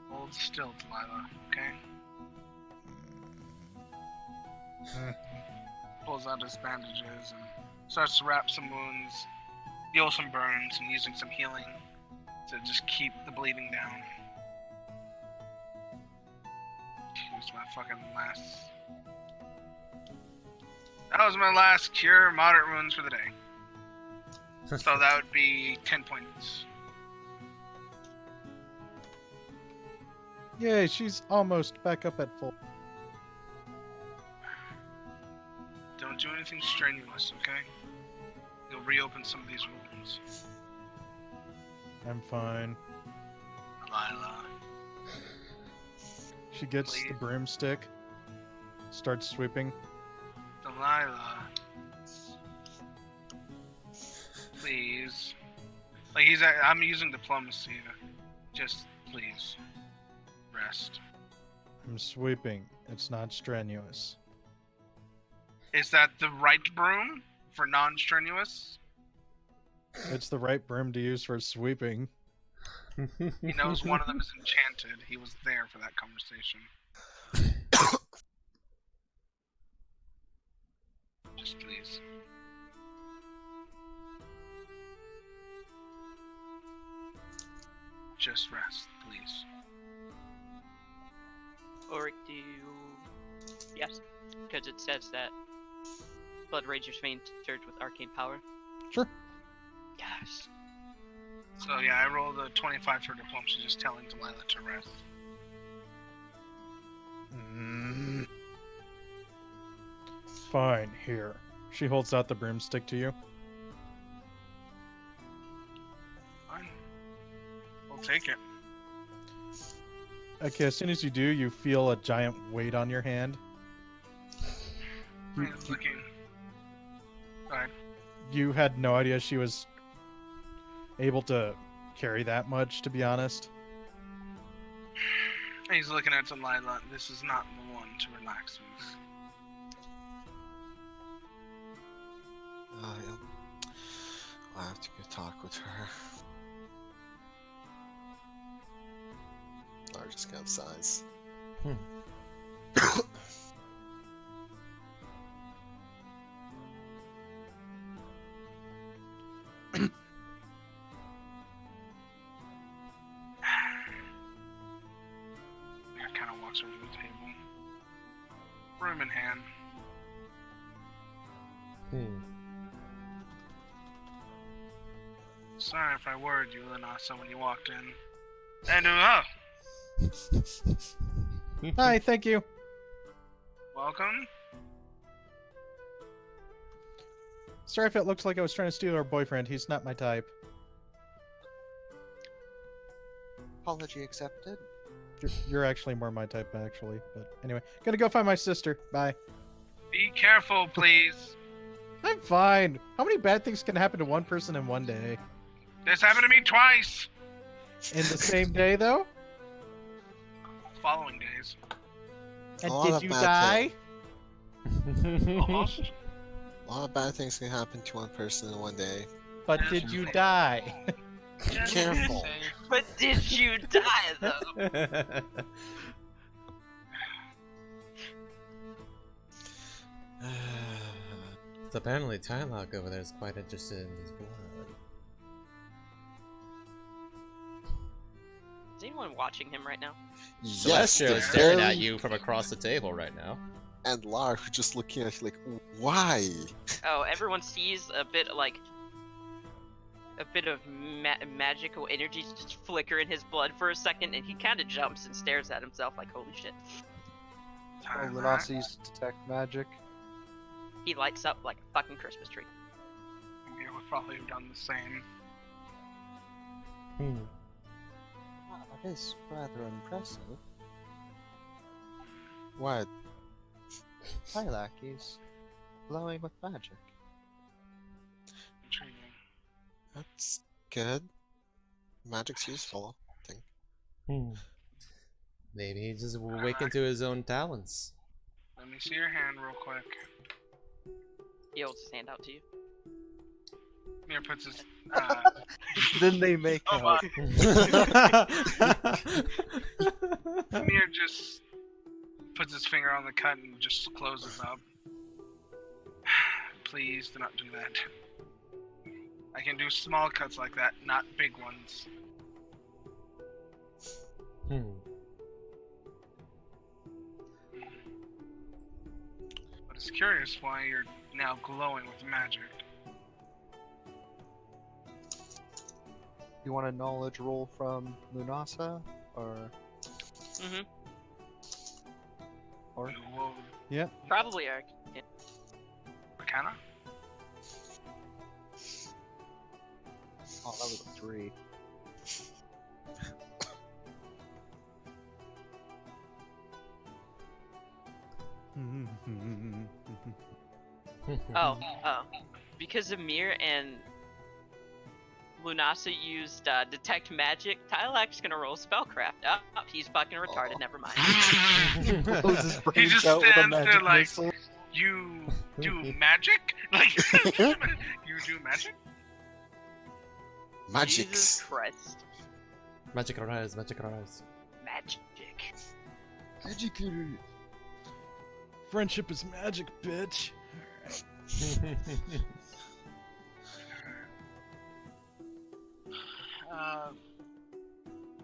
Hold still, Delilah, okay? Pulls out his bandages and starts to wrap some wounds, heal some burns, and using some healing to just keep the bleeding down. Here's my fucking last. That was my last cure moderate wounds for the day. So that would be 10 points. Yay, she's almost back up at full. Don't do anything strenuous, okay? You'll reopen some of these wounds. I'm fine. Delilah. She gets the Please. broomstick, starts sweeping. Delilah. Please. Like, I'm using diplomacy to just, please, rest. I'm sweeping. It's not strenuous. Is that the right broom for non-strenuous? It's the right broom to use for sweeping. He knows one of them is enchanted. He was there for that conversation. Just please. just rest, please. Ulric, do you... Yes, because it says that Blood Rager's veins surge with arcane power. Sure. Yes. So yeah, I rolled a 25 for diplomacy, just telling Delilah to rest. Fine, here. She holds out the broomstick to you. Fine. I'll take it. Okay, as soon as you do, you feel a giant weight on your hand. He's looking. Go ahead. You had no idea she was able to carry that much, to be honest. He's looking at Delilah. This is not the one to relax with. Yeah. I'll have to go talk with her. Lar just kind of sighs. Kind of walks over to the table. Broom in hand. Sorry if I worried you, Linasa, when you walked in. And Hi, thank you. welcome. Sorry if it looks like I was trying to steal her boyfriend. He's not my type. Apology accepted. You're actually more my type, actually. But anyway, gonna go find my sister. Bye. Be careful, please. I'm fine. How many bad things can happen to one person in one day? This happened to me twice. In the same day, though? Following days. And A lot did of you bad die? Almost. A lot of bad things can happen to one person in one day. But did you die? Be careful. But did you die, though? So apparently Tylock over there is quite interested in his blood. Is anyone watching him right now? Yes, Celestrio the is staring very- at you from across the table right now. And Lar, who's just looking at you like, why? Oh, everyone sees a bit of magical energy just flicker in his blood for a second, and he kind of jumps and stares at himself like, holy shit. Oh, Linasa used to detect magic. He lights up like a fucking Christmas tree. You would probably have done the same. That is rather impressive. What? Lilac is glowing with magic. Intriguing. That's good. Magic's useful, I think. Maybe he just awakened to his own talents. Let me see your hand real quick. He holds his hand out to you. Mir puts his. Then they make Oh, out. Mir just puts his finger on the cut and just closes up. Please do not do that. I can do small cuts like that, not big ones. But it's curious why you're now glowing with magic. You want a knowledge roll from Lunasa, or Mm-hmm. or Whoa. Yeah. Probably Arc. Yeah. Arcana? oh, that was a 3. Oh. Because Amir and Lunasa used detect magic, Tylak's gonna roll spellcraft. Oh, he's fucking retarded. Never mind. Blows his He brains just out with a stands magic there like, missile. you do magic? Like, you do magic? Jesus Magics. Christ. Magic arise, magic arise. Magic. Magical. Friendship is magic, bitch.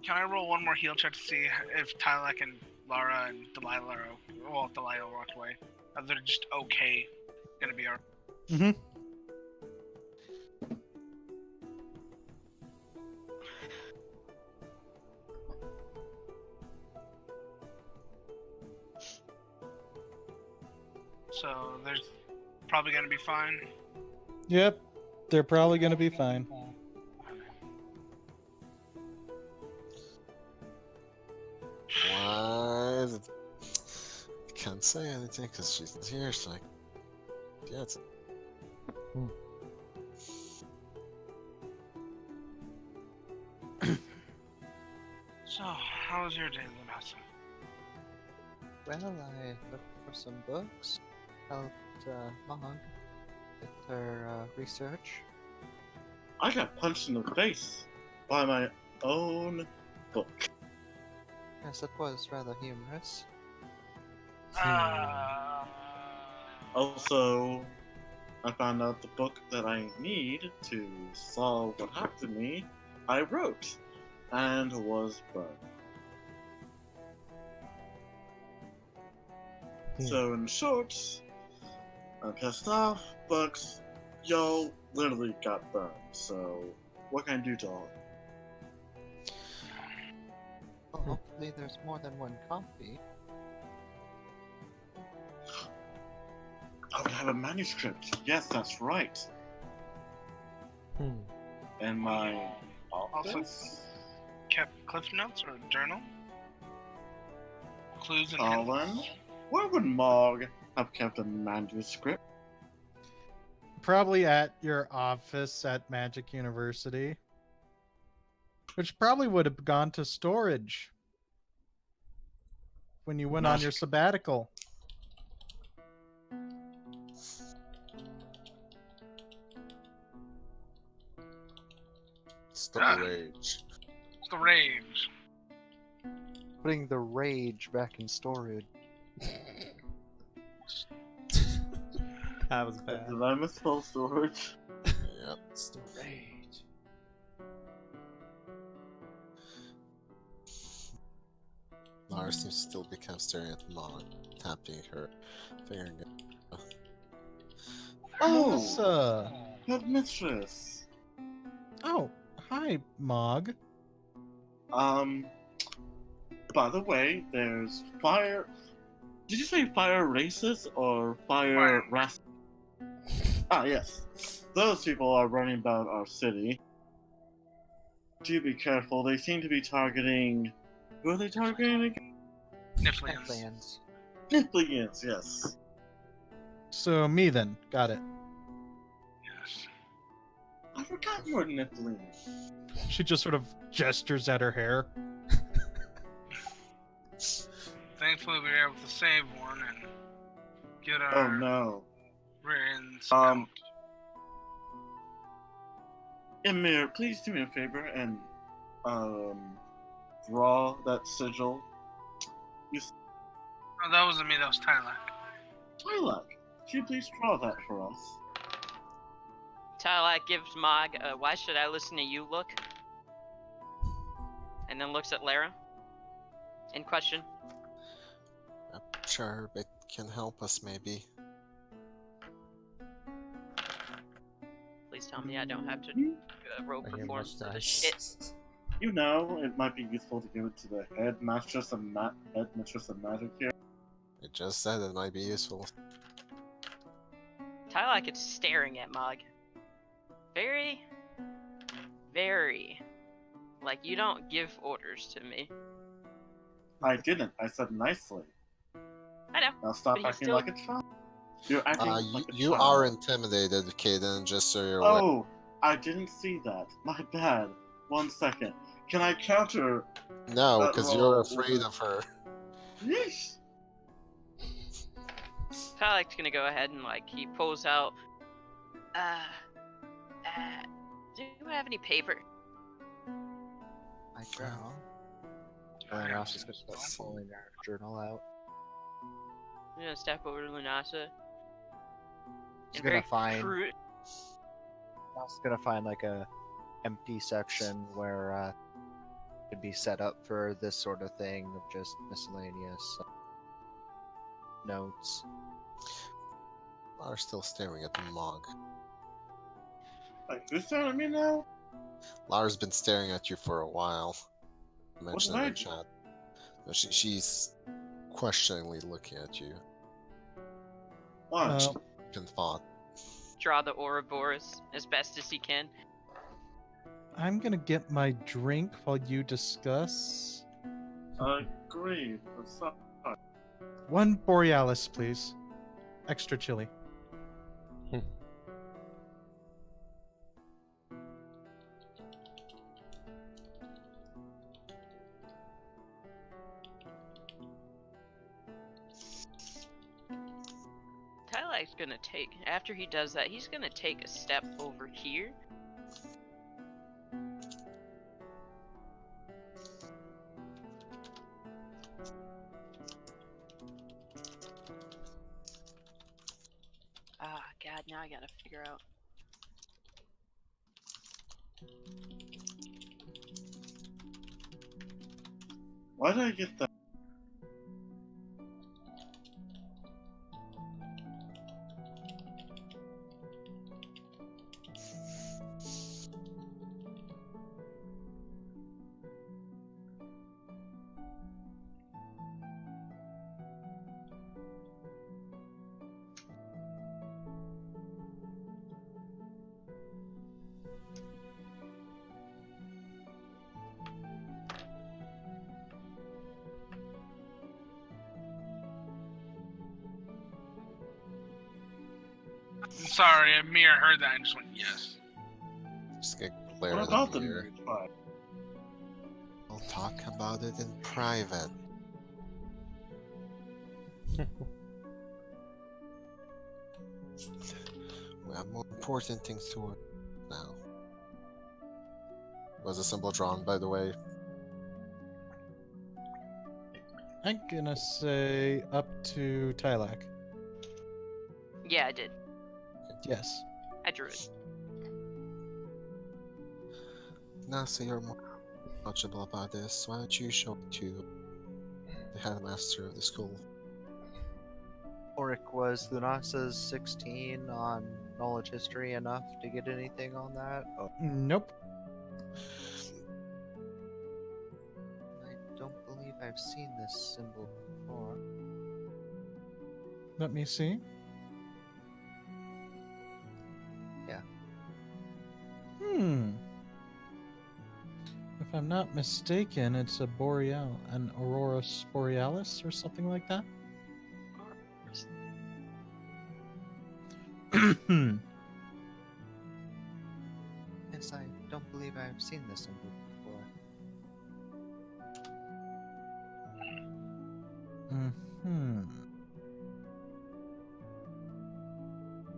Can I roll one more heal check to see if Tylek and Lara and Delilah are well, Delilah walked away. They're just okay. Gonna be alright. Mm-hmm. So there's probably gonna be fine. Yep. They're probably going to be fine. What? I can't say anything because she's not here, so yeah, it's... So, how was your day, Lunasa? Well, I looked for some books, helped Mog with her research. I got punched in the face by my own book. Yes, it was rather humorous. Also, I found out the book that I need to solve what happened to me, I wrote, and was burned. So in short, I'm pissed off, but y'all literally got burned, so what can I do to all? Well, hopefully there's more than one copy. Oh, I have a manuscript. Yes, that's right. And my Also, office. kept cliff notes or a journal? Clues and Avalon? hints? Where would Mog have kept a manuscript? Probably at your office at Magic University. Which probably would have gone to storage when you went on your sabbatical. It's the rage. It's the rage. Putting the rage back in storage. That was bad. Did I misspell storage? Yep. It's the rage. Lara seems to still be kind of staring at Mog, tapping her fingernail. Oh, Melissa. headmistress. Oh, hi, Mog. By the way, there's fire. Did you say fire races or fire race? Ah, yes. Those people are running about our city. Do be careful. They seem to be targeting. Who are they targeting again? Niflheim. Lands. Niflheim, yes. So me then. Got it. Yes. I forgot more Niflheim. She just sort of gestures at her hair. Thankfully, we were able to save one and get Oh our no. rear ends Um, out. Emir, please do me a favor and draw that sigil. Oh, that wasn't me, that was Tylak. Tylak, could you please draw that for us? Tylak gives Mog a "why should I listen to you" look, and then looks at Lara in question. Sure, it can help us maybe. Please tell me I don't have to roll I hear perform for this mustache. shit. You know, it might be useful to give it to the headmistress of magic here. It just said it might be useful. Tylak is staring at Mog. Very, very, like you don't give orders to me. I didn't. I said nicely. I know. Now stop But he's acting still- like a child. You're acting like a You child. are intimidated, Kaden, just so you're aware. Oh, I didn't see that. My bad. 1 second. Can I counter? No, that because roll you're with afraid a- of her. Yeesh. Tylak's gonna go ahead and he pulls out. Do you have any paper? My journal. And then Ross is going to start pulling her journal out. I'm gonna step over to Lunasa. She's and gonna very find. crude. Ross is gonna find like a empty section where could be set up for this sort of thing of just miscellaneous notes. Lars still staring at the mug. Like, who's staring at me now? Lara's been staring at you for a while. I mentioned did in I the do? chat. No, she's questioningly looking at you. What? In thought. Draw the Ouroboros as best as he can. I'm gonna get my drink while you discuss. Agreed. What's up? One Borealis, please. Extra chili. Tylak's gonna take, after he does that, he's gonna take a step over here. Ah, God, now I gotta figure out. Why did I get that? Sorry, Amir heard that and just went, yes. Just get glare What at about the here. mage fight? We'll talk about it in private. We have more important things to work now. Was a symbol drawn, by the way? I'm gonna say up to Tylak. Yeah, I did. Yes. I drew it. Now, so you're more knowledgeable about this. Why don't you show it to the headmaster of the school? Ulric, was Lunasa's 16 on knowledge history enough to get anything on that? Oh, Nope. I don't believe I've seen this symbol before. Let me see. Yeah. If I'm not mistaken, it's an Aurora Borealis or something like that. Yes, I don't believe I've seen this symbol before.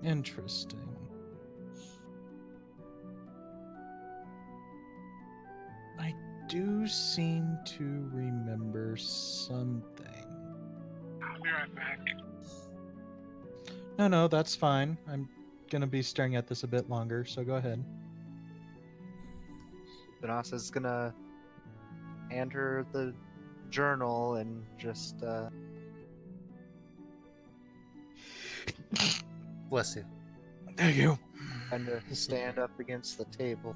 Interesting. I do seem to remember something. I'll be right back. No, that's fine. I'm gonna be staring at this a bit longer, so go ahead. Lunasa's gonna hand her the journal and just Bless you. Thank you. kind of stand up against the table.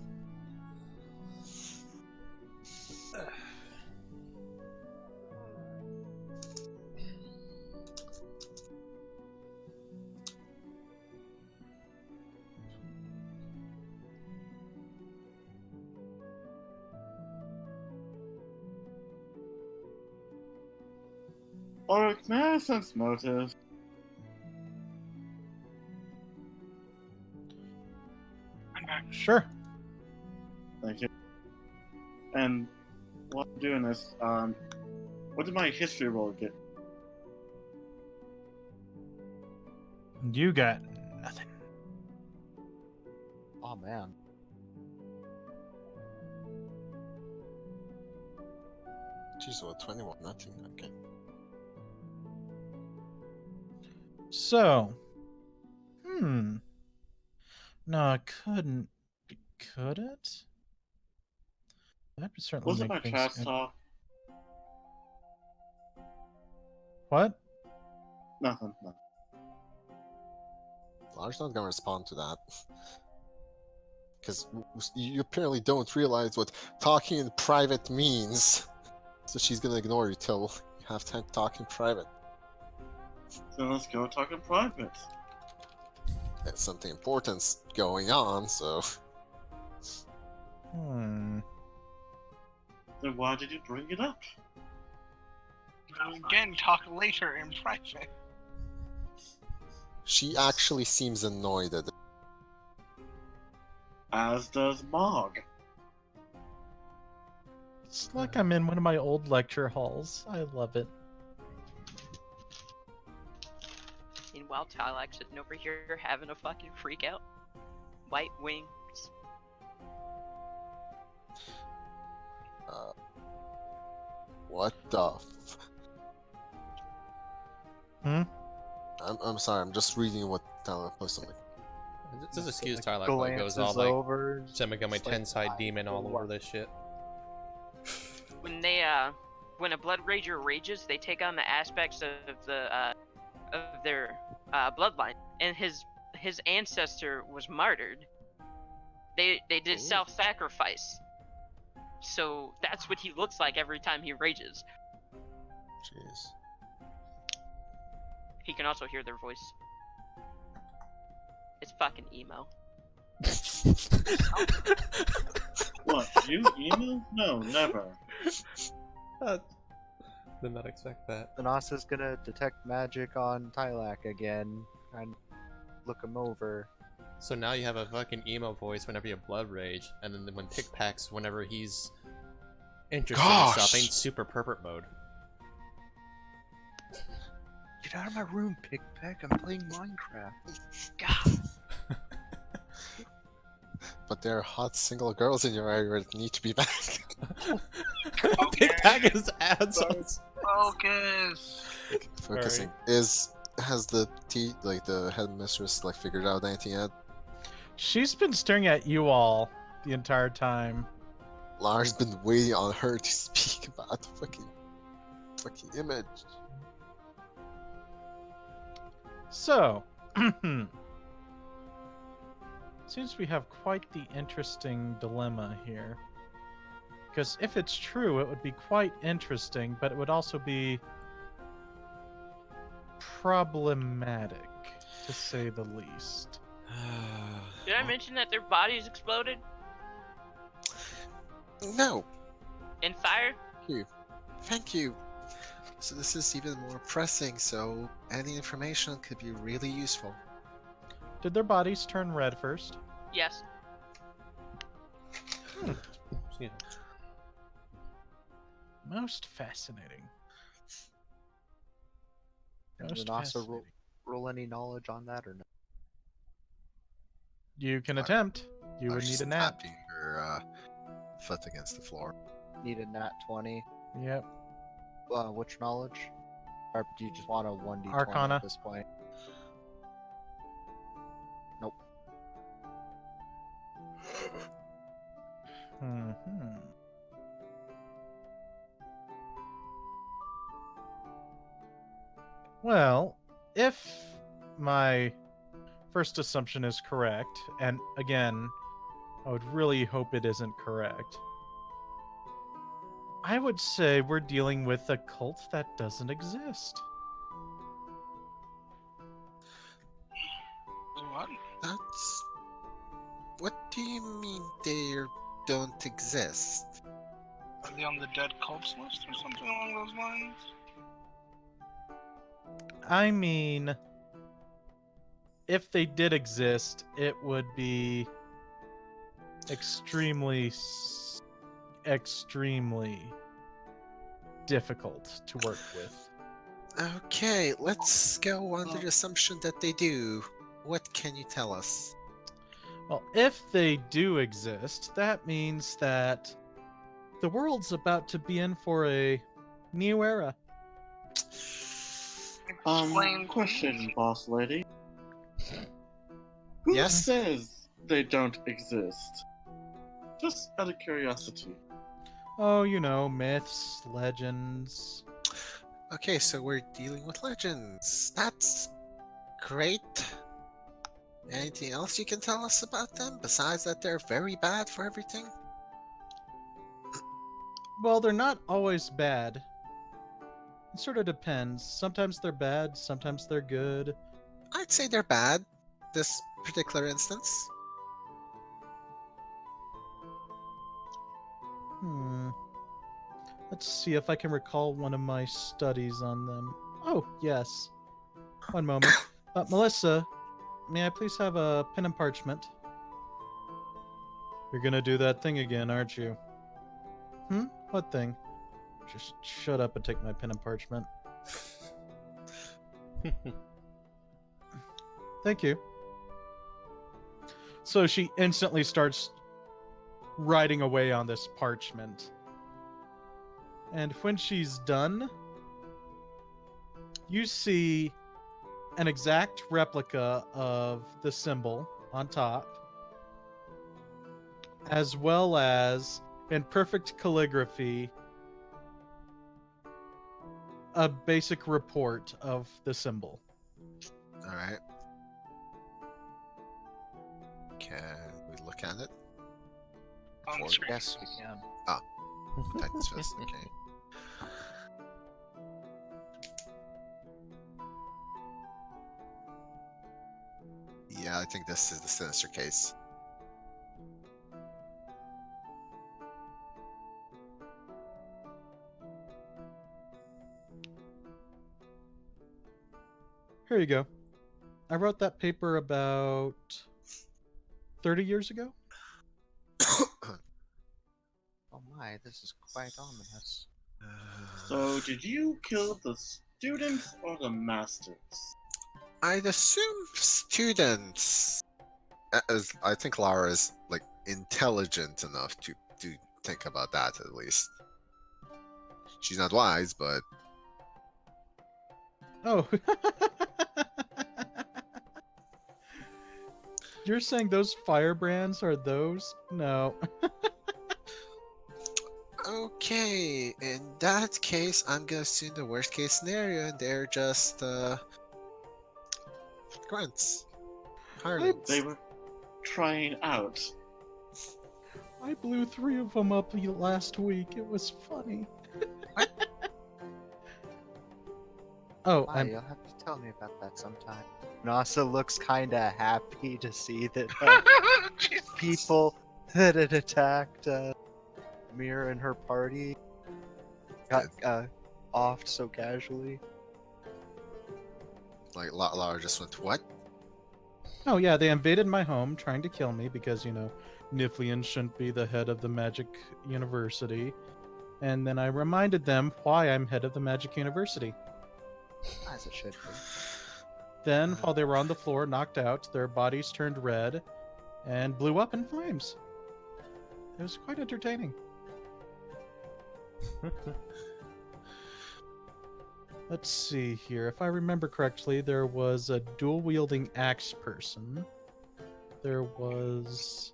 Ulric, may I sense motive? I'm back. Sure. Thank you. And while I'm doing this, what did my history roll get? You got nothing. Oh man. Jeez, what, 21? Nothing? Okay. So, no, it couldn't. Could it? That would certainly Was it my make things. trash talk? What? Nothing. No. Lar's not gonna respond to that. Because you apparently don't realize what talking in private means. So she's gonna ignore you till you have time to talk in private. So let's go talk in private. There's something important's going on, so... Hmm. Then why did you bring it up? Again, talk later in private. She actually seems annoyed at it. As does Mog. It's like I'm in one of my old lecture halls. I love it. Meanwhile, Tylax sitting over here having a fucking freak out. White wings. What the Hmm? I'm sorry, I'm just reading what Tyler posted. Just excuse Like, Tyler when it goes all like, over. Montgomery just like, 10-side I demon all don't over want- this shit. When they when a blood rager rages, they take on the aspects of their bloodline, and his ancestor was martyred. They did self-sacrifice, so that's what he looks like every time he rages. Jeez. He can also hear their voice. It's fucking emo. What, you email? No, never. Did not expect that. Thanasa's gonna detect magic on Tylak again and look him over. So now you have a fucking emo voice whenever you have blood rage, and then when Pickpacks, whenever he's interested Gosh! in something, super pervert mode. Get out of my room, Pickpack. I'm playing Minecraft. God. But there are hot single girls in your area that need to be back. Pickpack is assholes. Focus. Focusing. Has the the headmistress figured out anything yet? She's been staring at you all the entire time. Lars been waiting on her to speak about the fucking image. So, seems we have quite the interesting dilemma here. Because if it's true, it would be quite interesting, but it would also be problematic, to say the least. Did I mention that their bodies exploded No, in fire? thank you. So this is even more pressing, so any information could be really useful. Did their bodies turn red first? Yes. Excuse me. Most fascinating. Can Most Thanasa fascinating. roll any knowledge on that or no? You can attempt. You would Lars need is a nat. tapping her foot against the floor. Need a nat 20. Yep. Which knowledge? Or do you just want a 1d20 Arcana. at this point? Nope. Hmm. Well, if my first assumption is correct, and again, I would really hope it isn't correct, I would say we're dealing with a cult that doesn't exist. What? That's... What do you mean they don't exist? Are they on the dead cults list or something along those lines? I mean, if they did exist, it would be extremely difficult to work with. Okay, let's go under the assumption that they do. What can you tell us? Well, if they do exist, that means that the world's about to be in for a new era. Explain, Question, please. boss lady. Who Yes? says they don't exist? Just out of curiosity. Oh, you know, myths, legends. Okay, so we're dealing with legends. That's great. Anything else you can tell us about them besides that they're very bad for everything? Well, they're not always bad. It sort of depends. Sometimes they're bad, sometimes they're good. I'd say they're bad. This particular instance. Let's see if I can recall one of my studies on them. Oh, yes. One moment. Melissa, may I please have a pen and parchment? You're gonna do that thing again, aren't you? What thing? Just shut up and take my pen and parchment. Thank you. So she instantly starts writing away on this parchment. And when she's done, you see an exact replica of the symbol on top, as well as, in perfect calligraphy, a basic report of the symbol. Alright. Can we look at it? On the Before- screen. Yes, we can. Titan's Fist, okay. Yeah, I think this is the sinister case. Here you go. I wrote that paper about 30 years ago. Oh my, this is quite ominous. So, did you kill the students or the masters? I'd assume students. As I think Lara is like intelligent enough to think about that at least. She's not wise, but Oh. You're saying those firebrands are those? No. okay. In that case, I'm gonna assume the worst case scenario, and they're just grunts, hirelings. They were trying out. I blew 3 of them up last week. It was funny. Oh, Why, I'm you'll have to tell me about that sometime. Nasa looks kinda happy to see that Jesus. people that had attacked Mira and her party got offed so casually. Like Lara just went, what? Oh yeah, they invaded my home trying to kill me because, you know, Niflian shouldn't be the head of the Magic University. And then I reminded them why I'm head of the Magic University. As it should be. Then, while they were on the floor, knocked out, their bodies turned red and blew up in flames. It was quite entertaining. Let's see here. If I remember correctly, there was a dual-wielding axe person. There was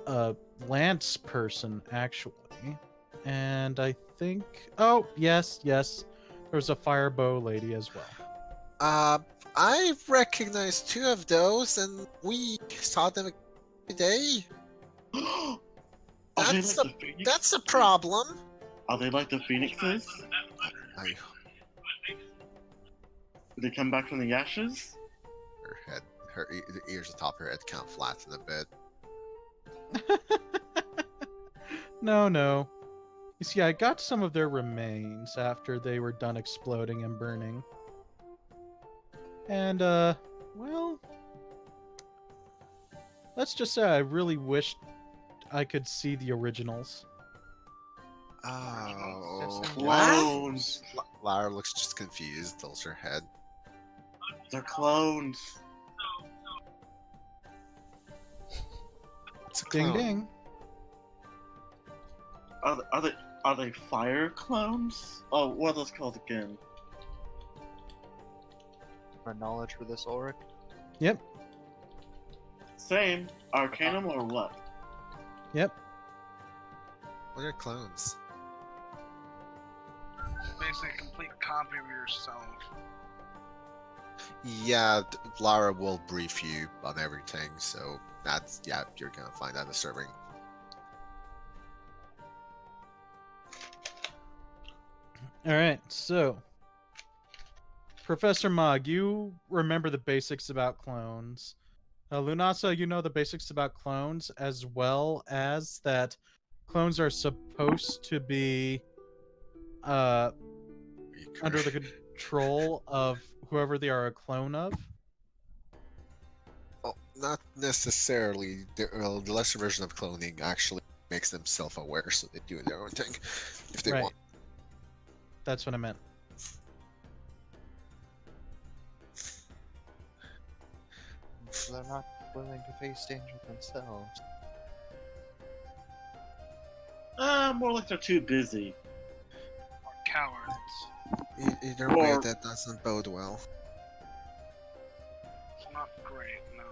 a lance person, actually. And I think... Oh, yes. There was a firebow lady as well. I recognize 2 of those, and we saw them today. Are they That's like the Phoenix? That's a problem. Are they like the Phoenixes? I, Did they come back from the ashes? her head, the ears atop her head kind of flatten a bit. No. You see, I got some of their remains after they were done exploding and burning. And, well... let's just say I really wished I could see the originals. Oh, Clones! Lara looks just confused, tilts her head. They're clones. It's a Ding clone. ding. Are they fire clones? Oh, what are those called again? For knowledge for this Ulric. Yep. Same. Arcanum or what? Yep. What are clones? Basically a complete copy of yourself. Yeah, Lara will brief you on everything, so that's, yeah, you're gonna find that disturbing. All right, so Professor Mog, you remember the basics about clones. Lunasa, you know the basics about clones, as well as that clones are supposed to be under the control of whoever they are a clone of. Well, not necessarily. The lesser version of cloning actually makes them self-aware, so they do their own thing if they Right. want. That's what I meant. So they're not willing to face danger themselves. More like they're too busy. Or cowards. Either way, Or- that doesn't bode well. It's not great, no.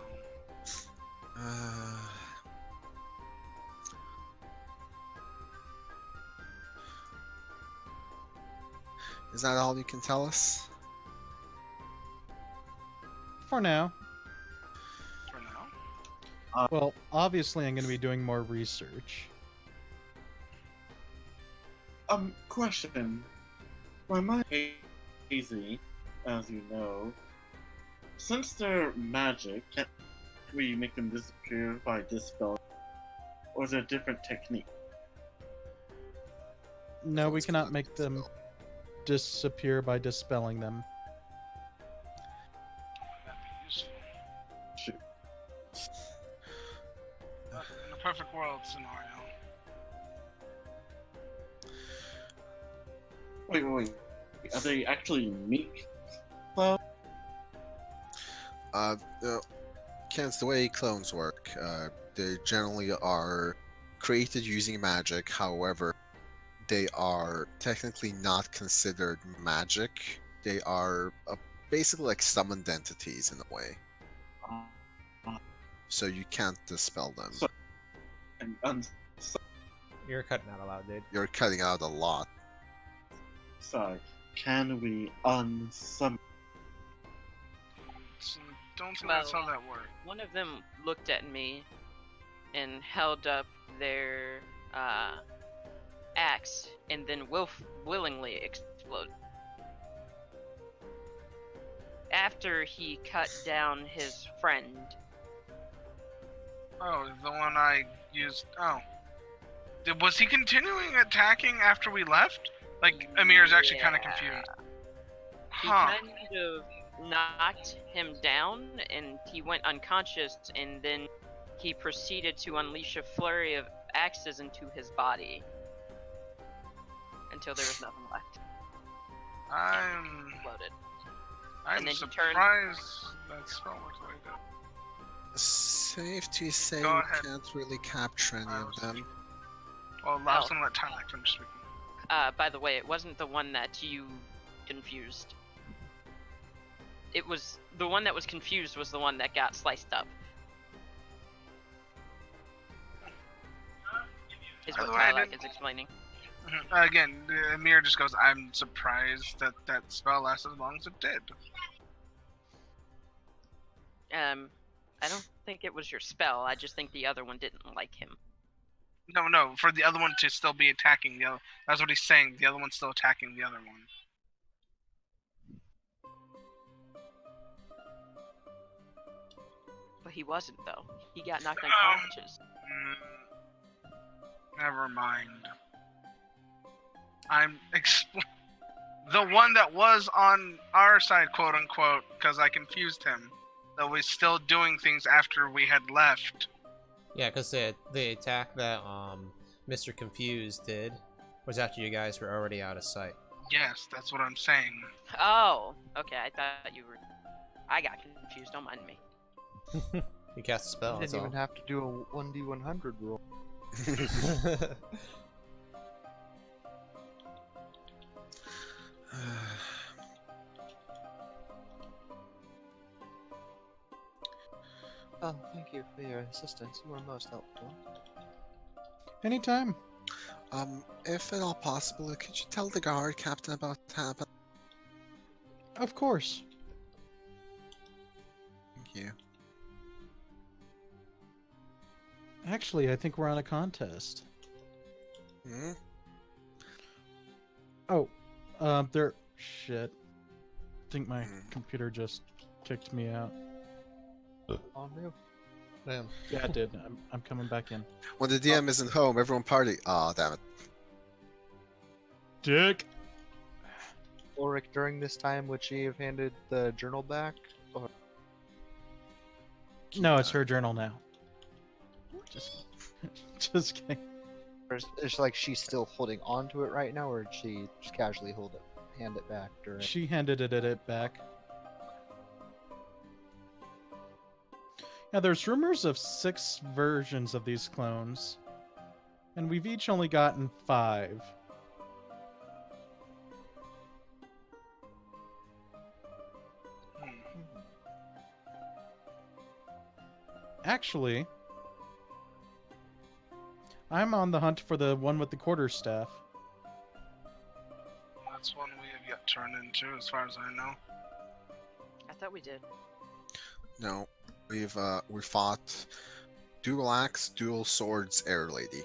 Is that all you can tell us? For now. For now. Well, obviously I'm going to be doing more research. Question. My mind is hazy, as you know. Since they're magic, can't we make them disappear by dispelling? Or is there a different technique? No, we Clones cannot cannot make them dispel. disappear by dispelling them. That'd be useful. Shoot. In a perfect world scenario. Wait. Are they actually meek? Well, No. Kens, the way clones work, they generally are created using magic. However, they are technically not considered magic. They are basically like summoned entities in a way. So you can't dispel them. So- You're cutting out a lot, dude. You're cutting out a lot. sorry. Can we unsummon? So don't think that's how that works. One of them looked at me and held up their axe and then willingly exploded. After he cut down his friend. Oh, the one I used. Oh. Was he continuing attacking after we left? Like, Amir's actually kind of Yeah. confused. He Huh. kind of knocked him down and he went unconscious, and then he proceeded to unleash a flurry of axes into his body until there was nothing left. Exploded. I'm then he turned- surprised that spell works like that. Safe to say Go we ahead. can't really capture any of them. Well, Oh. last one let Tylax finish speaking. By the way, it wasn't the one that you confused. It was the one that was confused was the one that got sliced up. Is By what the way, I Tylac didn't- is explaining. Again, Amir just goes, I'm surprised that that spell lasted as long as it did. I don't think it was your spell. I just think the other one didn't like him. No, for the other one to still be attacking the other. That's what he's saying. The other one's still attacking the other one. But he wasn't, though. He got knocked No. unconscious. Never mind. I'm the one that was on our side, quote unquote, because I confused him, that was still doing things after we had left. Yeah, because the attack that Mr. Confused did was after you guys were already out of sight. Yes, that's what I'm saying. Oh, okay. I thought you were. I got confused. Don't mind me. You cast a spell, You that's didn't all. even have to do a 1d100 roll. Oh, thank you for your assistance. You were most helpful. Anytime. If at all possible, could you tell the guard captain about Avalon? Of course. Thank you. Actually, I think we're on a contest. Hmm? Oh, there. Shit. I think my computer just kicked me out. On you. Damn. Yeah, it did. I'm coming back in. When the DM isn't home, everyone party. Aw, damn it. Dick. Ulric, during this time, would she have handed the journal back? Or No, it's her journal now. Just kidding. is like she's still holding on to it right now, or did she just casually hand it back during? She handed it back. Now, there's rumors of 6 versions of these clones, and we've each only gotten 5. Actually, I'm on the hunt for the one with the quarterstaff. That's one we have yet turned into, as far as I know. I thought we did. No, we fought dual axe, dual swords, air lady.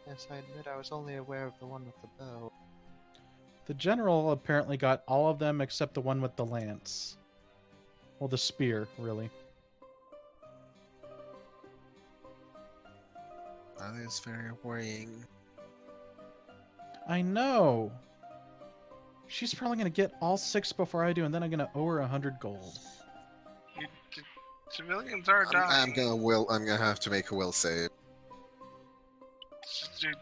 Yes, I admit I was only aware of the one with the bow. The general apparently got all of them except the one with the lance. Well, the spear, really. That is very worrying. I know. She's probably gonna get all 6 before I do, and then I'm gonna owe her 100 gold. Civilians are dying. I'm gonna have to make a will save. Dude,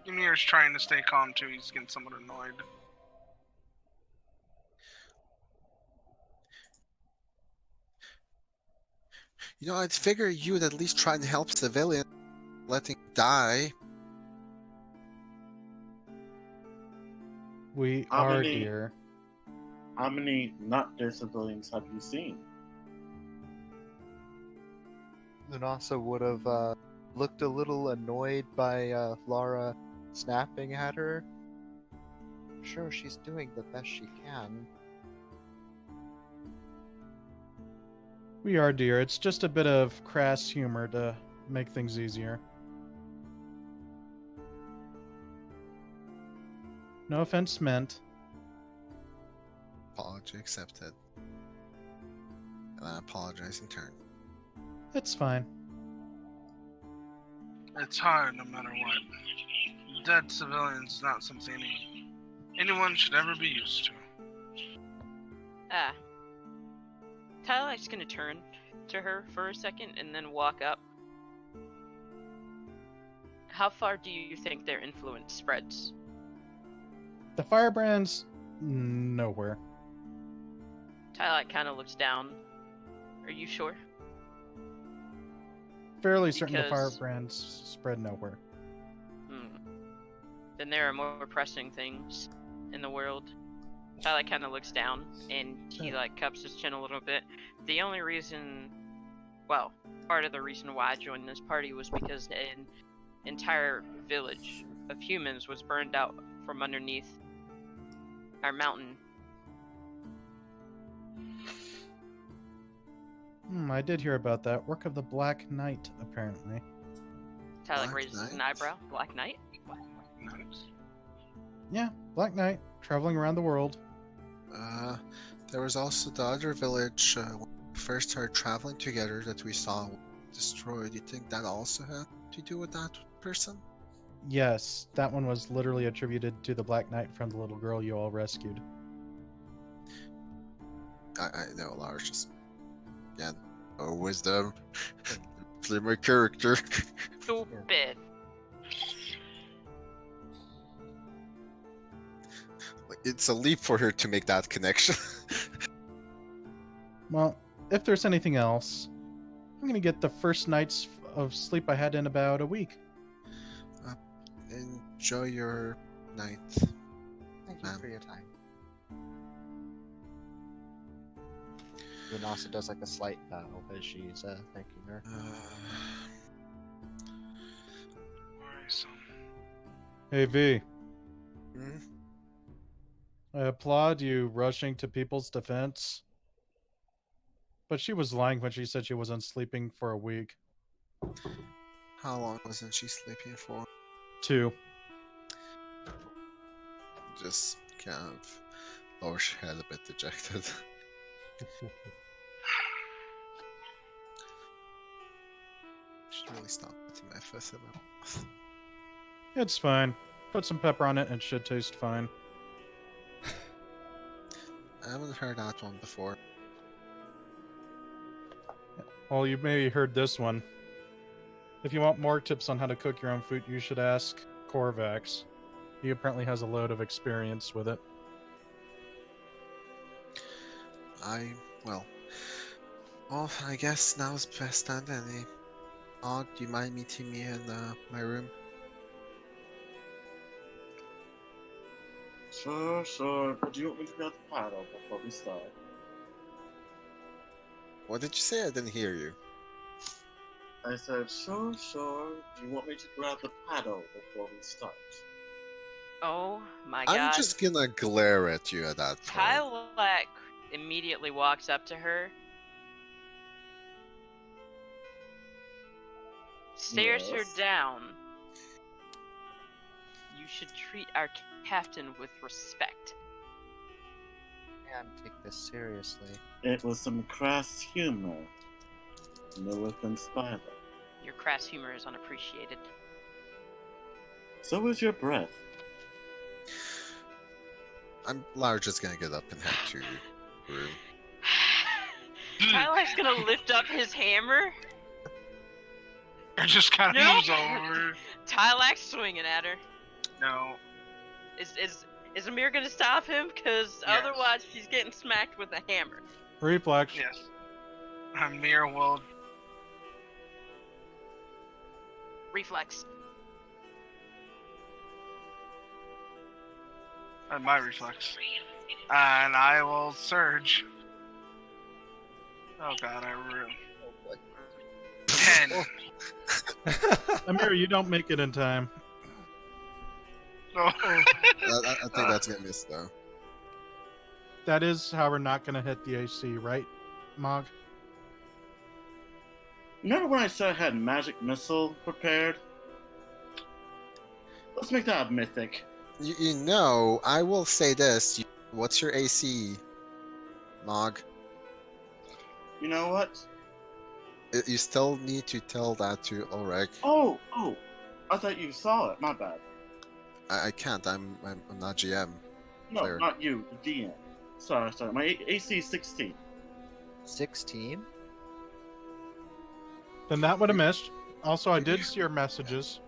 Ymir's trying to stay calm too. He's getting somewhat annoyed. You know, I'd figure you would at least try and help civilian, letting die. We How are, many- dear. How many not dead civilians have you seen? Lunasa would have looked a little annoyed by Lara snapping at her. Sure, she's doing the best she can. We are, dear. It's just a bit of crass humor to make things easier. No offense meant. Apology accepted. And I apologize in turn. It's fine. It's hard no matter what. Dead civilians is not something anyone should ever be used to. Tyler's gonna turn to her for a second and then walk up. How far do you think their influence spreads? The firebrands, nowhere. Tyler kind of looks down. Are you sure? Fairly certain the Because- firebrands spread nowhere. Then there are more pressing things in the world. Tyler kind of looks down and he like cups his chin a little bit. The only reason, well, part of the reason why I joined this party was because an entire village of humans was burned out from underneath our mountain. I did hear about that. Work of the Black Knight, apparently. Tyler Black raises an Knight? eyebrow. Black Knight? Yeah, Black Knight, traveling around the world. There was also the other village when we first started traveling together that we saw destroyed. You think that also had to do with that person? Yes, that one was literally attributed to the Black Knight from the little girl you all rescued. I know, Lars just... Yeah, no wisdom. Play my character. Stupid. It's a leap for her to make that connection. Well, if there's anything else, I'm gonna get the first nights of sleep I had in about a week. Enjoy your night. Thank you Ma'am. for your time. Lunasa does like a slight bow as she's thanking her. Hey V, Hmm? I applaud you rushing to people's defense. But she was lying when she said she wasn't sleeping for a week. How long wasn't she sleeping for? 2. Just kind of lowers her head a bit dejected. Should really stop putting my foot in my mouth. It's fine. Put some pepper on it and it should taste fine. I haven't heard that one before. Well, you maybe heard this one. If you want more tips on how to cook your own food, you should ask Corvax. He apparently has a load of experience with it. Well, I guess now's the best time then. Og, do you mind meeting me in my room? Sure. But do you want me to grab the paddle before we start? What did you say? I didn't hear you. I said, sure. Do you want me to grab the paddle before we start? Oh my god. I'm just gonna glare at you at that point. Tylak immediately walks up to her, stares her Yes. down. You should treat our captain with respect. And take this seriously. It was some crass humor. No offense either. Your crass humor is unappreciated. So is your breath. I'm just gonna get up and head to your room. Tylak's gonna lift up his hammer. It just kind of No. moves over. Tylak's swinging at her. No. Is Amir gonna stop him? Cause Yes. otherwise she's getting smacked with a hammer. Reflex. Yes. Amir will. Reflex. My reflex. And I will surge. Oh god, I really. 10. Amir, you don't make it in time. Oh. I think that's gonna miss though. That is, however, not going to hit the AC, right, Mog? Remember when I said I had magic missile prepared? Let's make that a mythic. You know, I will say this. What's your AC, Mog? You know what? You still need to tell that to Ulric. Oh! I thought you saw it. My bad. I can't. I'm not GM. No, Player. not you. The DM. Sorry. My AC is 16. 16? Then that would have missed. Also, I did see your messages.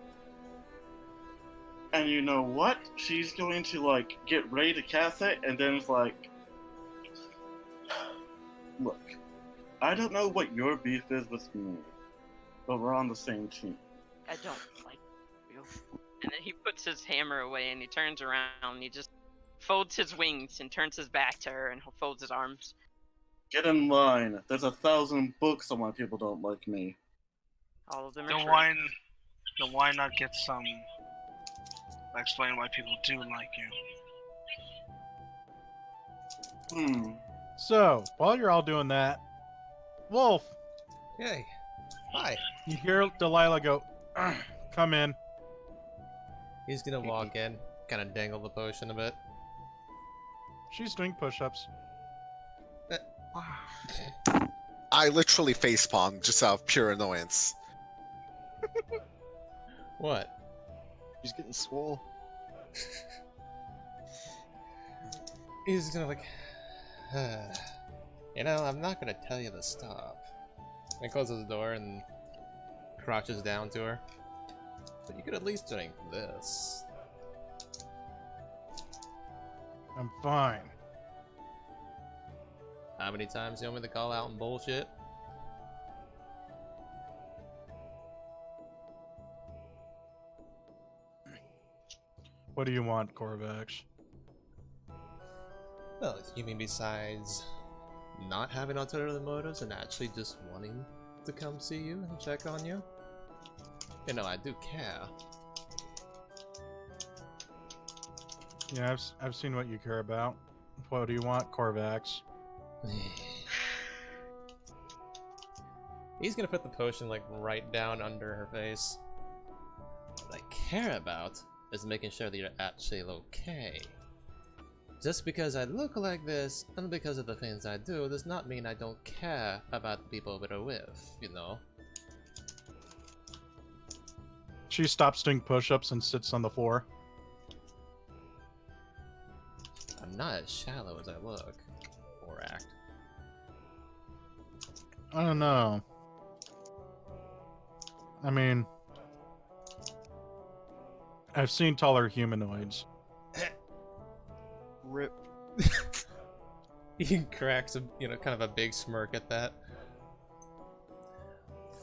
And you know what? She's going to, like, get ready to cast it, and then it's like... Look, I don't know what your beef is with me, but we're on the same team. I don't like you. And then he puts his hammer away and he turns around and he just folds his wings and turns his back to her and folds his arms. Get in line. There's 1,000 books on why people don't like me. All of them are Then true. why not get some. Explain why people do like you. So, while you're all doing that, Wolf, Yay. Hi. you hear Delilah go, come in. He's gonna walk in, kind of dangle the potion a bit. She's doing push-ups. I literally facepalmed just out of pure annoyance. What? She's getting swole. He's gonna like, you know, I'm not gonna tell you to stop. And he closes the door and crouches down to her. But you could at least drink this. I'm fine. How many times do you want me to call out and bullshit? What do you want, Corvax? Well, you mean besides not having alternative motives and actually just wanting to come see you and check on you? You know, I do care. Yeah, I've seen what you care about. What do you want, Corvax? He's gonna put the potion like right down under her face. What I care about is making sure that you're actually okay. Just because I look like this and because of the things I do does not mean I don't care about the people that are with, you know? She stops doing push-ups and sits on the floor. I'm not as shallow as I look. Or act. I don't know. I mean, I've seen taller humanoids. Rip. He cracks a, kind of a big smirk at that.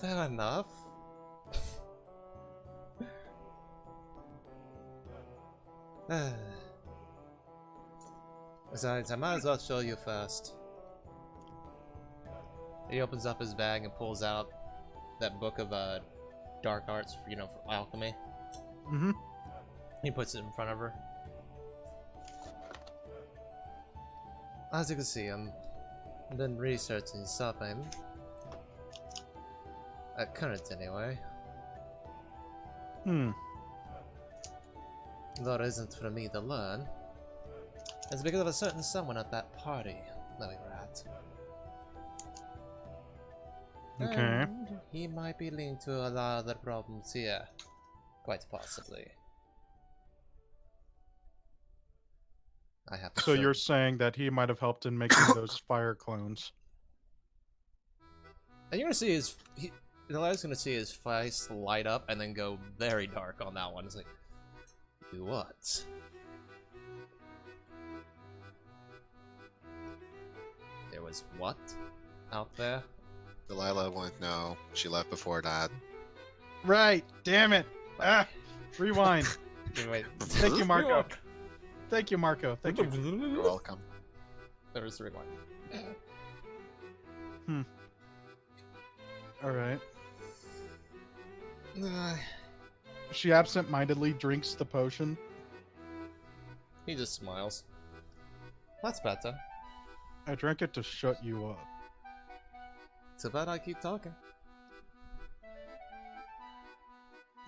Fair enough. Besides, I might as well show you first. He opens up his bag and pulls out that book of dark arts, for alchemy. Mm-hmm. He puts it in front of her. As you can see, I've been researching something. At current, anyway. Though it isn't for me to learn. It's because of a certain someone at that party that we were at. Okay. And he might be linked to a lot of the problems here. Quite possibly. I have to So show you're saying that he might have helped in making those fire clones? And you're gonna see Eli's gonna see his face light up and then go very dark on that one. It's like, do what? There was what out there? Delilah won't know. She left before that. Right. Damn it. Ah. Rewind. Wait. Thank you, Marco. Thank you, Marco. Thank you. You're welcome. There was the rewind. All right. She absent-mindedly drinks the potion. He just smiles. That's better. I drank it to shut you up. Too bad I keep talking.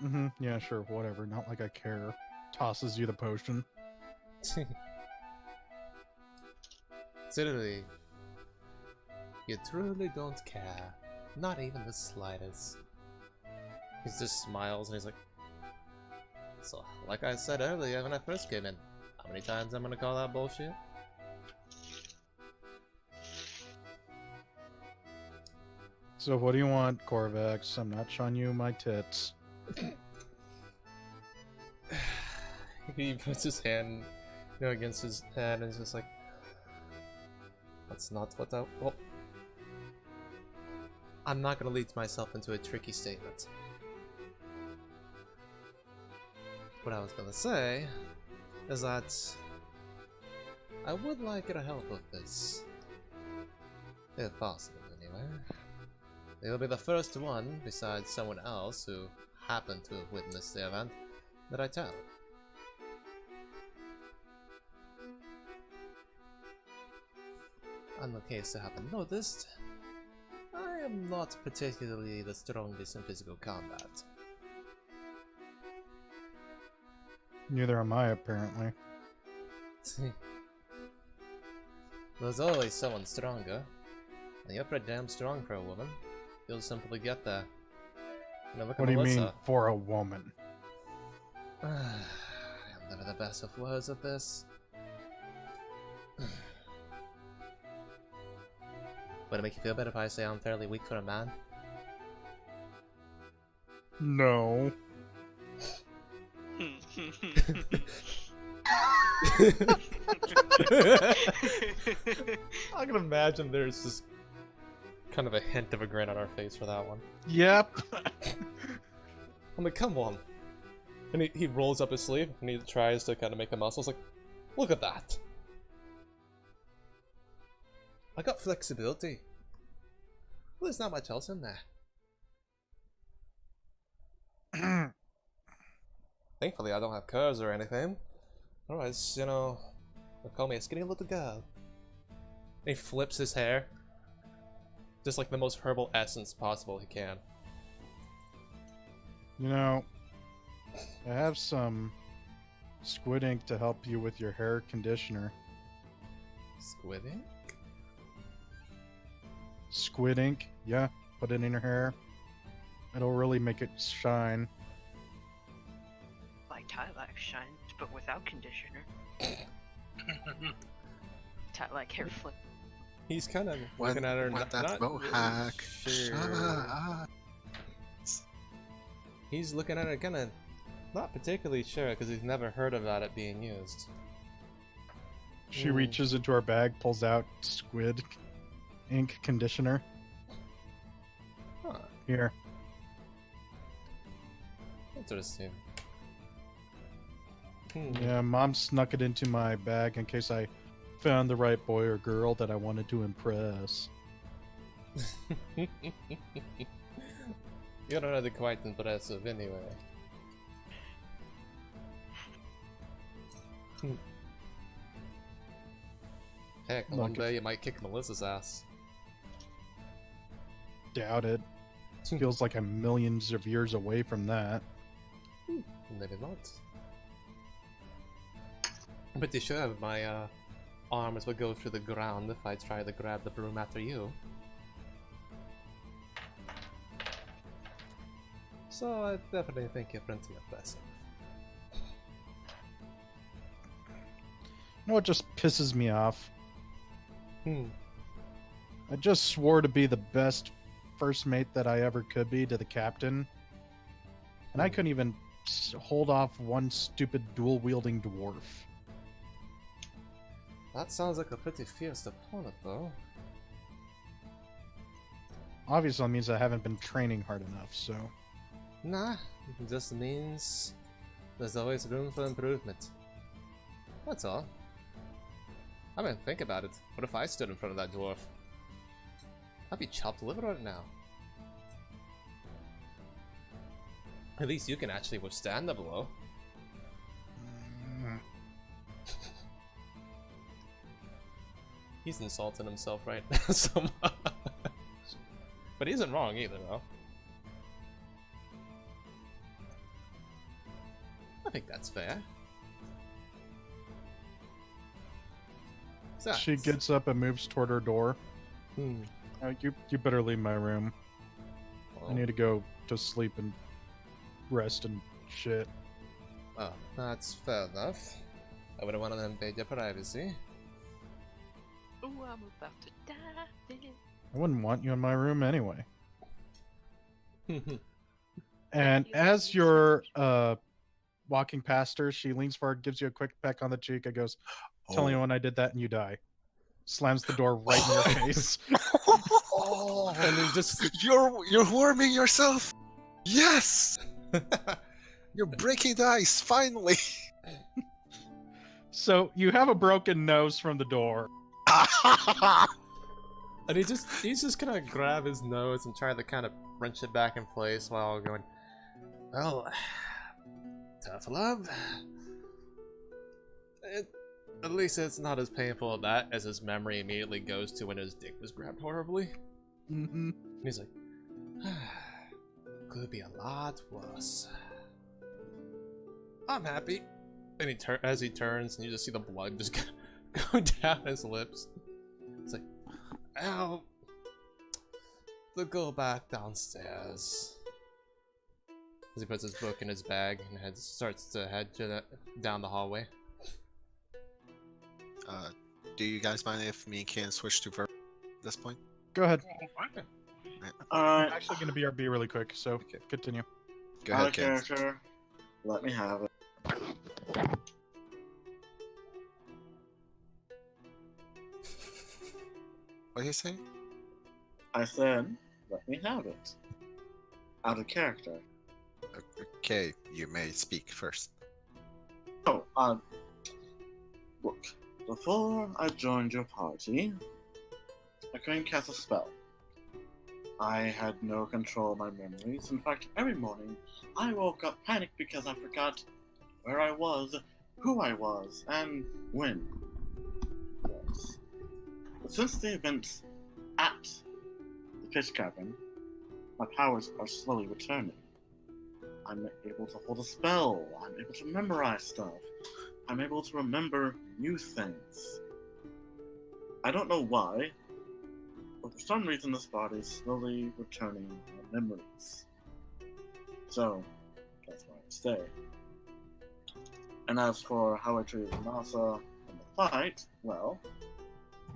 Mm-hmm. Yeah, sure. Whatever. Not like I care. Tosses you the potion. Literally, you truly don't care. Not even the slightest. He just smiles and he's like, so, like I said earlier when I first came in, how many times I'm gonna call that bullshit? So what do you want, Corvax? I'm not showing you my tits. He puts his hand, against his head and is just like, that's not what well, I'm not gonna lead myself into a tricky statement. What I was gonna say is that I would like your help with this. If possible, anyway. You'll be the first one, besides someone else who happened to have witnessed the event, that I tell. In the case you haven't noticed, I am not particularly the strongest in physical combat. Neither am I, apparently. There's always someone stronger, and you're pretty damn strong for a woman. You'll simply get there. Now look What at do you mean, Melissa. for a woman? I'm never the best of words at this. Would it make you feel better if I say I'm fairly weak for a man? No. I can imagine there's just kind of a hint of a grin on our face for that one. Yep. I'm like, come on. And he rolls up his sleeve and he tries to kind of make the muscles like, look at that. I got flexibility. Well, there's not much else in there. Thankfully, I don't have curves or anything. Otherwise, you know, they'll call me a skinny little girl. And he flips his hair. Just like the most herbal essence possible he can. You know, I have some squid ink to help you with your hair conditioner. Squid ink? Squid ink, yeah. Put it in your hair. It'll really make it shine. Like Tylac shines, but without conditioner. Tylac hair flip. He's kind of looking at her. When Not that mohawk. sure. He's looking at her, kind of not particularly sure because he's never heard about it being used. She reaches into her bag, pulls out squid ink conditioner. Huh. Here. Interesting. Yeah, Mom snuck it into my bag in case I found the right boy or girl that I wanted to impress. You're already quite impressive anyway. Heck, one day you might kick Melissa's ass. Doubt it. Feels like I'm millions of years away from that. Maybe not. I'm pretty sure my arms would go through the ground if I tried to grab the broom after you. So I definitely think you're pretty impressive. You know what just pisses me off? Hmm. I just swore to be the best first mate that I ever could be to the captain. And I couldn't even hold off one stupid dual-wielding dwarf. That sounds like a pretty fierce opponent, though. Obviously, that means I haven't been training hard enough, so... Nah, it just means there's always room for improvement. That's all. I mean, think about it. What if I stood in front of that dwarf? I'd be chopped liver right now. At least you can actually withstand the blow. He's insulting himself right now so much. But he isn't wrong either, though. I think that's fair. So, She gets up and moves toward her door. You better leave my room. I need to go to sleep and rest and shit. Oh, that's fair enough. I wouldn't want to invade your privacy. Ooh, I'm about to die. I wouldn't want you in my room anyway. And as you're walking past her, she leans forward, gives you a quick peck on the cheek, and goes, "Tell you when I did that and you die." Slams the door right in your face. And then just You're warming yourself. Yes. You're breaking the ice finally. So you have a broken nose from the door. and he's just gonna grab his nose and try to kind of wrench it back in place while going, well, tough love. At least it's not as painful as that as his memory immediately goes to when his dick was grabbed horribly. Mm-hmm. And he's like, could be a lot worse. I'm happy. And as he turns, and you just see the blood just go down his lips. It's like, ow. To go back downstairs. As he puts his book in his bag and starts to head down the hallway. Do you guys mind if me and Ken switch to verb at this point? Go ahead. Alright, Actually going to be really quick, so continue. Go out ahead, of Ken. character. Let me have it. What do you say? I said, let me have it. Out of character. Okay, you may speak first. Oh, look. Before I joined your party, I couldn't cast a spell. I had no control of my memories. In fact, every morning, I woke up panicked because I forgot where I was who I was and when it was. But since the events at the Fish Cavern, my powers are slowly returning. I'm able to hold a spell. I'm able to memorize stuff. I'm able to remember new things. I don't know why, but for some reason this body is slowly returning my memories. So, that's why I stay. And as for how I treated Nasa in the fight, well,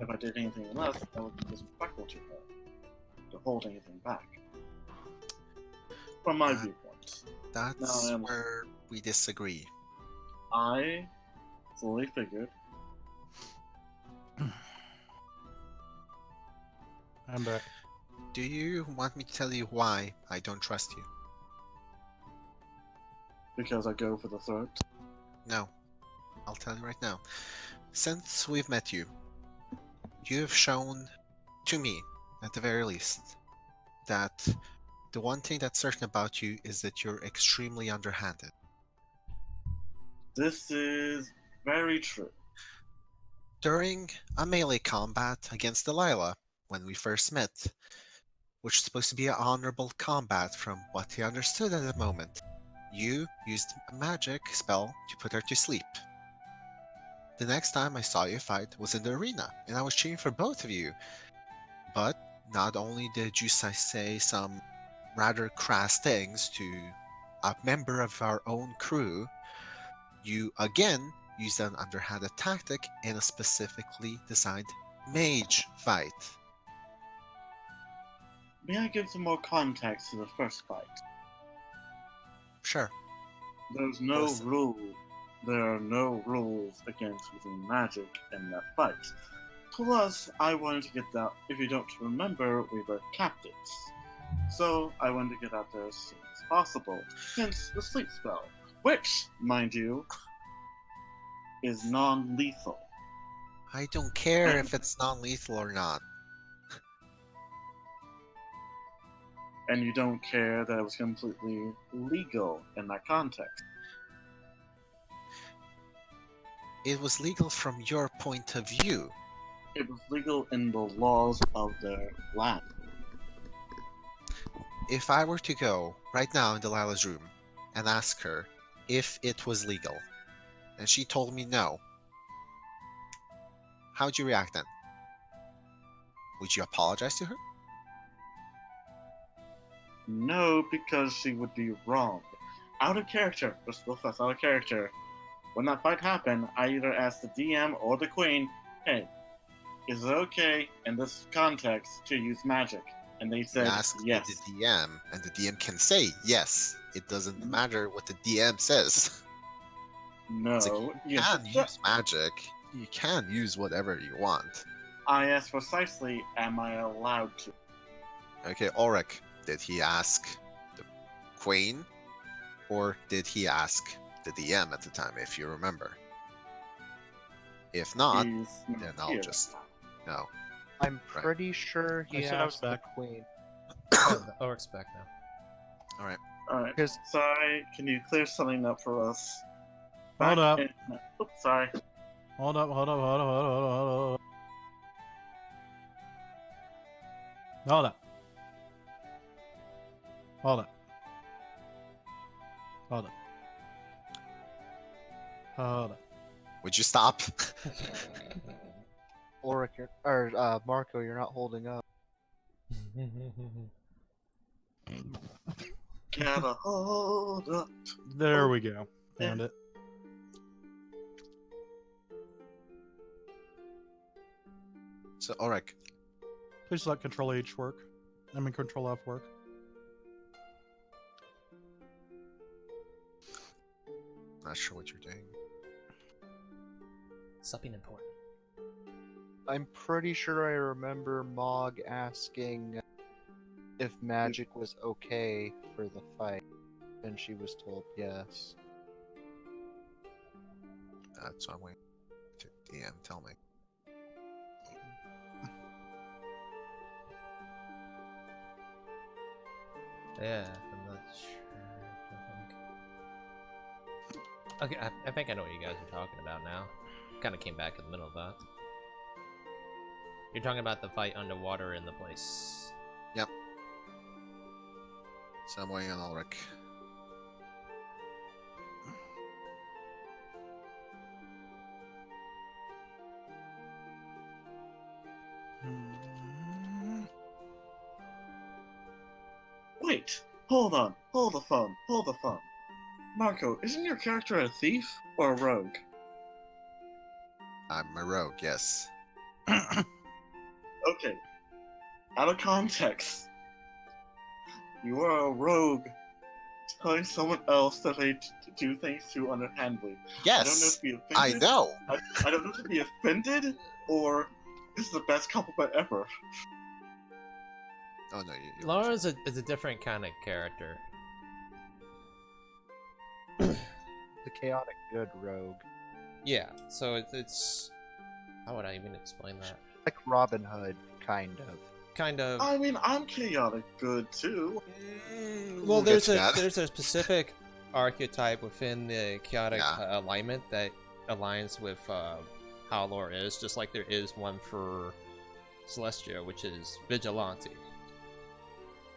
if I did anything less, that would be disrespectful to her, to hold anything back. From my viewpoint. That's Now, where we disagree. I fully figured I'm back. Do you want me to tell you why I don't trust you? because I go for the throat. No. I'll tell you right now. Since we've met you, you've shown, to me, at the very least, that the one thing that's certain about you is that you're extremely underhanded. This is very true. During a melee combat against Delilah, when we first met, which was supposed to be an honorable combat from what he understood at the moment, you used a magic spell to put her to sleep. The next time I saw you fight was in the arena, and I was cheering for both of you. But not only did you say some rather crass things to a member of our own crew, you again used an underhanded tactic in a specifically designed mage fight. May I give some more context to the first fight? Sure. There's no Listen. rule. There are no rules against using magic in that fight. Plus, I wanted to get out. If you don't remember, we were captives. So, I wanted to get out there as soon as possible. Hence, the sleep spell. Which, mind you, is non-lethal. I don't care if it's non-lethal or not. And you don't care that it was completely legal in that context. It was legal from your point of view. It was legal in the laws of their land. If I were to go right now in Delilah's room and ask her if it was legal, and she told me no, how'd you react then? Would you apologize to her? No, because she would be wrong. Out of character, just real fast, out of character. When that fight happened, I either asked the DM or the Queen, hey, is it okay in this context to use magic? And they said Ask yes. the DM, and the DM can say yes. It doesn't matter what the DM says. No, It's like, you yes. can use magic. You can use whatever you want. I asked precisely, am I allowed to? Okay, Ulric, did he ask the Queen, or did he ask the DM at the time, if you remember? If not, He's not then I'll here. just no. I'm Right. pretty sure he I said I was asked the back. queen. Ulric's back now. All right. Alright, 'Cause- sorry, can you clear something up for us? Hold up. Oops, sorry. Hold up. Hold up. Would you stop? Ulric, Marco, you're not holding up. Gotta hold up. There we go. Found it. So, Ulric, Please let Control H work. I mean Control F work. not sure what you're doing. Something important. I'm pretty sure I remember Mog asking if magic was okay for the fight, and she was told yes. That's what I'm waiting to DM tell me. Yeah, I'm not sure. I Okay, I think I know what you guys are talking about now. Kind of came back in the middle of that. You're talking about the fight underwater in the place. Yep. So I'm waiting on Ulric. Wait, hold on, hold the phone. Marco, isn't your character a thief or a rogue? I'm a rogue, yes. Okay, out of context. You are a rogue telling someone else that they do things too underhandedly. I don't know Yes, if to be I offended. know. I don't know if to be offended or this is the best compliment ever. Oh no, you Laura is a different kind of character. The chaotic good rogue. Yeah, so it's how would I even explain that? Like Robin Hood, kind of. Kind of. I mean, I'm chaotic good too. Well, We'll get there's to a that. there's a specific archetype within the chaotic Yeah. alignment that aligns with how lore is, just like there is one for Celestrio, which is vigilante.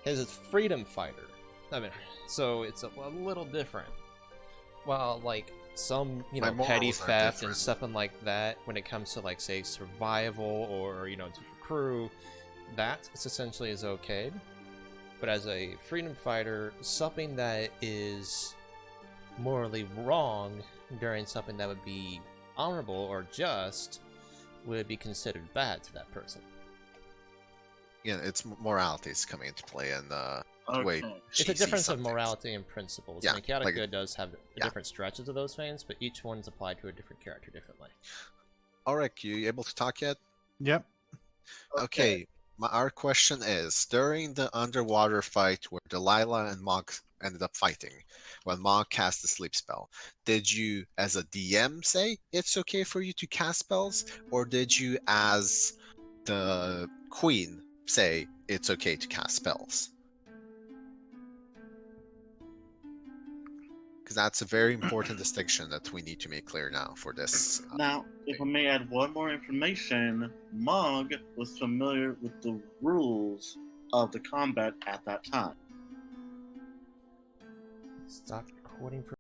His is freedom fighter. I mean, so it's a little different. While like some My petty morals are theft and different. something like that, when it comes to like say survival or to the crew, that essentially is okay. But as a freedom fighter, something that is morally wrong during something that would be honorable or just would be considered bad to that person. Yeah, it's morality is coming into play, and Okay. way It's she a sees difference some of things. morality and principles. Yeah, I mean, chaotic like- good does have yeah. different stretches of those things, but each one's applied to a different character differently. Ulric, you able to talk yet? Yep. Okay. Our question is: during the underwater fight where Delilah and Mog ended up fighting, when Mog cast the sleep spell, did you, as a DM, say it's okay for you to cast spells, or did you, as the queen, say it's okay to cast spells? Because that's a very important distinction that we need to make clear now for this. Now, if I may add one more information, Mog was familiar with the rules of the combat at that time. Stop recording for